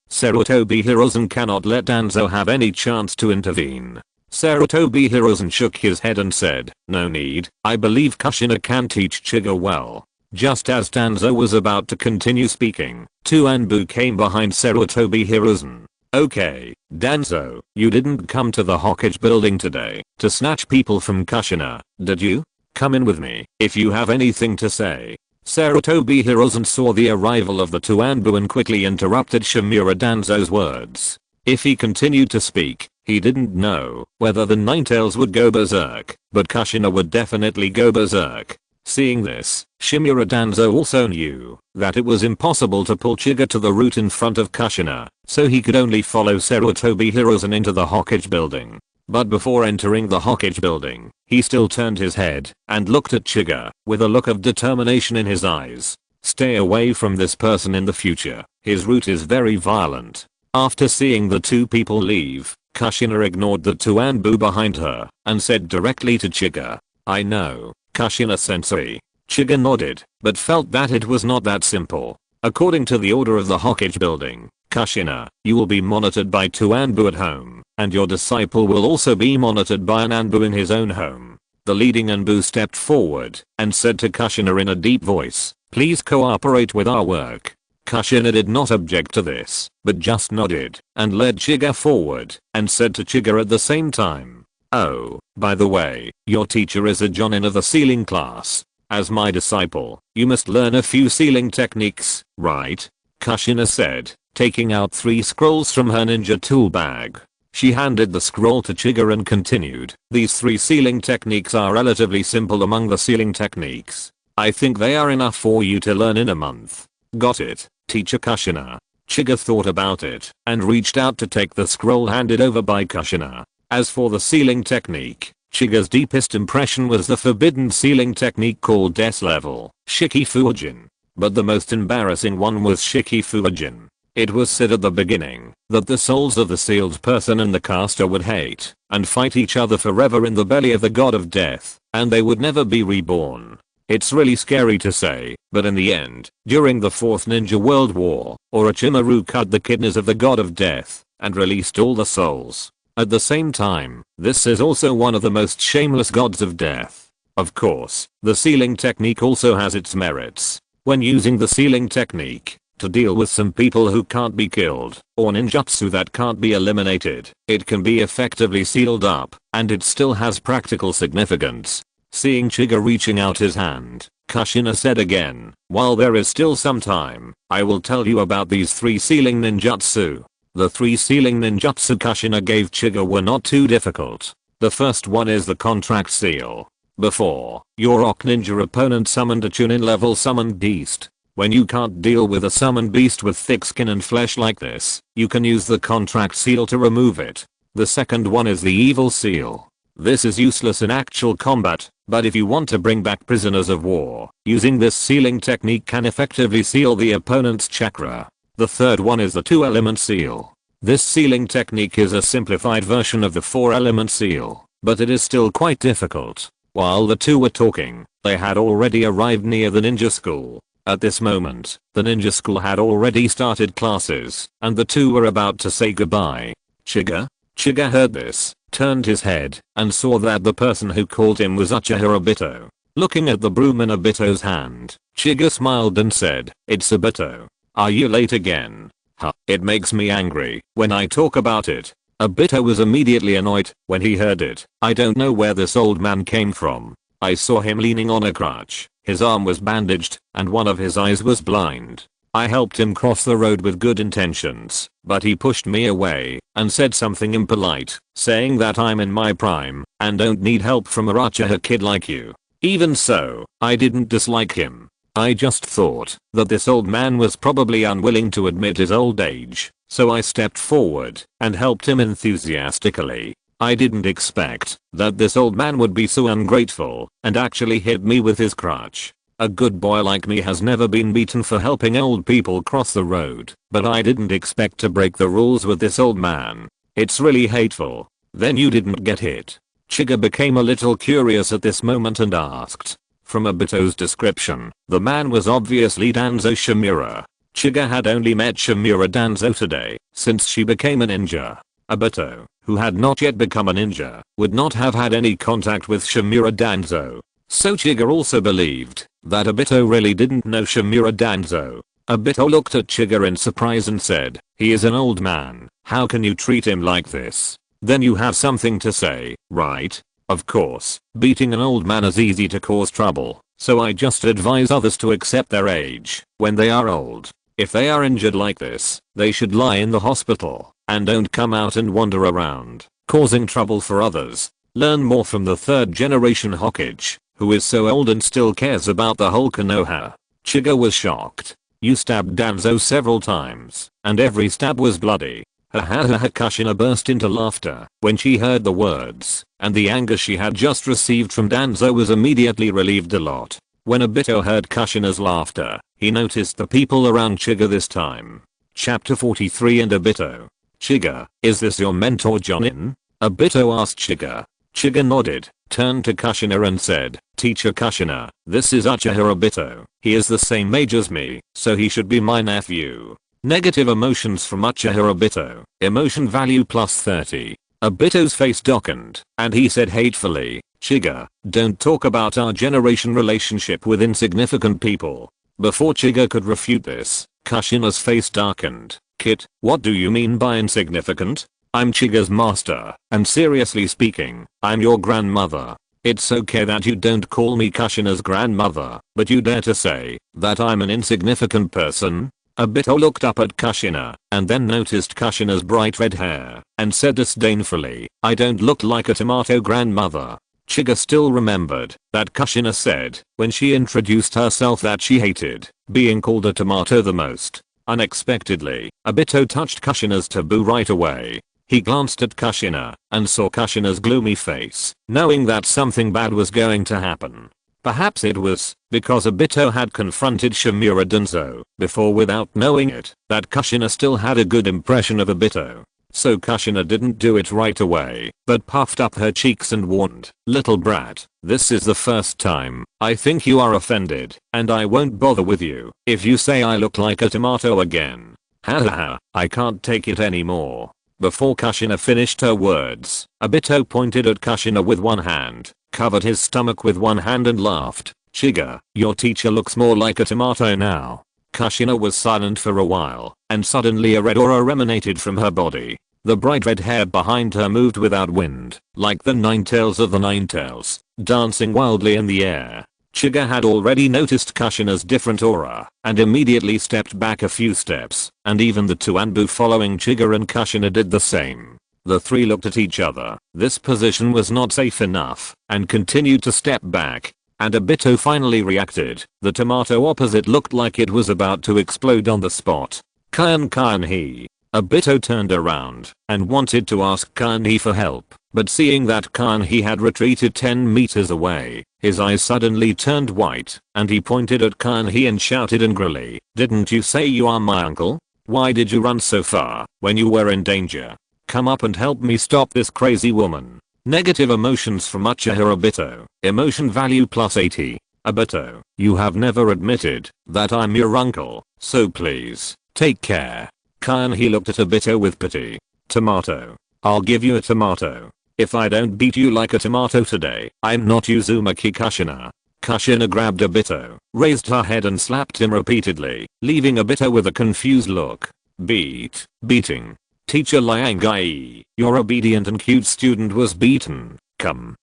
Sarutobi Hiruzen cannot let Danzō have any chance to intervene. Sarutobi Hiruzen shook his head and said, no need, I believe Kushina can teach Chiga well. Just as Danzō was about to continue speaking, two Anbu came behind Sarutobi Hiruzen. Okay, Danzō, you didn't come to the Hokage building today to snatch people from Kushina, did you? Come in with me if you have anything to say. Sarutobi Hiruzen saw the arrival of the two Anbu and quickly interrupted Shimura Danzō's words. If he continued to speak, he didn't know whether the Ninetales would go berserk, but Kushina would definitely go berserk. Seeing this, Shimura Danzō also knew that it was impossible to pull Chiga to the root in front of Kushina, so he could only follow Sarutobi Hiruzen into the Hokage building. But before entering the Hokage building, he still turned his head and looked at Chiga with a look of determination in his eyes. Stay away from this person in the future. His root is very violent. After seeing the two people leave, Kushina ignored the two Anbu behind her and said directly to Chiga, I know, Kushina-sensei. Chiga nodded, but felt that it was not that simple. According to the order of the Hokage building, Kushina, you will be monitored by two Anbu at home, and your disciple will also be monitored by an Anbu in his own home. The leading Anbu stepped forward and said to Kushina in a deep voice, Please cooperate with our work. Kushina did not object to this, but just nodded and led Chiga forward and said to Chiga at the same time, "Oh, by the way, your teacher is a Jonin of the sealing class. As my disciple, you must learn a few sealing techniques, right?" Kushina said, taking out 3 scrolls from her ninja tool bag. She handed the scroll to Chiga and continued, "These 3 sealing techniques are relatively simple among the sealing techniques. I think they are enough for you to learn in a month." "Got it, Teacher Kushina." Chiga thought about it and reached out to take the scroll handed over by Kushina. As for the sealing technique, Chiga's deepest impression was the forbidden sealing technique called Death Level, Shikifujin. But the most embarrassing one was Shikifujin. It was said at the beginning that the souls of the sealed person and the caster would hate and fight each other forever in the belly of the god of death, and they would never be reborn. It's really scary to say, but in the end, during the 4th Ninja World War, Orochimaru cut the kidneys of the god of death and released all the souls. At the same time, this is also one of the most shameless gods of death. Of course, the sealing technique also has its merits. When using the sealing technique to deal with some people who can't be killed, or ninjutsu that can't be eliminated, it can be effectively sealed up, and it still has practical significance. Seeing Chiga reaching out his hand, Kushina said again, "While there is still some time, I will tell you about these 3 sealing ninjutsu." The 3 sealing ninjutsu Kushina gave Chiga were not too difficult. The first one is the contract seal. Before, your rock ninja opponent summoned a Chunin level summoned beast. When you can't deal with a summoned beast with thick skin and flesh like this, you can use the contract seal to remove it. The second one is the evil seal. This is useless in actual combat, but if you want to bring back prisoners of war, using this sealing technique can effectively seal the opponent's chakra. The third one is the 2-element seal. This sealing technique is a simplified version of the 4-element seal, but it is still quite difficult. While the two were talking, they had already arrived near the ninja school. At this moment, the ninja school had already started classes, and the two were about to say goodbye. Chiga heard this, turned his head, and saw that the person who called him was Uchiha Obito. Looking at the broom in Obito's hand, Chiga smiled and said, "It's Obito. Are you late again?" "Huh, it makes me angry when I talk about it." Obito was immediately annoyed when he heard it. "I don't know where this old man came from. I saw him leaning on a crutch, his arm was bandaged, and one of his eyes was blind. I helped him cross the road with good intentions, but he pushed me away and said something impolite, saying that I'm in my prime and don't need help from a Uchiha kid like you. Even so, I didn't dislike him. I just thought that this old man was probably unwilling to admit his old age, so I stepped forward and helped him enthusiastically. I didn't expect that this old man would be so ungrateful and actually hit me with his crutch. A good boy like me has never been beaten for helping old people cross the road, but I didn't expect to break the rules with this old man. It's really hateful." "Then you didn't get hit?" Chiga became a little curious at this moment and asked. From Obito's description, the man was obviously Danzō Shimura. Chiga had only met Shimura Danzō today, since she became a ninja. Obito, who had not yet become a ninja, would not have had any contact with Shimura Danzō. So Chiga also believed that Obito really didn't know Shimura Danzō. Obito looked at Chiga in surprise and said, "He is an old man. How can you treat him like this? Then you have something to say, right?" "Of course, beating an old man is easy to cause trouble, so I just advise others to accept their age when they are old. If they are injured like this, they should lie in the hospital and don't come out and wander around, causing trouble for others. Learn more from the 3rd generation Hokage, who is so old and still cares about the whole Konoha." Chiga was shocked. "You stabbed Danzō several times, and every stab was bloody." Kushina burst into laughter when she heard the words, and the anger she had just received from Danzō was immediately relieved a lot. When Obito heard Kushina's laughter, he noticed the people around Chiga this time. Chapter 43 and Obito. "Chiga, is this your mentor Jonin?" Obito asked Chiga. Chiga nodded, turned to Kushina and said, "Teacher Kushina, this is Uchiha Obito. He is the same age as me, so he should be my nephew." Negative emotions from Uchiha Obito. Emotion value plus 30. Obito's face darkened, and he said hatefully, "Chiga, don't talk about our generation relationship with insignificant people." Before Chiga could refute this, Kushina's face darkened. Kid, what do you mean by insignificant? I'm Chiga's master, and seriously speaking, I'm your grandmother. It's okay that you don't call me Kushina's grandmother, but you dare to say that I'm an insignificant person? Obito looked up at Kushina, and then noticed Kushina's bright red hair, and said disdainfully, I don't look like a tomato grandmother. Chiga still remembered that Kushina said when she introduced herself that she hated being called a tomato the most. Unexpectedly, Obito touched Kushina's taboo right away. He glanced at Kushina and saw Kushina's gloomy face, knowing that something bad was going to happen. Perhaps it was because Obito had confronted Shimura Danzō before without knowing it that Kushina still had a good impression of Obito. So Kushina didn't do it right away, but puffed up her cheeks and warned, little brat, this is the first time I think you are offended, and I won't bother with you if you say I look like a tomato again. Hahaha, I can't take it anymore. Before Kushina finished her words, Obito pointed at Kushina with one hand, covered his stomach with one hand and laughed. Chiga, your teacher looks more like a tomato now. Kushina was silent for a while, and suddenly a red aura emanated from her body. The bright red hair behind her moved without wind, like the nine tails of the nine tails, dancing wildly in the air. Chiga had already noticed Kushina's different aura, and immediately stepped back a few steps, and even the two Anbu following Chiga and Kushina did the same. The three looked at each other. This position was not safe enough, and continued to step back. And Obito finally reacted. The tomato opposite looked like it was about to explode on the spot. Kanhi. Obito turned around and wanted to ask Kanhi for help, but seeing that Kanhi had retreated 10 meters away, his eyes suddenly turned white, and he pointed at Kanhi and shouted angrily, didn't you say you are my uncle? Why did you run so far when you were in danger? Come up and help me stop this crazy woman. Negative emotions from Uchiha Obito. Emotion value plus 80. Obito, you have never admitted that I'm your uncle, so please, take care. Kanhi looked at Obito with pity. Tomato. I'll give you a tomato. If I don't beat you like a tomato today, I'm not Uzumaki Kushina. Kushina grabbed Obito, raised her head and slapped him repeatedly, leaving Obito with a confused look. Beating. Teacher Liangai, your obedient and cute student was beaten. Come.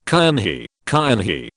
Kanhi,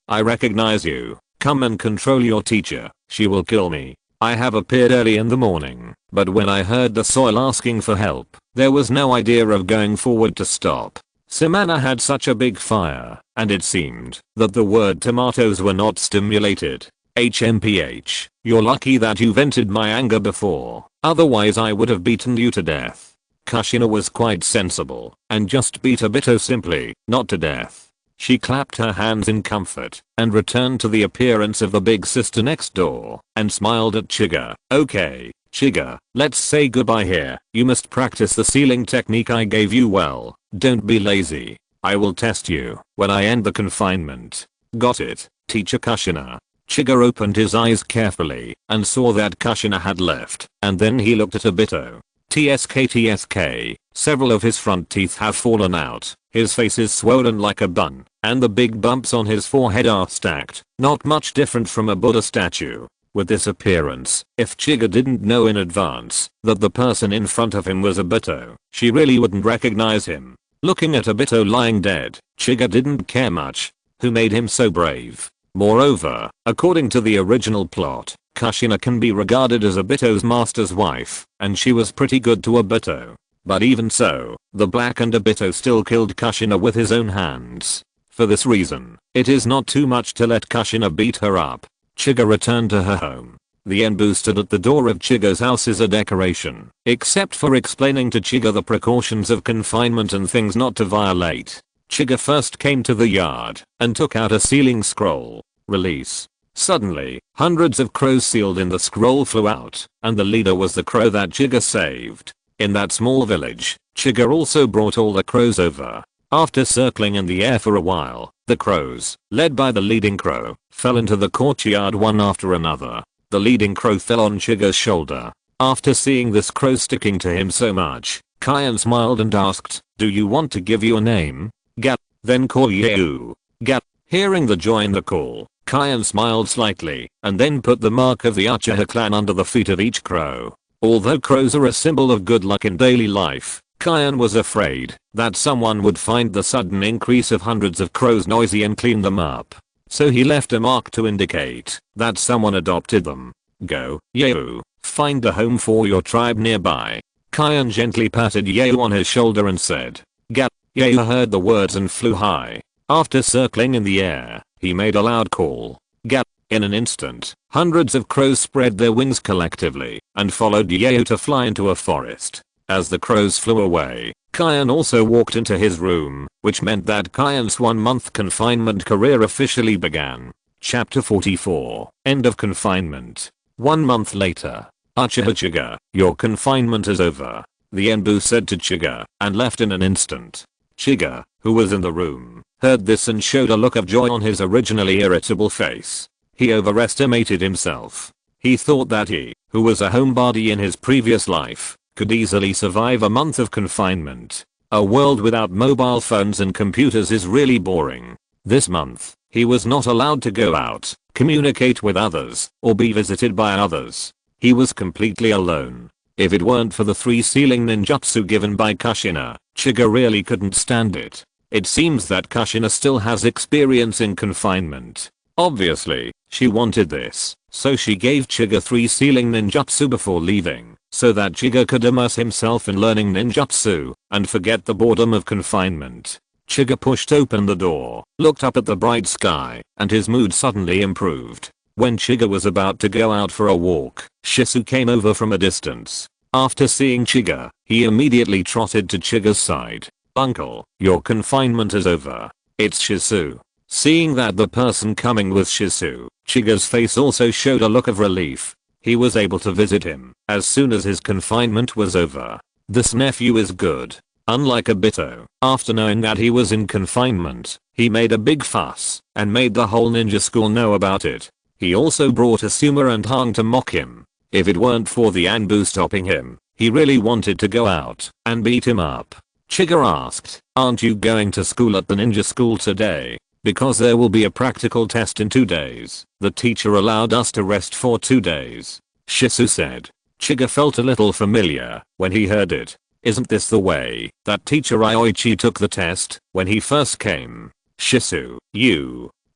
I recognize you. Come and control your teacher, she will kill me. I have appeared early in the morning, but when I heard the soil asking for help, there was no idea of going forward to stop. Simana had such a big fire, and it seemed that the word tomatoes were not stimulated. HMPH, you're lucky that you vented my anger before, otherwise I would have beaten you to death. Kushina was quite sensible, and just beat Obito simply, not to death. She clapped her hands in comfort, and returned to the appearance of the big sister next door, and smiled at Chiga. Okay, Chiga, let's say goodbye here. You must practice the sealing technique I gave you well. Don't be lazy. I will test you when I end the confinement. Got it, Teacher Kushina. Chiga opened his eyes carefully, and saw that Kushina had left, and then he looked at Obito. TSK. Several of his front teeth have fallen out, his face is swollen like a bun, and the big bumps on his forehead are stacked, not much different from a Buddha statue. With this appearance, if Chiga didn't know in advance that the person in front of him was Obito, she really wouldn't recognize him. Looking at Obito lying dead, Chiga didn't care much. Who made him so brave? Moreover, according to the original plot, Kushina can be regarded as Obito's master's wife, and she was pretty good to Obito. But even so, the blackened Obito still killed Kushina with his own hands. For this reason, it is not too much to let Kushina beat her up. Chiga returned to her home. The Enbu stood at the door of Chiga's house as a decoration, except for explaining to Chiga the precautions of confinement and things not to violate. Chiga first came to the yard and took out a sealing scroll. Release. Suddenly, hundreds of crows sealed in the scroll flew out, and the leader was the crow that Chiga saved. In that small village, Chiga also brought all the crows over. After circling in the air for a while, the crows, led by the leading crow, fell into the courtyard one after another. The leading crow fell on Chiga's shoulder. After seeing this crow sticking to him so much, Kyan smiled and asked, do you want to give you a name? Gat. Then call you. Gat. Hearing the joy in the call, Kyan smiled slightly and then put the mark of the Uchiha clan under the feet of each crow. Although crows are a symbol of good luck in daily life, Kyan was afraid that someone would find the sudden increase of hundreds of crows noisy and clean them up. So he left a mark to indicate that someone adopted them. Go, Yeo, find a home for your tribe nearby. Kyan gently patted Yeo on his shoulder and said, "Gal." Yeo heard the words and flew high. After circling in the air, he made a loud call. Gal. In an instant, hundreds of crows spread their wings collectively and followed Yeo to fly into a forest. As the crows flew away, Kyan also walked into his room, which meant that Kyan's 1-month confinement career officially began. Chapter 44. End of confinement. 1 month later. Uchiha Chiga, your confinement is over. The Enbu said to Chiga and left in an instant. Chiga, who was in the room, heard this and showed a look of joy on his originally irritable face. He overestimated himself. He thought that he, who was a homebody in his previous life, could easily survive a month of confinement. A world without mobile phones and computers is really boring. This month, he was not allowed to go out, communicate with others, or be visited by others. He was completely alone. If it weren't for the 3 sealing ninjutsu given by Kushina, Chiga really couldn't stand it. It seems that Kushina still has experience in confinement. Obviously, she wanted this, so she gave Chiga 3 sealing ninjutsu before leaving, so that Chiga could immerse himself in learning ninjutsu and forget the boredom of confinement. Chiga pushed open the door, looked up at the bright sky, and his mood suddenly improved. When Chiga was about to go out for a walk, Shisu came over from a distance. After seeing Chiga, he immediately trotted to Chiga's side. "Uncle, your confinement is over." It's Shisu. Seeing that the person coming was Shisu, Chiga's face also showed a look of relief. He was able to visit him as soon as his confinement was over. This nephew is good. Unlike Obito, after knowing that he was in confinement, he made a big fuss and made the whole ninja school know about it. He also brought Asuma and Hang to mock him. If it weren't for the Anbu stopping him, he really wanted to go out and beat him up. Chiga asked, "Aren't you going to school at the ninja school today? Because there will be a practical test in 2 days. The teacher allowed us to rest for 2 days." Shisu said. Chiga felt a little familiar when he heard it. Isn't this the way that teacher Ioichi took the test when he first came? Shisu,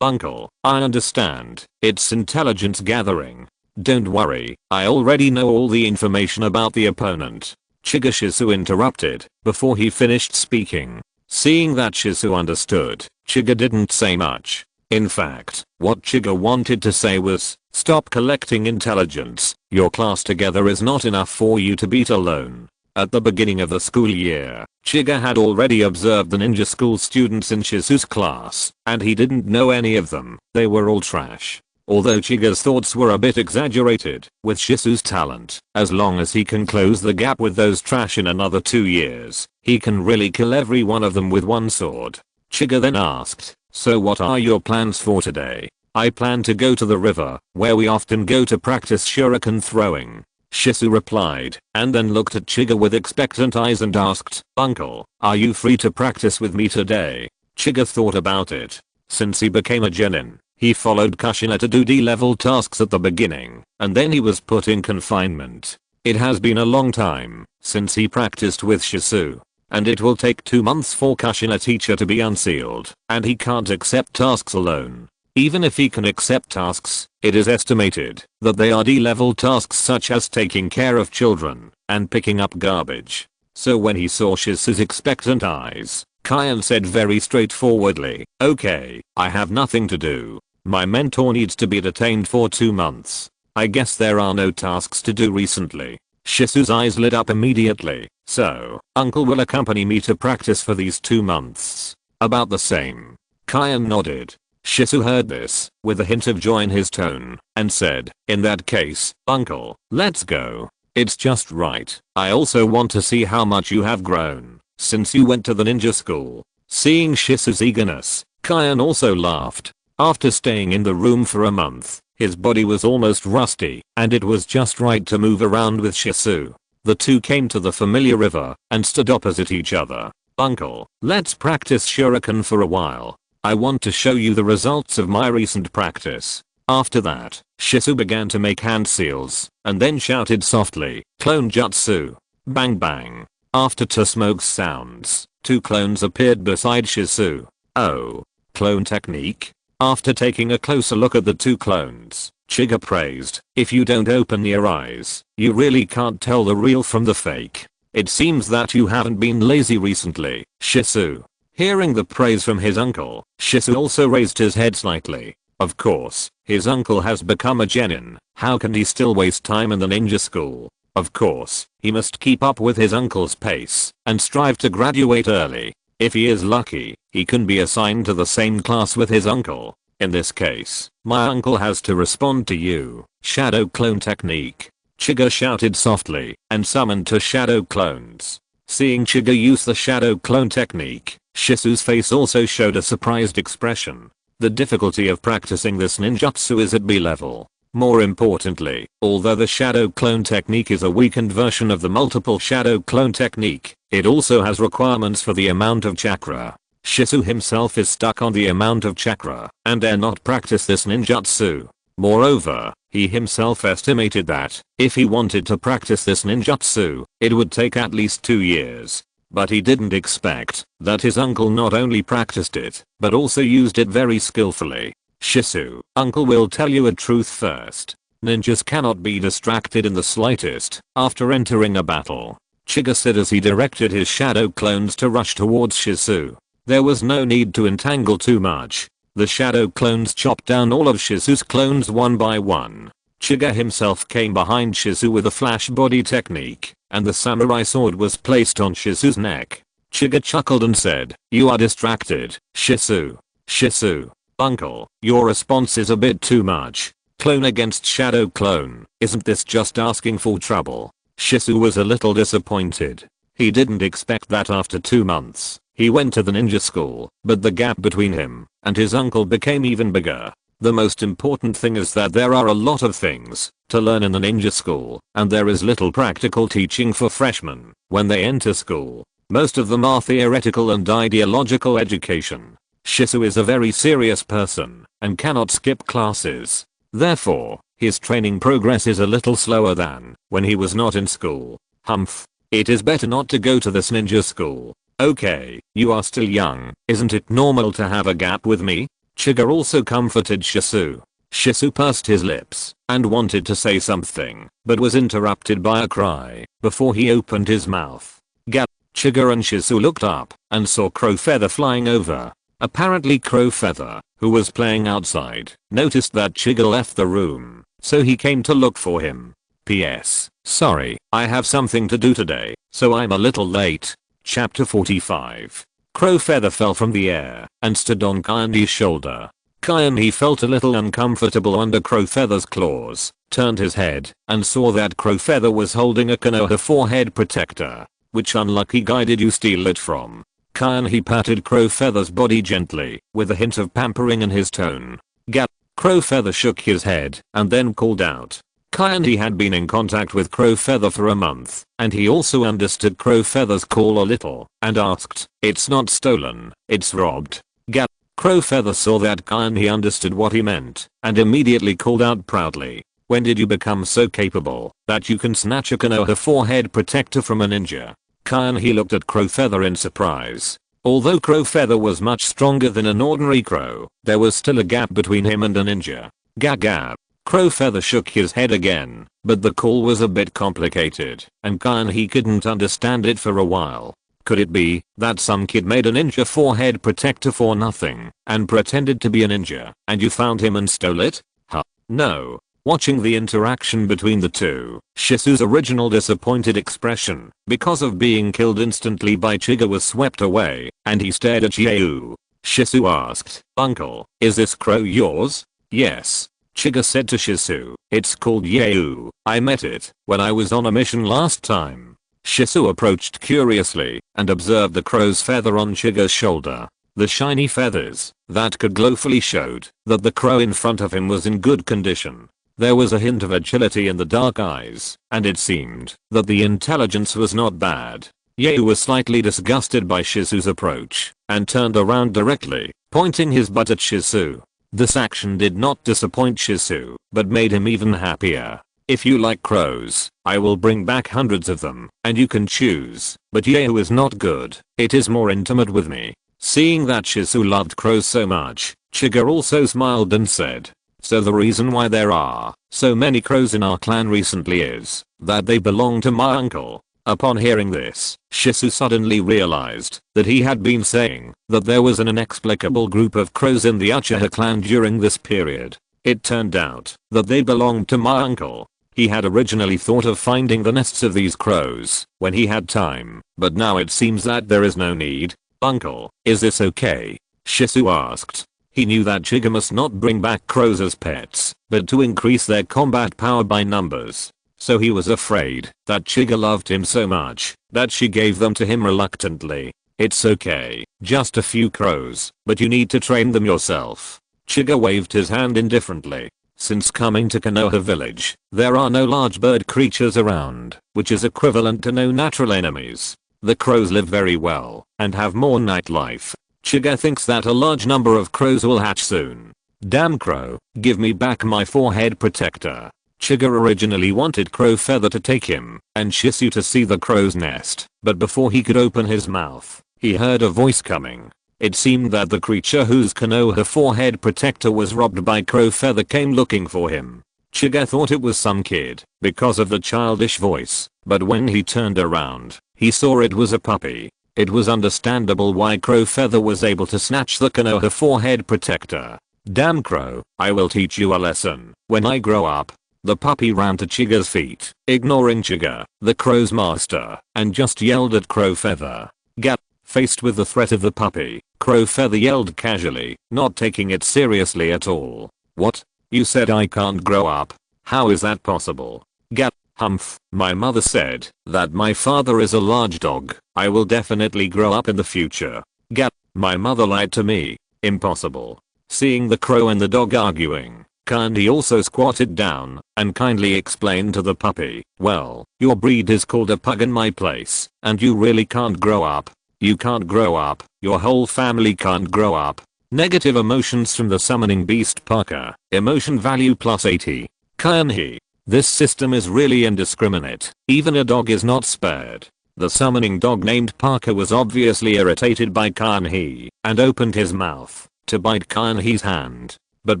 Uncle, I understand. It's intelligence gathering. Don't worry, I already know all the information about the opponent. Chiga. Shisu interrupted before he finished speaking. Seeing that Shisu understood, Chiga didn't say much. In fact, what Chiga wanted to say was, "Stop collecting intelligence. Your class together is not enough for you to beat alone." At the beginning of the school year, Chiga had already observed the ninja school students in Shisu's class, and he didn't know any of them. They were all trash. Although Chiga's thoughts were a bit exaggerated, with Shisu's talent, as long as he can close the gap with those trash in another 2 years, he can really kill every one of them with one sword. Chiga then asked, "So what are your plans for today?" "I plan to go to the river, where we often go to practice shuriken throwing." Shisu replied, and then looked at Chiga with expectant eyes and asked, "Uncle, are you free to practice with me today?" Chiga thought about it. Since he became a genin, he followed Kushina to do D-level tasks at the beginning, and then he was put in confinement. It has been a long time since he practiced with Shisu, and it will take 2 months for Kushina teacher to be unsealed, and he can't accept tasks alone. Even if he can accept tasks, it is estimated that they are D-level tasks such as taking care of children and picking up garbage. So when he saw Shisu's expectant eyes, Kyan said very straightforwardly, "Okay, I have nothing to do. My mentor needs to be detained for 2 months. I guess there are no tasks to do recently." Shisu's eyes lit up immediately. "So, Uncle will accompany me to practice for these 2 months?" "About the same." Kyan nodded. Shisu heard this, with a hint of joy in his tone, and said, "In that case, Uncle, let's go. It's just right. I also want to see how much you have grown since you went to the ninja school." Seeing Shisu's eagerness, Kyan also laughed. After staying in the room for a month, his body was almost rusty, and it was just right to move around with Shisu. The two came to the familiar river and stood opposite each other. "Uncle, let's practice shuriken for a while." I want to show you the results of my recent practice. After that, Shisu began to make hand seals, and then shouted softly, "Clone Jutsu." Bang bang. After two smoke sounds, two clones appeared beside Shisu. Oh. Clone technique? After taking a closer look at the two clones, Chiga praised, "If you don't open your eyes, you really can't tell the real from the fake. It seems that you haven't been lazy recently, Shisu." Hearing the praise from his uncle, Shisu also raised his head slightly. Of course, his uncle has become a genin. How can he still waste time in the ninja school? Of course, he must keep up with his uncle's pace and strive to graduate early. If he is lucky, he can be assigned to the same class with his uncle. In this case, my uncle has to respond to you. Shadow clone technique. Chiga shouted softly and summoned two shadow clones. Seeing Chiga use the shadow clone technique, Shisu's face also showed a surprised expression. The difficulty of practicing this ninjutsu is at B level. More importantly, although the shadow clone technique is a weakened version of the multiple shadow clone technique, it also has requirements for the amount of chakra. Shisu himself is stuck on the amount of chakra and dare not practice this ninjutsu. Moreover, he himself estimated that if he wanted to practice this ninjutsu, it would take at least 2 years. But he didn't expect that his uncle not only practiced it, but also used it very skillfully. Shisu, uncle will tell you a truth first. Ninjas cannot be distracted in the slightest after entering a battle. Chiga said as he directed his shadow clones to rush towards Shisu. There was no need to entangle too much. The shadow clones chopped down all of Shisu's clones one by one. Chiga himself came behind Shisu with a flash body technique, and the samurai sword was placed on Shisu's neck. Chiga chuckled and said, "You are distracted, Shisu." Shisu, uncle, your response is a bit too much. Clone against shadow clone, isn't this just asking for trouble? Shisu was a little disappointed. He didn't expect that after 2 months, he went to the ninja school, but the gap between him and his uncle became even bigger. The most important thing is that there are a lot of things to learn in the ninja school, and there is little practical teaching for freshmen when they enter school. Most of them are theoretical and ideological education. Shisu is a very serious person and cannot skip classes. Therefore, his training progress is a little slower than when he was not in school. Humph. It is better not to go to this ninja school. Okay, you are still young, isn't it normal to have a gap with me? Chiga also comforted Shisu. Shisu pursed his lips and wanted to say something, but was interrupted by a cry before he opened his mouth. Gap. Chiga and Shisu looked up and saw Crow Feather flying over. Apparently Crow Feather, who was playing outside, noticed that Chiga left the room, so he came to look for him. PS. Sorry, I have something to do today, so I'm a little late. Chapter 45. Crow Feather fell from the air and stood on Kaien's shoulder. Kaien felt a little uncomfortable under Crow Feather's claws, turned his head, and saw that Crow Feather was holding a Konoha forehead protector. Which unlucky guy did you steal it from? Kaien patted Crow Feather's body gently, with a hint of pampering in his tone. Gap. Crow Feather shook his head and then called out. Kaien had been in contact with Crow Feather for a month, and he also understood Crow Feather's call a little, and asked, "It's not stolen, it's robbed." Gap. Crow Feather saw that Kaien understood what he meant, and immediately called out proudly, "When did you become so capable that you can snatch a Konoha forehead protector from a ninja?" Kaien looked at Crow Feather in surprise. Although Crow Feather was much stronger than an ordinary crow, there was still a gap between him and a ninja. Gap. Crow Feather shook his head again, but the call was a bit complicated, and Kaien couldn't understand it for a while. Could it be that some kid made a ninja forehead protector for nothing and pretended to be a ninja, and you found him and stole it? Huh? No. Watching the interaction between the two, Shisu's original disappointed expression because of being killed instantly by Chiga was swept away, and he stared at Yeu. Shisu asked, "Uncle, is this crow yours?" "Yes." Chiga said to Shisu, "It's called Yeu. I met it when I was on a mission last time." Shisu approached curiously and observed the crow's feather on Chiga's shoulder. The shiny feathers that could glow fully showed that the crow in front of him was in good condition. There was a hint of agility in the dark eyes, and it seemed that the intelligence was not bad. Yeu was slightly disgusted by Shisu's approach and turned around directly, pointing his butt at Shizu. This action did not disappoint Shizu, but made him even happier. If you like crows, I will bring back hundreds of them, and you can choose, but Yeo is not good, it is more intimate with me. Seeing that Shizu loved crows so much, Chiga also smiled and said, so the reason why there are so many crows in our clan recently is that they belong to my uncle. Upon hearing this, Shizu suddenly realized that he had been saying that there was an inexplicable group of crows in the Uchiha clan during this period. It turned out that they belonged to my uncle. He had originally thought of finding the nests of these crows when he had time, but now it seems that there is no need. Uncle, is this okay? Shizu asked. He knew that Chiga must not bring back crows as pets, but to increase their combat power by numbers. So he was afraid that Chiga loved him so much that she gave them to him reluctantly. It's okay, just a few crows, but you need to train them yourself. Chiga waved his hand indifferently. Since coming to Konoha village, there are no large bird creatures around, which is equivalent to no natural enemies. The crows live very well and have more nightlife. Chiga thinks that a large number of crows will hatch soon. Damn crow, give me back my forehead protector. Chiga originally wanted Crow Feather to take him and Shizu to see the crow's nest, but before he could open his mouth, he heard a voice coming. It seemed that the creature whose Konoha forehead protector was robbed by Crow Feather came looking for him. Chiga thought it was some kid because of the childish voice, but when he turned around, he saw it was a puppy. It was understandable why Crow Feather was able to snatch the Konoha forehead protector. Damn crow, I will teach you a lesson when I grow up. The puppy ran to Chiga's feet, ignoring Chiga, the crow's master, and just yelled at Crow Feather. Gap. Faced with the threat of the puppy, Crow Feather yelled casually, not taking it seriously at all. What? You said I can't grow up? How is that possible? Gap. Humph. My mother said that my father is a large dog. I will definitely grow up in the future. Gap. My mother lied to me. Impossible. Seeing the crow and the dog arguing, Kandi also squatted down and kindly explained to the puppy, well, your breed is called a pug in my place, and you really can't grow up. You can't grow up, your whole family can't grow up. Negative emotions from the summoning beast Parker, emotion value plus 80. Kanhi. This system is really indiscriminate, even a dog is not spared. The summoning dog named Parker was obviously irritated by Kanhi and opened his mouth to bite Kanhi's hand. But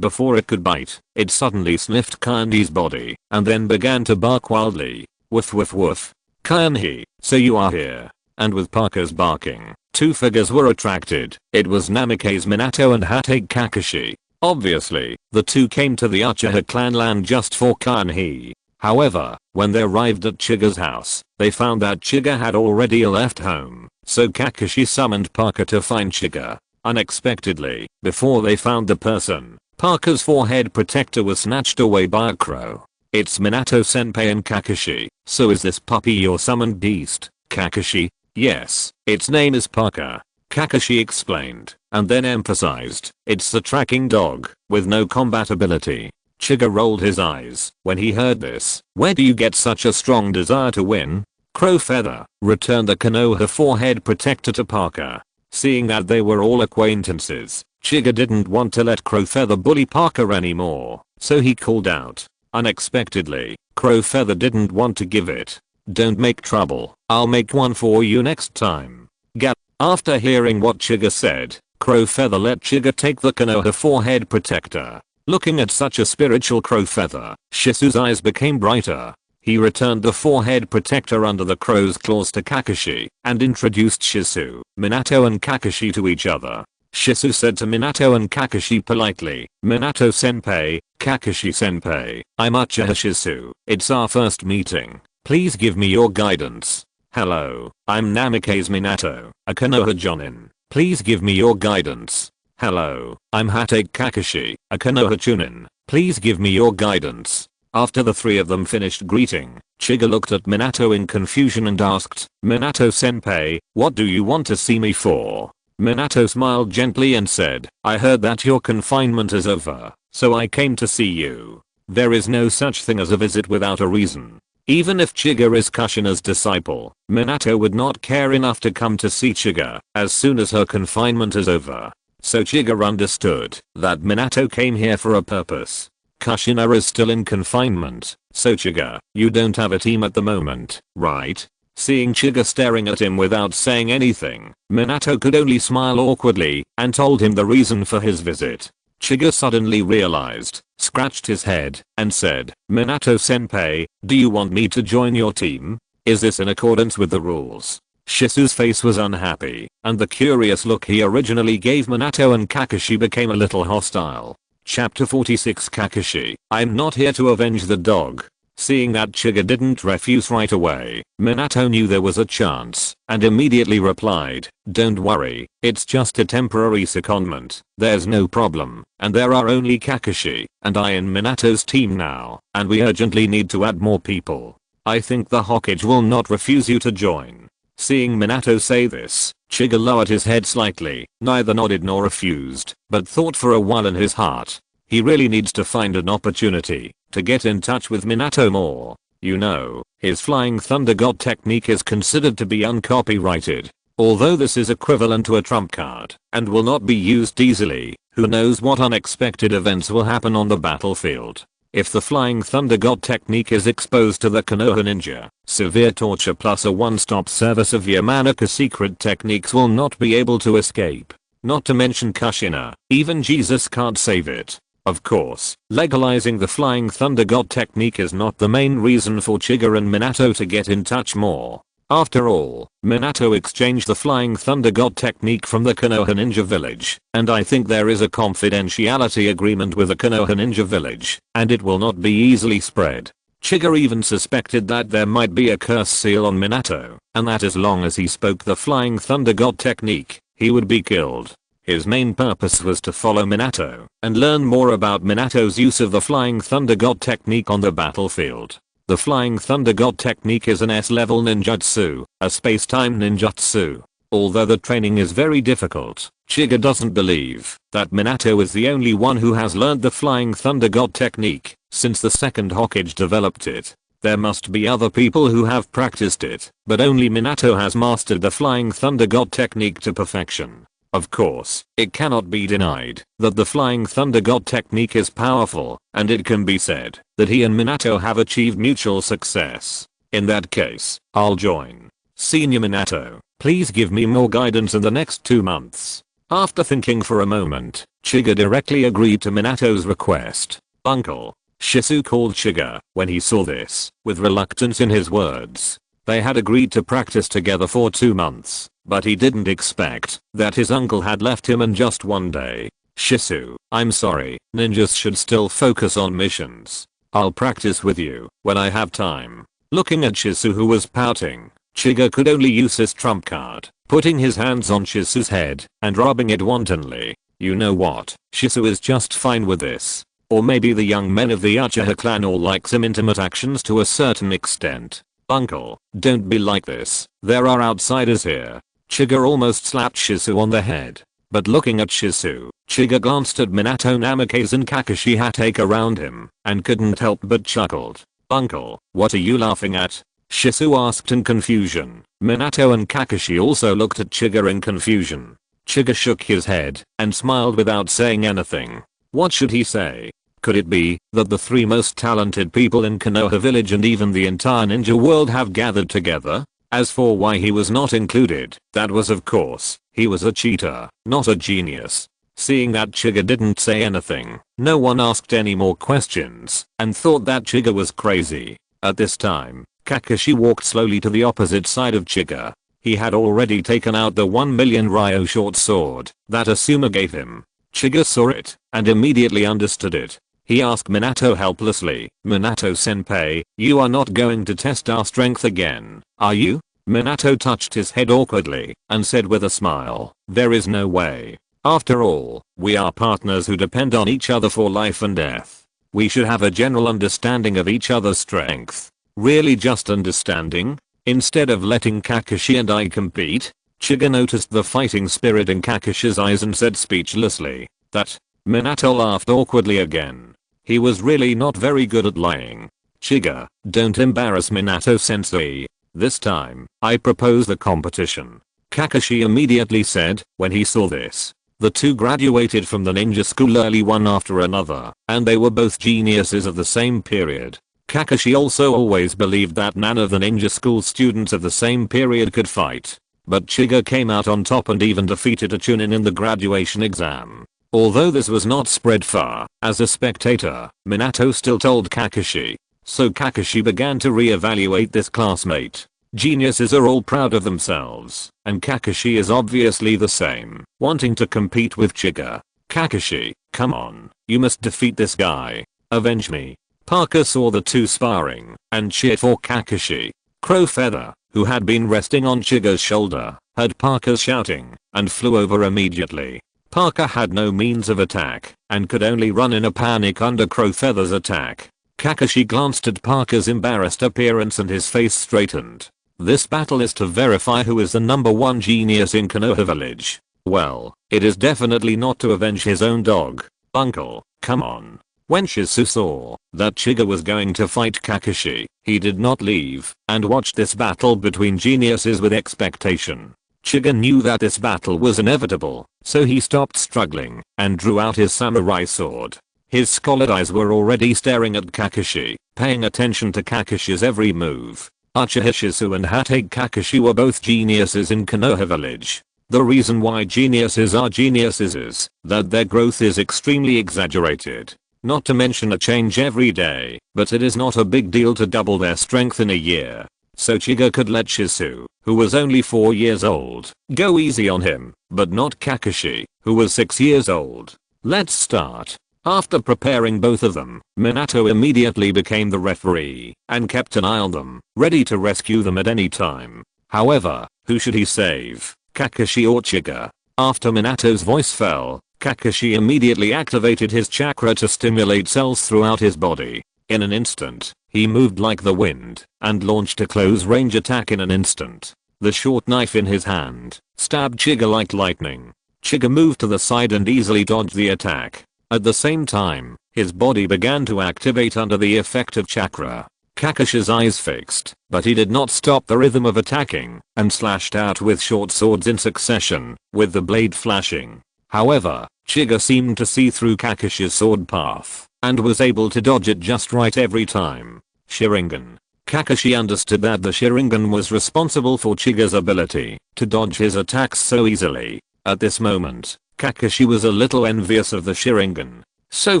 before it could bite, it suddenly sniffed Kanhi's body and then began to bark wildly. Woof woof woof. Kanhi, so you are here. And with Parker's barking, two figures were attracted. It was Namikaze Minato and Hatake Kakashi. Obviously, the two came to the Uchiha clan land just for Kanhi. However, when they arrived at Chiga's house, they found that Chiga had already left home, so Kakashi summoned Parker to find Chiga. Unexpectedly, before they found the person, Parker's forehead protector was snatched away by a crow. It's Minato senpai and Kakashi, so is this puppy your summoned beast, Kakashi? Yes, its name is Parker, Kakashi explained, and then emphasized, it's the tracking dog, with no combat ability. Chiga rolled his eyes when he heard this. Where do you get such a strong desire to win? Crow Feather returned the Konoha forehead protector to Parker. Seeing that they were all acquaintances, Chiga didn't want to let Crow Feather bully Parker anymore, so he called out. Unexpectedly, Crow Feather didn't want to give it. Don't make trouble, I'll make one for you next time. Gap. After hearing what Chiga said, Crow Feather let Chiga take the Konoha forehead protector. Looking at such a spiritual Crow Feather, Shizu's eyes became brighter. He returned the forehead protector under the crow's claws to Kakashi and introduced Shizu, Minato and Kakashi to each other. Shizu said to Minato and Kakashi politely, Minato senpai, Kakashi senpai, I'm Uchiha Shizu. It's our first meeting. Please give me your guidance. Hello, I'm Namikaze Minato, a Konoha Jonin. Please give me your guidance. Hello, I'm Hatake Kakashi, a Konoha Chunin. Please give me your guidance. After the three of them finished greeting, Chiga looked at Minato in confusion and asked, Minato senpai, what do you want to see me for? Minato smiled gently and said, I heard that your confinement is over, so I came to see you. There is no such thing as a visit without a reason. Even if Chiga is Kushina's disciple, Minato would not care enough to come to see Chiga as soon as her confinement is over. So Chiga understood that Minato came here for a purpose. Kushina is still in confinement, so Chiga, you don't have a team at the moment, right? Seeing Chiga staring at him without saying anything, Minato could only smile awkwardly and told him the reason for his visit. Chiga suddenly realized, scratched his head, and said, Minato-senpai, do you want me to join your team? Is this in accordance with the rules? Shisu's face was unhappy, and the curious look he originally gave Minato and Kakashi became a little hostile. Chapter 46 Kakashi, I'm not here to avenge the dog. Seeing that Chiga didn't refuse right away, Minato knew there was a chance, and immediately replied, don't worry, it's just a temporary secondment, there's no problem, and there are only Kakashi and I in Minato's team now, and we urgently need to add more people. I think the Hokage will not refuse you to join. Seeing Minato say this, Chiga lowered his head slightly, neither nodded nor refused, but thought for a while in his heart. He really needs to find an opportunity to get in touch with Minato more. You know, his Flying Thunder God technique is considered to be uncopyrighted. Although this is equivalent to a trump card and will not be used easily, who knows what unexpected events will happen on the battlefield. If the Flying Thunder God technique is exposed to the Konoha ninja, severe torture plus a one-stop service of Yamanaka secret techniques will not be able to escape. Not to mention Kushina, even Jesus can't save it. Of course, legalizing the Flying Thunder God technique is not the main reason for Chiga and Minato to get in touch more. After all, Minato exchanged the Flying Thunder God technique from the Konoha Ninja Village, and I think there is a confidentiality agreement with the Konoha Ninja Village, and it will not be easily spread. Chiga even suspected that there might be a curse seal on Minato, and that as long as he spoke the Flying Thunder God technique, he would be killed. His main purpose was to follow Minato and learn more about Minato's use of the Flying Thunder God technique on the battlefield. The Flying Thunder God technique is an S-level ninjutsu, a space-time ninjutsu. Although the training is very difficult, Chiga doesn't believe that Minato is the only one who has learned the Flying Thunder God technique since the second Hokage developed it. There must be other people who have practiced it, but only Minato has mastered the Flying Thunder God technique to perfection. Of course, it cannot be denied that the Flying Thunder God technique is powerful, and it can be said that he and Minato have achieved mutual success. In that case, I'll join. Senior Minato, please give me more guidance in the next 2 months. After thinking for a moment, Chiga directly agreed to Minato's request. Uncle. Shisu called Chiga when he saw this, with reluctance in his words. They had agreed to practice together for 2 months. But he didn't expect that his uncle had left him in just one day. Shisu, I'm sorry, ninjas should still focus on missions. I'll practice with you when I have time. Looking at Shisu who was pouting, Chiga could only use his trump card, putting his hands on Shisu's head and rubbing it wantonly. You know what, Shisu is just fine with this. Or maybe the young men of the Uchiha clan all like some intimate actions to a certain extent. Uncle, don't be like this, there are outsiders here. Chiga almost slapped Shisu on the head. But looking at Shisu, Chiga glanced at Minato Namikaze and Kakashi Hatake around him, and couldn't help but chuckled. Uncle, what are you laughing at? Shisu asked in confusion. Minato and Kakashi also looked at Chiga in confusion. Chiga shook his head, and smiled without saying anything. What should he say? Could it be that the 3 most talented people in Konoha village and even the entire ninja world have gathered together? As for why he was not included, that was of course, he was a cheater, not a genius. Seeing that Chiga didn't say anything, no one asked any more questions, and thought that Chiga was crazy. At this time, Kakashi walked slowly to the opposite side of Chiga. He had already taken out the 1 million Ryo short sword that Asuma gave him. Chiga saw it, and immediately understood it. He asked Minato helplessly, Minato-senpai, you are not going to test our strength again, are you? Minato touched his head awkwardly, and said with a smile, there is no way. After all, we are partners who depend on each other for life and death. We should have a general understanding of each other's strength. Really just understanding? Instead of letting Kakashi and I compete? Chiga noticed the fighting spirit in Kakashi's eyes and said speechlessly, that. Minato laughed awkwardly again. He was really not very good at lying. Chiga, don't embarrass Minato-sensei. This time, I propose the competition. Kakashi immediately said when he saw this. The two graduated from the ninja school early one after another, and they were both geniuses of the same period. Kakashi also always believed that none of the ninja school students of the same period could fight. But Chiga came out on top and even defeated a Chunin in the graduation exam. Although this was not spread far, as a spectator, Minato still told Kakashi. So Kakashi began to re-evaluate this classmate. Geniuses are all proud of themselves, and Kakashi is obviously the same, wanting to compete with Chiga. Kakashi, come on, you must defeat this guy. Avenge me. Parker saw the two sparring, and cheered for Kakashi. Crowfeather, who had been resting on Chiga's shoulder, heard Parker shouting, and flew over immediately. Parker had no means of attack, and could only run in a panic under Crowfeather's attack. Kakashi glanced at Parker's embarrassed appearance and his face straightened. This battle is to verify who is the #1 genius in Konoha village. Well, it is definitely not to avenge his own dog. Uncle, come on. When Shizu saw that Chiga was going to fight Kakashi, he did not leave and watched this battle between geniuses with expectation. Chiga knew that this battle was inevitable, so he stopped struggling and drew out his samurai sword. His scalded eyes were already staring at Kakashi, paying attention to Kakashi's every move. Uchiha Shizu and Hatake Kakashi were both geniuses in Konoha village. The reason why geniuses are geniuses is that their growth is extremely exaggerated. Not to mention a change every day, but it is not a big deal to double their strength in a year. So Chiga could let Shizu, who was only 4 years old, go easy on him, but not Kakashi, who was 6 years old. Let's start. After preparing both of them, Minato immediately became the referee and kept an eye on them, ready to rescue them at any time. However, who should he save, Kakashi or Chiga? After Minato's voice fell, Kakashi immediately activated his chakra to stimulate cells throughout his body. In an instant, he moved like the wind and launched a close-range attack in an instant. The short knife in his hand stabbed Chiga like lightning. Chiga moved to the side and easily dodged the attack. At the same time, his body began to activate under the effect of chakra. Kakashi's eyes fixed, but he did not stop the rhythm of attacking and slashed out with short swords in succession, with the blade flashing. However, Chiga seemed to see through Kakashi's sword path and was able to dodge it just right every time. Sharingan. Kakashi understood that the Sharingan was responsible for Chiga's ability to dodge his attacks so easily. At this moment, Kakashi was a little envious of the Sharingan. So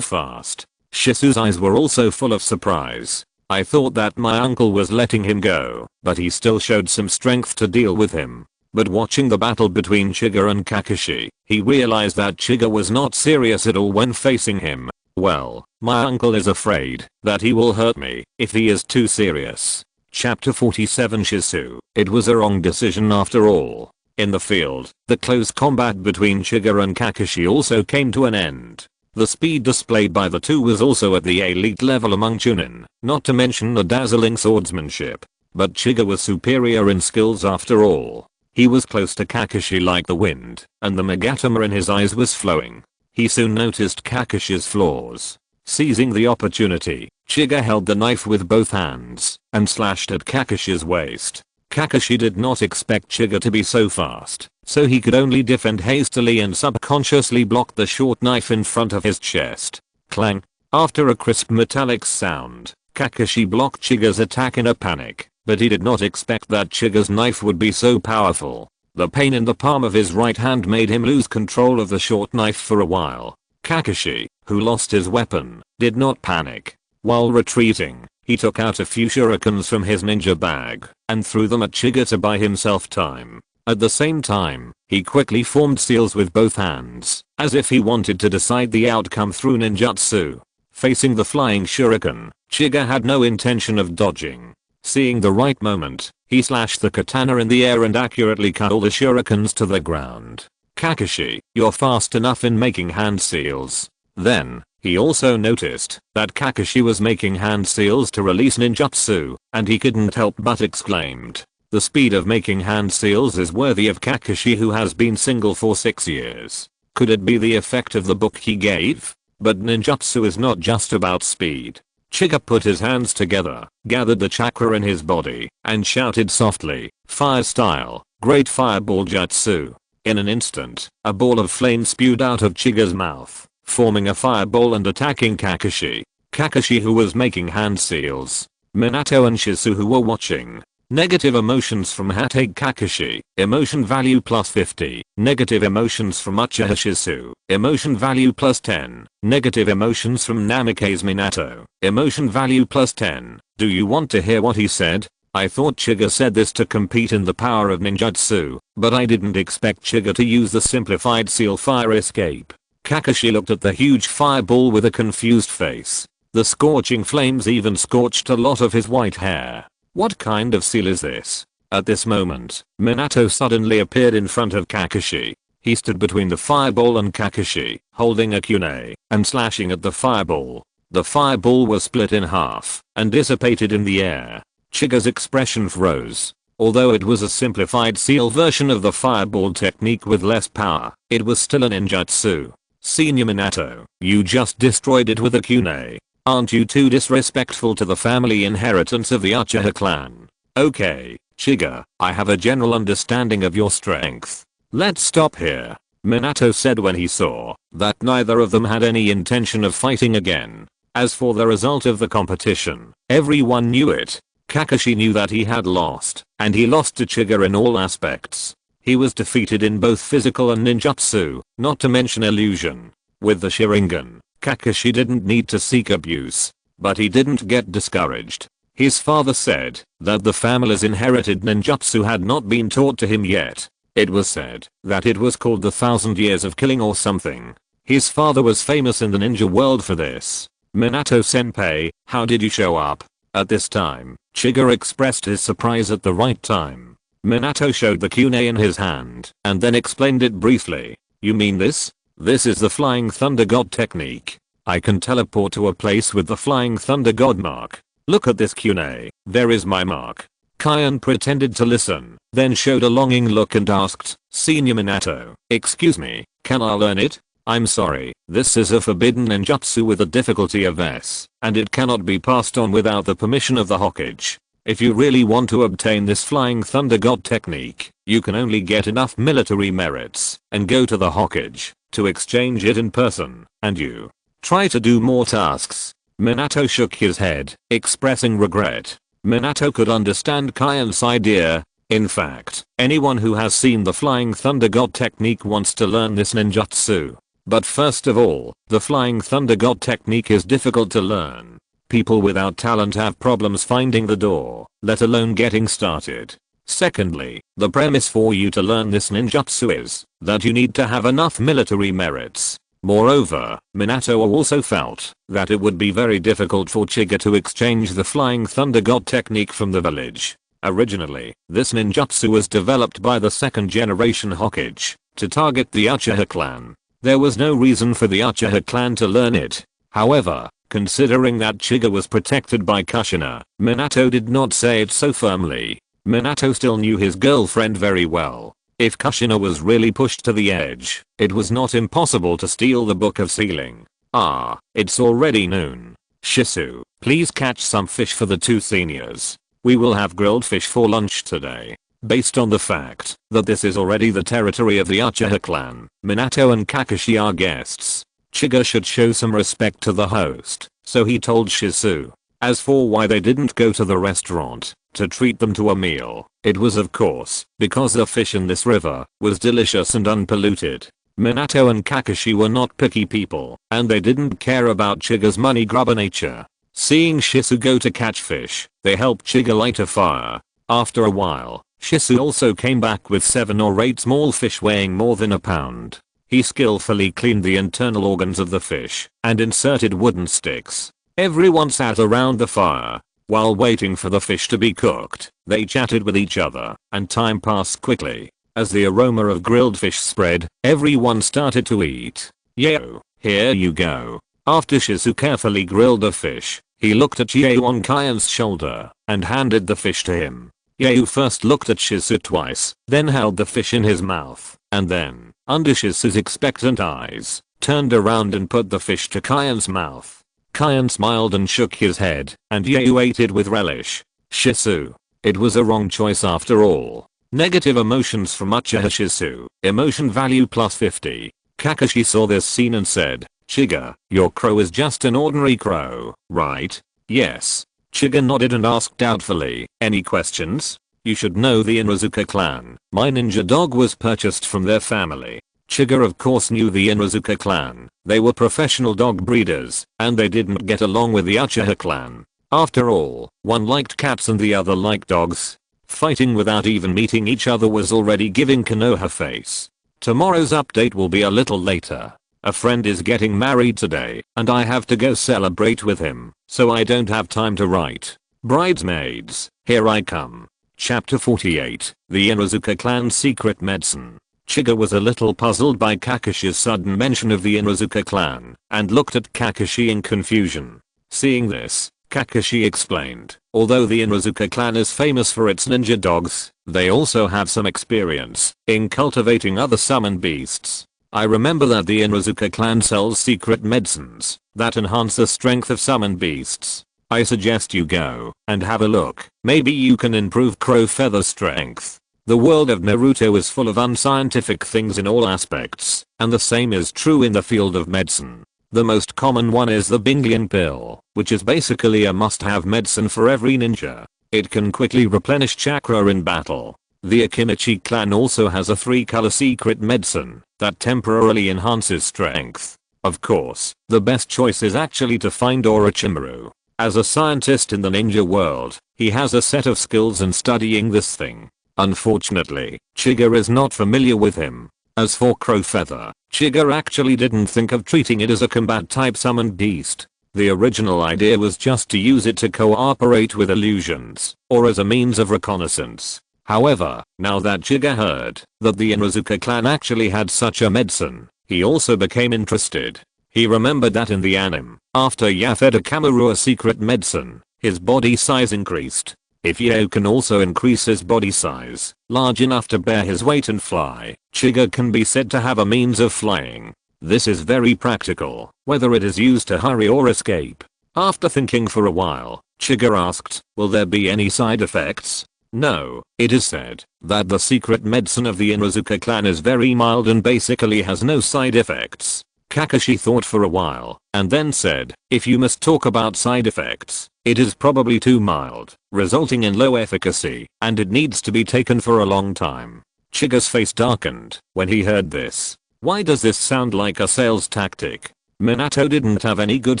fast. Shizu's eyes were also full of surprise. I thought that my uncle was letting him go, but he still showed some strength to deal with him. But watching the battle between Chiga and Kakashi, he realized that Chiga was not serious at all when facing him. Well, my uncle is afraid that he will hurt me if he is too serious. Chapter 47 Shizu. It was a wrong decision after all. In the field, the close combat between Chiga and Kakashi also came to an end. The speed displayed by the two was also at the elite level among Chunin, not to mention the dazzling swordsmanship. But Chiga was superior in skills after all. He was close to Kakashi like the wind, and the Magatama in his eyes was flowing. He soon noticed Kakashi's flaws. Seizing the opportunity, Chiga held the knife with both hands and slashed at Kakashi's waist. Kakashi did not expect Chiga to be so fast, so he could only defend hastily and subconsciously block the short knife in front of his chest. Clang. After a crisp metallic sound, Kakashi blocked Chiga's attack in a panic, but he did not expect that Chiga's knife would be so powerful. The pain in the palm of his right hand made him lose control of the short knife for a while. Kakashi, who lost his weapon, did not panic. While retreating, he took out a few shurikens from his ninja bag and threw them at Chiga to buy himself time. At the same time, he quickly formed seals with both hands, as if he wanted to decide the outcome through ninjutsu. Facing the flying shuriken, Chiga had no intention of dodging. Seeing the right moment, he slashed the katana in the air and accurately cut all the shurikens to the ground. Kakashi, you're fast enough in making hand seals. Then, he also noticed that Kakashi was making hand seals to release ninjutsu, and he couldn't help but exclaimed. The speed of making hand seals is worthy of Kakashi, who has been single for 6 years. Could it be the effect of the book he gave? But ninjutsu is not just about speed. Chiga put his hands together, gathered the chakra in his body, and shouted softly, "Fire style, great fireball jutsu." In an instant, a ball of flame spewed out of Chiga's mouth, forming a fireball and attacking Kakashi. Kakashi, who was making hand seals. Minato and Shizu, who were watching. Negative emotions from Hatake Kakashi. Emotion value plus 50. Negative emotions from Uchiha Shizu. Emotion value plus 10. Negative emotions from Namikaze Minato. Emotion value plus 10. Do you want to hear what he said? I thought Chiga said this to compete in the power of ninjutsu, but I didn't expect Chiga to use the simplified seal fire escape. Kakashi looked at the huge fireball with a confused face. The scorching flames even scorched a lot of his white hair. What kind of seal is this? At this moment, Minato suddenly appeared in front of Kakashi. He stood between the fireball and Kakashi, holding a kunai, and slashing at the fireball. The fireball was split in half, and dissipated in the air. Chiga's expression froze. Although it was a simplified seal version of the fireball technique with less power, it was still a ninjutsu. Senior Minato, you just destroyed it with a kunai. Aren't you too disrespectful to the family inheritance of the Uchiha clan? Okay, Chiga, I have a general understanding of your strength. Let's stop here, Minato said when he saw that neither of them had any intention of fighting again. As for the result of the competition, everyone knew it. Kakashi knew that he had lost, and he lost to Chiga in all aspects. He was defeated in both physical and ninjutsu, not to mention illusion. With the Sharingan, Kakashi didn't need to seek abuse, but he didn't get discouraged. His father said that the family's inherited ninjutsu had not been taught to him yet. It was said that it was called the 1,000 years of killing or something. His father was famous in the ninja world for this. Minato senpai, how did you show up? At this time, Chiga expressed his surprise at the right time. Minato showed the kunai in his hand and then explained it briefly. You mean this? This is the Flying Thunder God technique. I can teleport to a place with the Flying Thunder God mark. Look at this kunai, there is my mark. Kyan pretended to listen, then showed a longing look and asked, Senior Minato, excuse me, can I learn it? I'm sorry, this is a forbidden ninjutsu with a difficulty of S, and it cannot be passed on without the permission of the Hokage. If you really want to obtain this Flying Thunder God technique, you can only get enough military merits and go to the Hokage to exchange it in person, and you try to do more tasks. Minato shook his head, expressing regret. Minato could understand Kyan's idea. In fact, anyone who has seen the Flying Thunder God technique wants to learn this ninjutsu. But first of all, the Flying Thunder God technique is difficult to learn. People without talent have problems finding the door, let alone getting started. Secondly, the premise for you to learn this ninjutsu is that you need to have enough military merits. Moreover, Minato also felt that it would be very difficult for Chiga to exchange the Flying Thunder God technique from the village. Originally, this ninjutsu was developed by the second generation Hokage to target the Uchiha clan. There was no reason for the Uchiha clan to learn it. However, considering that Chiga was protected by Kushina, Minato did not say it so firmly. Minato still knew his girlfriend very well. If Kushina was really pushed to the edge, it was not impossible to steal the Book of Sealing. Ah, it's already noon. Shizu, please catch some fish for the two seniors. We will have grilled fish for lunch today. Based on the fact that this is already the territory of the Uchiha clan, Minato and Kakashi are guests. Chiga should show some respect to the host, so he told Shizu. As for why they didn't go to the restaurant to treat them to a meal, it was of course because the fish in this river was delicious and unpolluted. Minato and Kakashi were not picky people, and they didn't care about Chiga's money grubber nature. Seeing Shizu go to catch fish, they helped Chiga light a fire. After a while, Shizu also came back with 7 or 8 small fish weighing more than a pound. He skillfully cleaned the internal organs of the fish and inserted wooden sticks. Everyone sat around the fire. While waiting for the fish to be cooked, they chatted with each other, and time passed quickly. As the aroma of grilled fish spread, everyone started to eat. Yo, here you go. After Shizu carefully grilled the fish, he looked at Yeo on Kyan's shoulder and handed the fish to him. Yeo first looked at Shizu twice, then held the fish in his mouth, and then, under Shizu's expectant eyes, turned around and put the fish to Kyan's mouth. Kyan smiled and shook his head, and Yeo ate it with relish. Shizu. It was a wrong choice after all. Negative emotions from Uchiha Shisu. Emotion value +50. Kakashi saw this scene and said, Chiga, your crow is just an ordinary crow, right? Yes. Chiga nodded and asked doubtfully, any questions? You should know the Inuzuka clan. My ninja dog was purchased from their family. Chiga of course knew the Inuzuka clan. They were professional dog breeders, and they didn't get along with the Uchiha clan. After all, one liked cats and the other liked dogs. Fighting without even meeting each other was already giving Konoha face. Tomorrow's update will be a little later. A friend is getting married today, and I have to go celebrate with him, so I don't have time to write. Bridesmaids, here I come. Chapter 48, The Inuzuka Clan's Secret Medicine. Chiga was a little puzzled by Kakashi's sudden mention of the Inuzuka clan, and looked at Kakashi in confusion. Seeing this, Kakashi explained, although the Inuzuka clan is famous for its ninja dogs, they also have some experience in cultivating other summoned beasts. I remember that the Inuzuka clan sells secret medicines that enhance the strength of summoned beasts. I suggest you go and have a look. Maybe you can improve crow feather strength. The world of Naruto is full of unscientific things in all aspects, and the same is true in the field of medicine. The most common one is the Binglian pill, which is basically a must-have medicine for every ninja. It can quickly replenish chakra in battle. The Akimichi clan also has a 3-color secret medicine that temporarily enhances strength. Of course, the best choice is actually to find Orochimaru. As a scientist in the ninja world, he has a set of skills in studying this thing. Unfortunately, Chiga is not familiar with him. As for Crow Feather, Chiga actually didn't think of treating it as a combat type summoned beast. The original idea was just to use it to cooperate with illusions, or as a means of reconnaissance. However, now that Chiga heard that the Inuzuka clan actually had such a medicine, he also became interested. He remembered that in the anime, after Yaw fed Akamaru a secret medicine, his body size increased. If Yaw can also increase his body size, large enough to bear his weight and fly, Chiga can be said to have a means of flying. This is very practical, whether it is used to hurry or escape. After thinking for a while, Chiga asked, will there be any side effects? No, it is said that the secret medicine of the Inuzuka clan is very mild and basically has no side effects. Kakashi thought for a while, and then said, if you must talk about side effects, it is probably too mild, resulting in low efficacy, and it needs to be taken for a long time. Chiga's face darkened when he heard this. Why does this sound like a sales tactic? Minato didn't have any good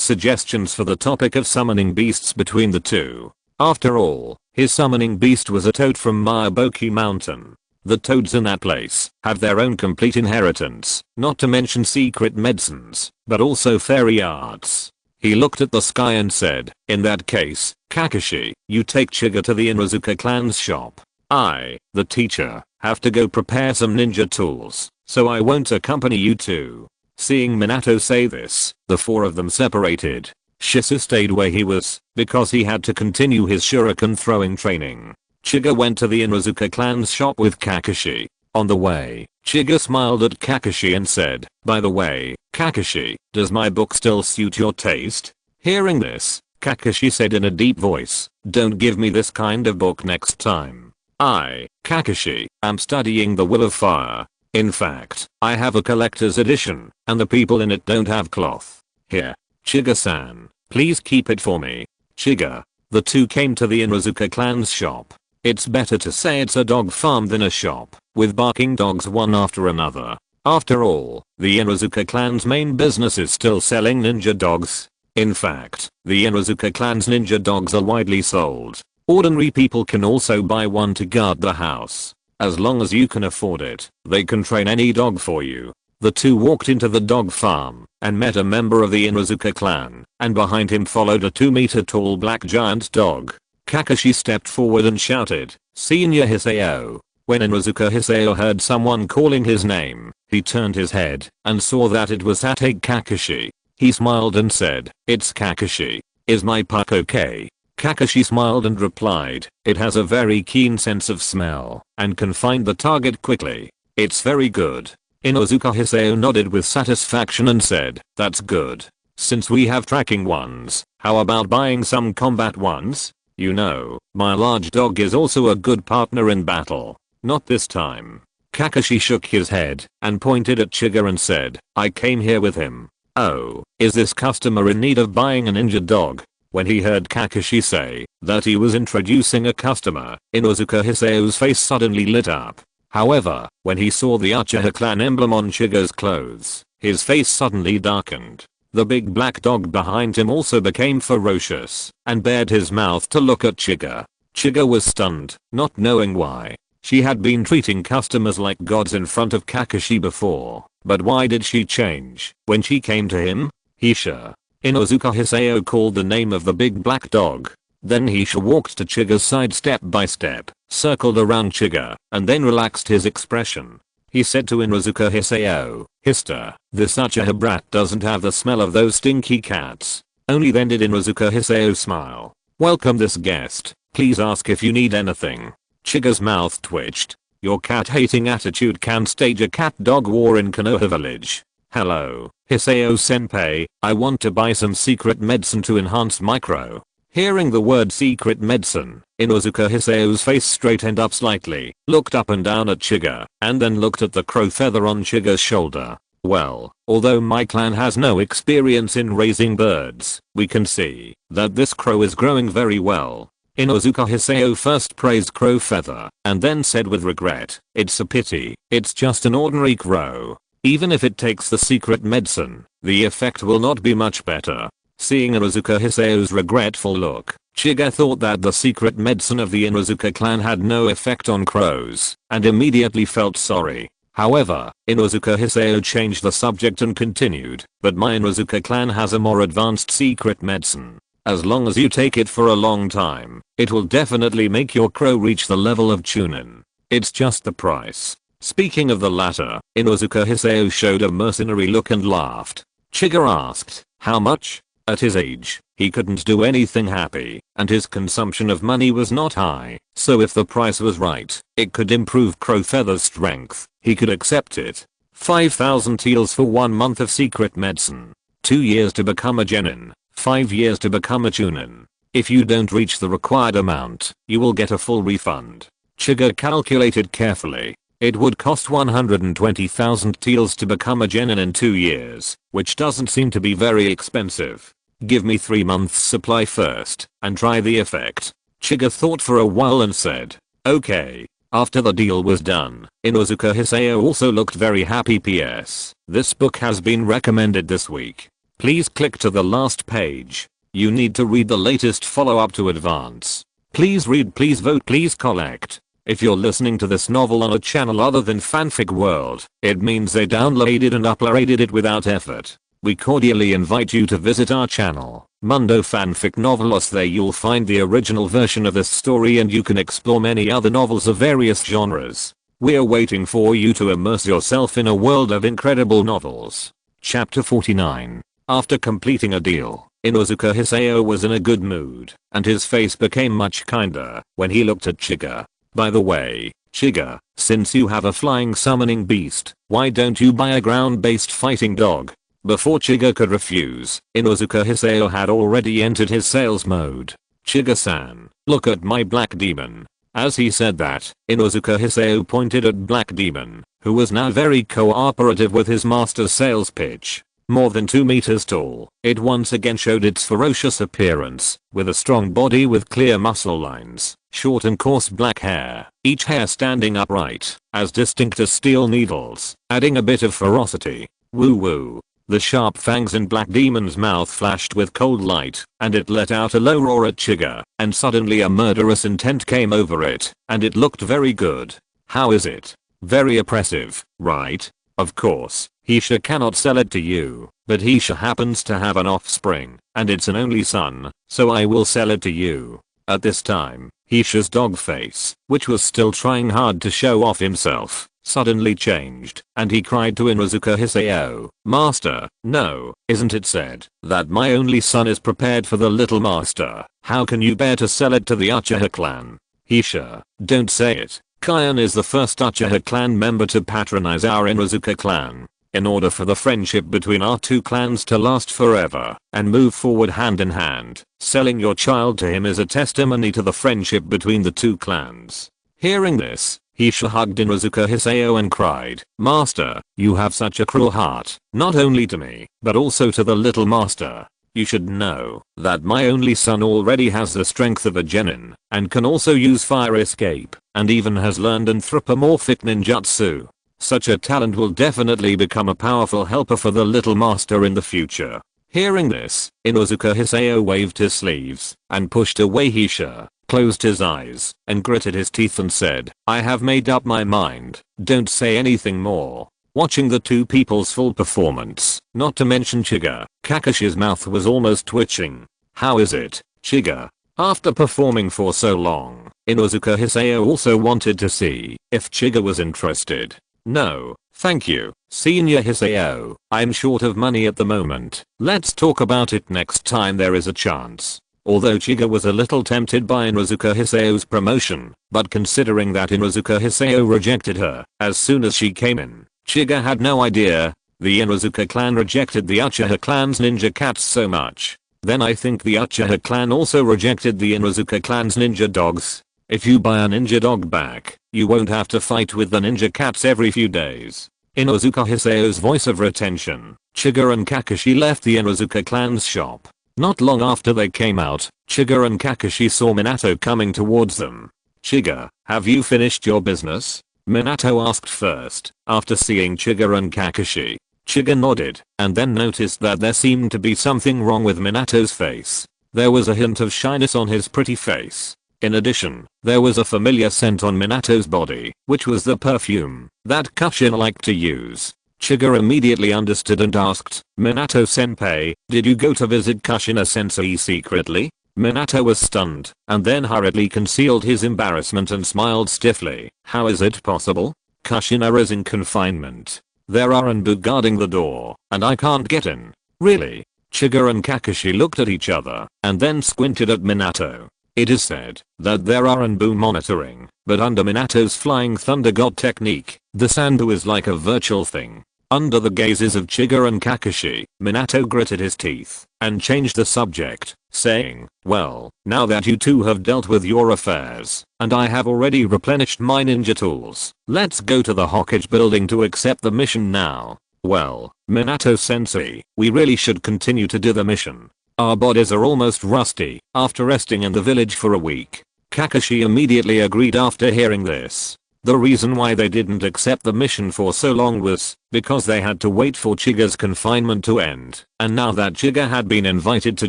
suggestions for the topic of summoning beasts between the two. After all, his summoning beast was a toad from Mayaboki Mountain. The toads in that place have their own complete inheritance, not to mention secret medicines, but also fairy arts. He looked at the sky and said, in that case, Kakashi, you take Chiga to the Inuzuka clan's shop. I, the teacher, have to go prepare some ninja tools, so I won't accompany you too. Seeing Minato say this, the four of them separated. Shisu stayed where he was, because he had to continue his shuriken throwing training. Chiga went to the Inuzuka clan's shop with Kakashi. On the way, Chiga smiled at Kakashi and said, by the way, Kakashi, does my book still suit your taste? Hearing this, Kakashi said in a deep voice, don't give me this kind of book next time. I, Kakashi, am studying the Will of Fire. In fact, I have a collector's edition, and the people in it don't have cloth. Here, Chiga-san, please keep it for me. Chiga. The two came to the Inuzuka clan's shop. It's better to say it's a dog farm than a shop, with barking dogs one after another. After all, the Inuzuka clan's main business is still selling ninja dogs. In fact, the Inuzuka clan's ninja dogs are widely sold. Ordinary people can also buy one to guard the house. As long as you can afford it, they can train any dog for you. The two walked into the dog farm and met a member of the Inuzuka clan, and behind him followed a 2-meter tall black giant dog. Kakashi stepped forward and shouted, Senior Hisao. When Inuzuka Hisao heard someone calling his name, he turned his head and saw that it was Sasuke Kakashi. He smiled and said, it's Kakashi. Is my puck okay? Kakashi smiled and replied, it has a very keen sense of smell and can find the target quickly. It's very good. Inuzuka Hisao nodded with satisfaction and said, that's good. Since we have tracking ones, how about buying some combat ones? You know, my large dog is also a good partner in battle. not this time. Kakashi shook his head and pointed at Chiga and said, I came here with him. Oh, is this customer in need of buying an injured dog? When he heard Kakashi say that he was introducing a customer, Inuzuka Hisayo's face suddenly lit up. However, when he saw the Uchiha clan emblem on Chiga's clothes, his face suddenly darkened. The big black dog behind him also became ferocious and bared his mouth to look at Chiga. Chiga was stunned, not knowing why. She had been treating customers like gods in front of Kakashi before, but why did she change when she came to him? Hisha. Inuzuka Hisayo called the name of the big black dog. Then Hisha walked to Chiga's side step by step, circled around Chiga, and then relaxed his expression. He said to Inuzuka Hisayo, Hista, this Uchiha brat doesn't have the smell of those stinky cats. Only then did Inuzuka Hisayo smile. Welcome this guest, please ask if you need anything. Chiga's mouth twitched. Your cat-hating attitude can stage a cat-dog war in Konoha village. Hello, Hisayo-senpai, I want to buy some secret medicine to enhance micro. Hearing the word secret medicine, Inuzuka Hisayo's face straightened up slightly, looked up and down at Chiga, and then looked at the crow feather on Chiga's shoulder. Well, although my clan has no experience in raising birds, we can see that this crow is growing very well. Inuzuka Hisayo first praised crow feather, and then said with regret, it's a pity, it's just an ordinary crow. Even if it takes the secret medicine, the effect will not be much better. Seeing Inuzuka Hisayo's regretful look, Chiga thought that the secret medicine of the Inuzuka clan had no effect on crows, and immediately felt sorry. However, Inuzuka Hisayo changed the subject and continued, but my Inuzuka clan has a more advanced secret medicine. As long as you take it for a long time, it will definitely make your crow reach the level of Chunin. It's just the price. Speaking of the latter, Inuzuka Hisayo showed a mercenary look and laughed. Chiga asked, how much? At his age, he couldn't do anything happy, and his consumption of money was not high, so if the price was right, it could improve crow feather's strength, he could accept it. 5,000 taels for 1 month of secret medicine. 2 years to become a genin. 5 years to become a chunin. If you don't reach the required amount, you will get a full refund. Chiga calculated carefully. It would cost 120,000 taels to become a genin in 2 years, which doesn't seem to be very expensive. Give me 3 months supply first, and try the effect. Chiga thought for a while and said, okay. After the deal was done, Inuzuka Hisayo also looked very happy. PS. This book has been recommended this week. Please click to the last page. You need to read the latest follow-up to advance. Please read, please vote, please collect. If you're listening to this novel on a channel other than Fanfic World, it means they downloaded and uploaded it without effort. We cordially invite you to visit our channel, Mundo Fanfic Novelos. There you'll find the original version of this story and you can explore many other novels of various genres. We're waiting for you to immerse yourself in a world of incredible novels. Chapter 49. After completing a deal, Inuzuka Hisayo was in a good mood, and his face became much kinder when he looked at Chiga. By the way, Chiga, since you have a flying summoning beast, why don't you buy a ground-based fighting dog? Before Chiga could refuse, Inuzuka Hisayo had already entered his sales mode. Chiga-san, look at my black demon. As he said that, Inuzuka Hisayo pointed at Black Demon, who was now very cooperative with his master's sales pitch. More than 2 meters tall, it once again showed its ferocious appearance, with a strong body with clear muscle lines, short and coarse black hair, each hair standing upright, as distinct as steel needles, adding a bit of ferocity. Woo woo. The sharp fangs in Black Demon's mouth flashed with cold light, and it let out a low roar at Chiga, and suddenly a murderous intent came over it, and it looked very good. How is it? Very oppressive, right? Of course, Hisha cannot sell it to you, but Hisha happens to have an offspring, and it's an only son, so I will sell it to you. At this time, Hisha's dog face, which was still trying hard to show off himself, suddenly changed, and he cried to Inuzuka Hisayo, Master, no, isn't it said that my only son is prepared for the little master? How can you bear to sell it to the Uchiha clan? Hisha, don't say it. Kion is the first Uchiha clan member to patronize our Inuzuka clan. In order for the friendship between our two clans to last forever and move forward hand in hand, selling your child to him is a testimony to the friendship between the two clans. Hearing this, Hisha hugged Inuzuka Hisao and cried, "Master, you have such a cruel heart, not only to me, but also to the little master. You should know that my only son already has the strength of a genin, and can also use fire escape, and even has learned anthropomorphic ninjutsu. Such a talent will definitely become a powerful helper for the little master in the future." Hearing this, Inuzuka Hisao waved his sleeves and pushed away Hisha, closed his eyes, and gritted his teeth and said, "I have made up my mind, don't say anything more." Watching the two people's full performance, not to mention Chiga, Kakashi's mouth was almost twitching. "How is it, Chiga?" After performing for so long, Inuzuka Hisao also wanted to see if Chiga was interested. "No, thank you, Senior Hisao, I'm short of money at the moment. Let's talk about it next time there is a chance." Although Chiga was a little tempted by Inuzuka Hisao's promotion, but considering that Inuzuka Hisao rejected her as soon as she came in, Chiga had no idea. The Inuzuka clan rejected the Uchiha clan's ninja cats so much. Then I think the Uchiha clan also rejected the Inuzuka clan's ninja dogs. If you buy a ninja dog back, you won't have to fight with the ninja cats every few days. Inuzuka Hisao's voice of retention. Chiga and Kakashi left the Inuzuka clan's shop. Not long after they came out, Chiga and Kakashi saw Minato coming towards them. "Chiga, have you finished your business?" Minato asked first, after seeing Chiga and Kakashi. Chiga nodded, and then noticed that there seemed to be something wrong with Minato's face. There was a hint of shyness on his pretty face. In addition, there was a familiar scent on Minato's body, which was the perfume that Kushina liked to use. Chiga immediately understood and asked, "Minato-senpai, did you go to visit Kushina-sensei secretly?" Minato was stunned, and then hurriedly concealed his embarrassment and smiled stiffly. "How is it possible? Kushina is in confinement. There are Anbu guarding the door, and I can't get in." "Really?" Chiga and Kakashi looked at each other, and then squinted at Minato. It is said that there are Anbu monitoring, but under Minato's Flying Thunder God technique, the Sanbu is like a virtual thing. Under the gazes of Chiga and Kakashi, Minato gritted his teeth and changed the subject, saying, "Well, now that you two have dealt with your affairs, and I have already replenished my ninja tools, let's go to the Hokage building to accept the mission now." "Well, Minato-sensei, we really should continue to do the mission. Our bodies are almost rusty after resting in the village for a week." Kakashi immediately agreed after hearing this. The reason why they didn't accept the mission for so long was because they had to wait for Chiga's confinement to end, and now that Chiga had been invited to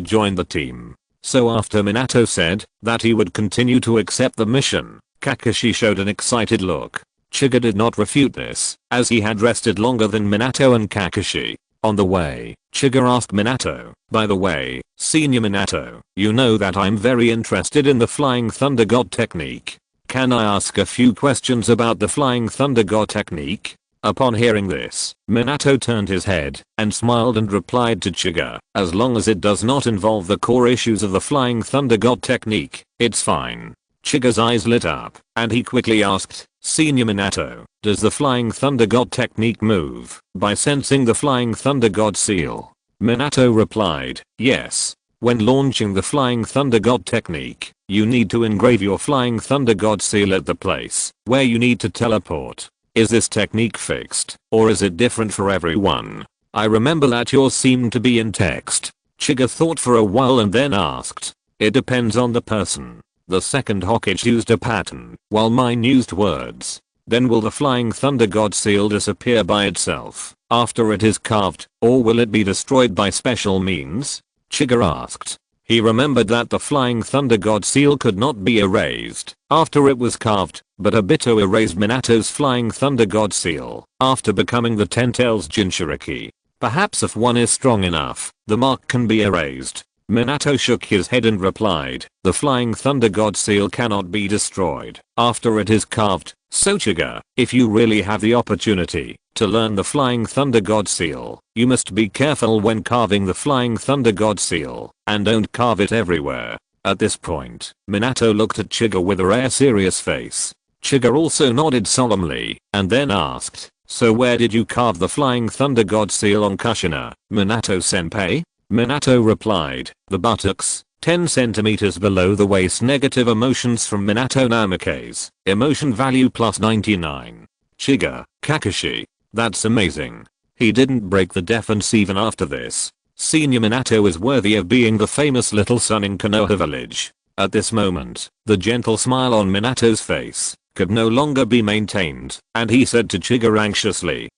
join the team. So after Minato said that he would continue to accept the mission, Kakashi showed an excited look. Chiga did not refute this, as he had rested longer than Minato and Kakashi. On the way, Chiga asked Minato, "By the way, Senior Minato, you know that I'm very interested in the Flying Thunder God technique. Can I ask a few questions about the Flying Thunder God technique?" Upon hearing this, Minato turned his head and smiled and replied to Chiga, "As long as it does not involve the core issues of the Flying Thunder God technique, it's fine." Chiga's eyes lit up, and he quickly asked, "Senior Minato, does the Flying Thunder God technique move by sensing the Flying Thunder God seal?" Minato replied, "Yes. When launching the Flying Thunder God technique, you need to engrave your Flying Thunder God seal at the place where you need to teleport. Is this technique fixed, or is it different for everyone? I remember that yours seemed to be in text." Chiga thought for a while and then asked, "It depends on the person. The second Hokage used a pattern, while mine used words. Then will the Flying Thunder God seal disappear by itself after it is carved, or will it be destroyed by special means?" Chiga asked. He remembered that the Flying Thunder God seal could not be erased after it was carved, but Obito erased Minato's Flying Thunder God seal after becoming the Ten Tails Jinchuriki. Perhaps if one is strong enough, the mark can be erased. Minato shook his head and replied, "The Flying Thunder God seal cannot be destroyed after it is carved. So Chiga, if you really have the opportunity to learn the Flying Thunder God seal, you must be careful when carving the Flying Thunder God seal, and don't carve it everywhere." At this point, Minato looked at Chiga with a rare serious face. Chiga also nodded solemnly, and then asked, "So where did you carve the Flying Thunder God seal on Kushina, Minato-senpai?" Minato replied, "The buttocks, 10 centimeters below the waist. Negative emotions from Minato Namake's. Emotion value plus 99. Chiga, Kakashi. That's amazing. He didn't break the defense even after this. Senior Minato is worthy of being the famous little son in Konoha village. At this moment, the gentle smile on Minato's face could no longer be maintained, and he said to Chiga anxiously,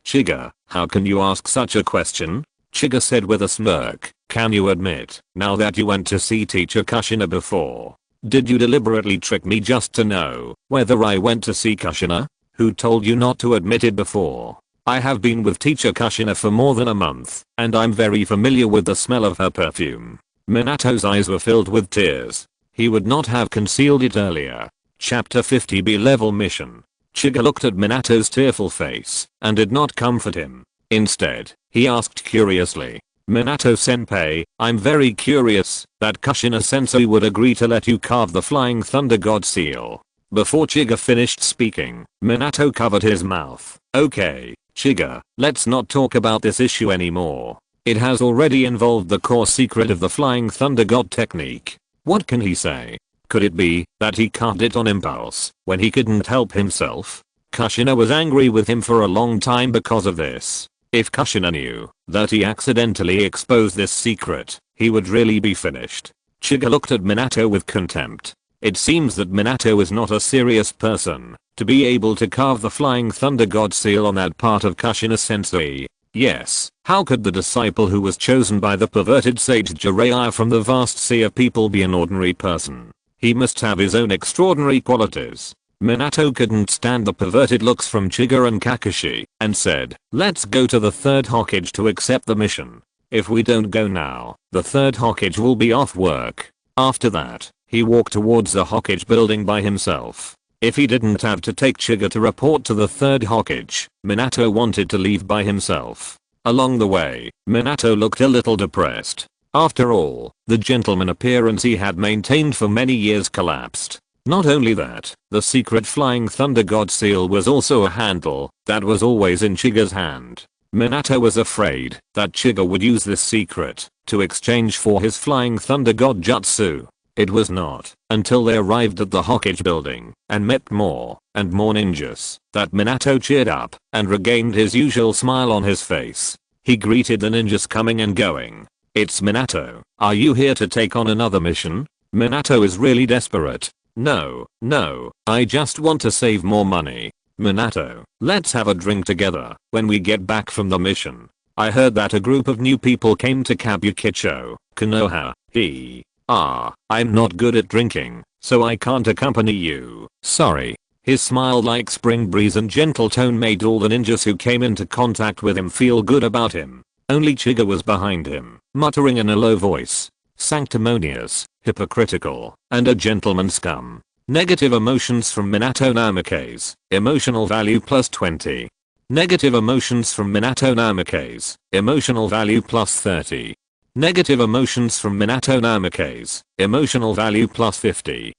Chiga, how can you ask such a question? Chiga said with a smirk, can you admit, now that you went to see teacher Kushina before, did you deliberately trick me just to know whether I went to see Kushina? Who told you not to admit it before? I have been with teacher Kushina for more than a month, and I'm very familiar with the smell of her perfume. Minato's eyes were filled with tears. He would not have concealed it earlier. Chapter 50 B-level mission. Chiga looked at Minato's tearful face and did not comfort him. Instead, he asked curiously, Minato-senpai, I'm very curious that Kushina-sensei would agree to let you carve the Flying Thunder God seal. Before Chiga finished speaking, Minato covered his mouth. Okay, Chiga, let's not talk about this issue anymore. It has already involved the core secret of the Flying Thunder God technique. What can he say? Could it be that he carved it on impulse when he couldn't help himself? Kushina was angry with him for a long time because of this. If Kushina knew that he accidentally exposed this secret, he would really be finished. Chiga looked at Minato with contempt. It seems that Minato is not a serious person to be able to carve the Flying Thunder God seal on that part of Kushina-sensei. Yes, how could the disciple who was chosen by the perverted sage Jiraiya from the vast sea of people be an ordinary person? He must have his own extraordinary qualities. Minato couldn't stand the perverted looks from Chiga and Kakashi and said, let's go to the third Hokage to accept the mission. If we don't go now, the third Hokage will be off work. After that, he walked towards the Hokage building by himself. If he didn't have to take Chiga to report to the third Hokage, Minato wanted to leave by himself. Along the way, Minato looked a little depressed. After all, the gentleman appearance he had maintained for many years collapsed. Not only that, the secret Flying Thunder God seal was also a handle that was always in Chiga's hand. Minato was afraid that Chiga would use this secret to exchange for his Flying Thunder God jutsu. It was not until they arrived at the Hokage building and met more and more ninjas that Minato cheered up and regained his usual smile on his face. He greeted the ninjas coming and going. It's Minato. Are you here to take on another mission? Minato is really desperate. No, I just want to save more money. Minato, let's have a drink together when we get back from the mission. I heard that a group of new people came to Kabukicho, Konoha. I'm not good at drinking, so I can't accompany you. Sorry. His smile like spring breeze and gentle tone made all the ninjas who came into contact with him feel good about him. Only Chiga was behind him, muttering in a low voice. Sanctimonious, hypocritical, and a gentleman scum. Negative emotions from Minato Namake's. Emotional value plus 20. Negative emotions from Minato Namake's. Emotional value plus 30. Negative emotions from Minato Namake's. Emotional value plus 50.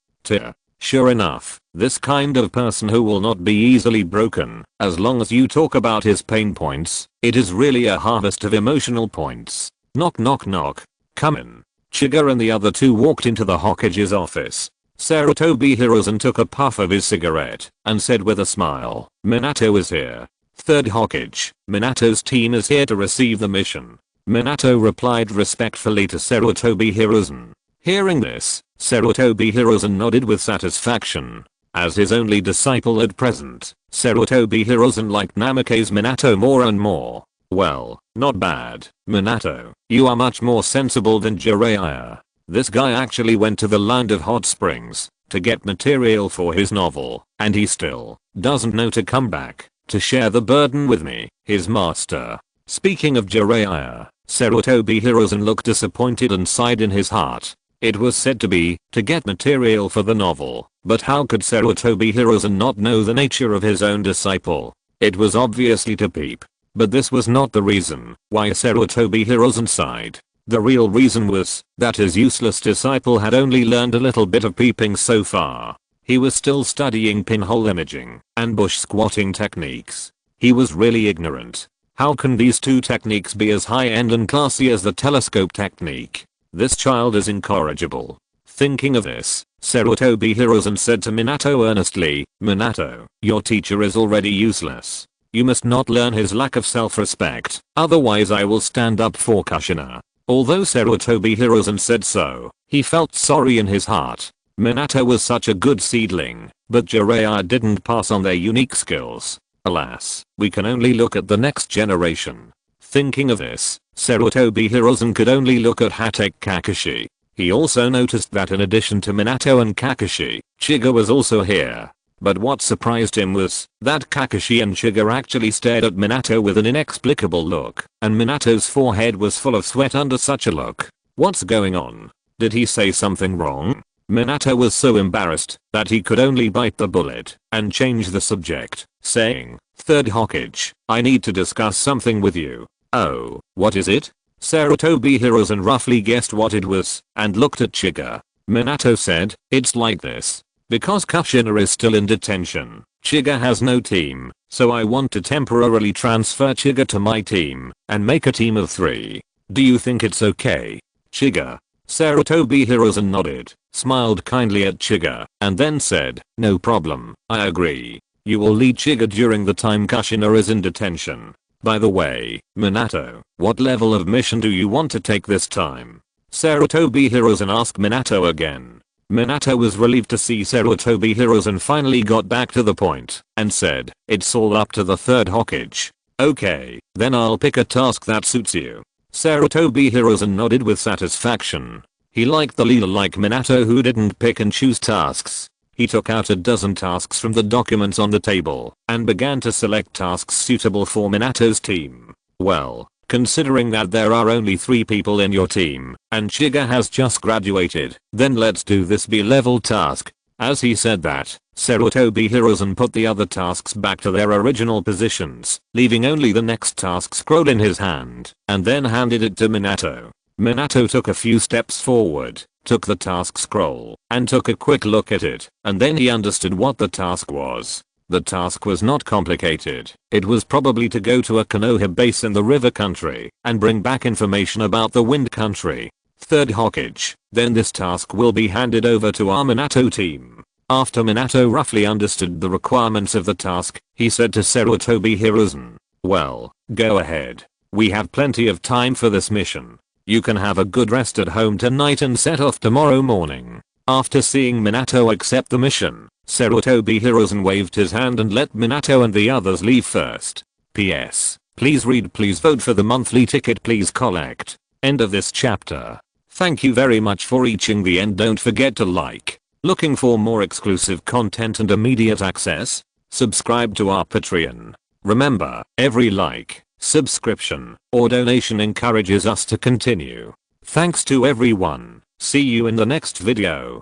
Sure enough, this kind of person who will not be easily broken as long as you talk about his pain points. It is really a harvest of emotional points. Knock knock knock. Come in. Chiga and the other two walked into the Hokage's office. Sarutobi Hiruzen took a puff of his cigarette and said with a smile, Minato is here. Third Hokage, Minato's team is here to receive the mission. Minato replied respectfully to Sarutobi Hiruzen. Hearing this, Sarutobi Hiruzen nodded with satisfaction. As his only disciple at present, Sarutobi Hiruzen liked Namake's Minato more and more. Well, not bad, Minato. You are much more sensible than Jiraiya. This guy actually went to the land of hot springs to get material for his novel, and he still doesn't know to come back to share the burden with me, his master. Speaking of Jiraiya, Sarutobi Hiruzen looked disappointed and sighed in his heart. It was said to be to get material for the novel, but how could Sarutobi Hiruzen not know the nature of his own disciple? It was obviously to peep. But this was not the reason why Sarutobi Hiruzen sighed. The real reason was that his useless disciple had only learned a little bit of peeping so far. He was still studying pinhole imaging and bush squatting techniques. He was really ignorant. How can these two techniques be as high-end and classy as the telescope technique? This child is incorrigible. Thinking of this, Sarutobi Hiruzen said to Minato earnestly, Minato, your teacher is already useless. You must not learn his lack of self-respect, otherwise I will stand up for Kushina. Although Sarutobi Hiruzen said so, he felt sorry in his heart. Minato was such a good seedling, but Jiraiya didn't pass on their unique skills. Alas, we can only look at the next generation. Thinking of this, Sarutobi Hiruzen could only look at Hatake Kakashi. He also noticed that in addition to Minato and Kakashi, Chiga was also here. But what surprised him was that Kakashi and Chiga actually stared at Minato with an inexplicable look, and Minato's forehead was full of sweat under such a look. What's going on? Did he say something wrong? Minato was so embarrassed that he could only bite the bullet and change the subject, saying, Third Hokage, I need to discuss something with you. Oh, what is it? Sarutobi Hiruzen roughly guessed what it was and looked at Chiga. Minato said, it's like this. Because Kushina is still in detention, Chiga has no team, so I want to temporarily transfer Chiga to my team and make a team of 3. Do you think it's okay? Chiga. Sarutobi Hiruzen nodded, smiled kindly at Chiga, and then said, no problem, I agree. You will lead Chiga during the time Kushina is in detention. By the way, Minato, what level of mission do you want to take this time? Sarutobi Hiruzen asked Minato again. Minato was relieved to see Sarutobi Hiruzen finally got back to the point and said, it's all up to the third Hokage. Okay, then I'll pick a task that suits you. Sarutobi Hiruzen nodded with satisfaction. He liked the leader like Minato who didn't pick and choose tasks. He took out a dozen tasks from the documents on the table and began to select tasks suitable for Minato's team. Well, considering that there are only 3 people in your team and Chiga has just graduated, then let's do this B-level task. As he said that, Sarutobi Hiruzen put the other tasks back to their original positions, leaving only the next task scroll in his hand, and then handed it to Minato. Minato took a few steps forward, took the task scroll, and took a quick look at it, and then he understood what the task was. The task was not complicated. It was probably to go to a Konoha base in the river country and bring back information about the wind country. Third Hokage, then this task will be handed over to our Minato team. After Minato roughly understood the requirements of the task, he said to Sarutobi Hiruzen, well, go ahead. We have plenty of time for this mission. You can have a good rest at home tonight and set off tomorrow morning. After seeing Minato accept the mission, Sarutobi Hiruzen waved his hand and let Minato and the others leave first. P.S. Please read, please vote for the monthly ticket, please collect. End of this chapter. Thank you very much for reaching the end. Don't forget to like. Looking for more exclusive content and immediate access? Subscribe to our Patreon. Remember, every like, subscription, or donation encourages us to continue. Thanks to everyone. See you in the next video.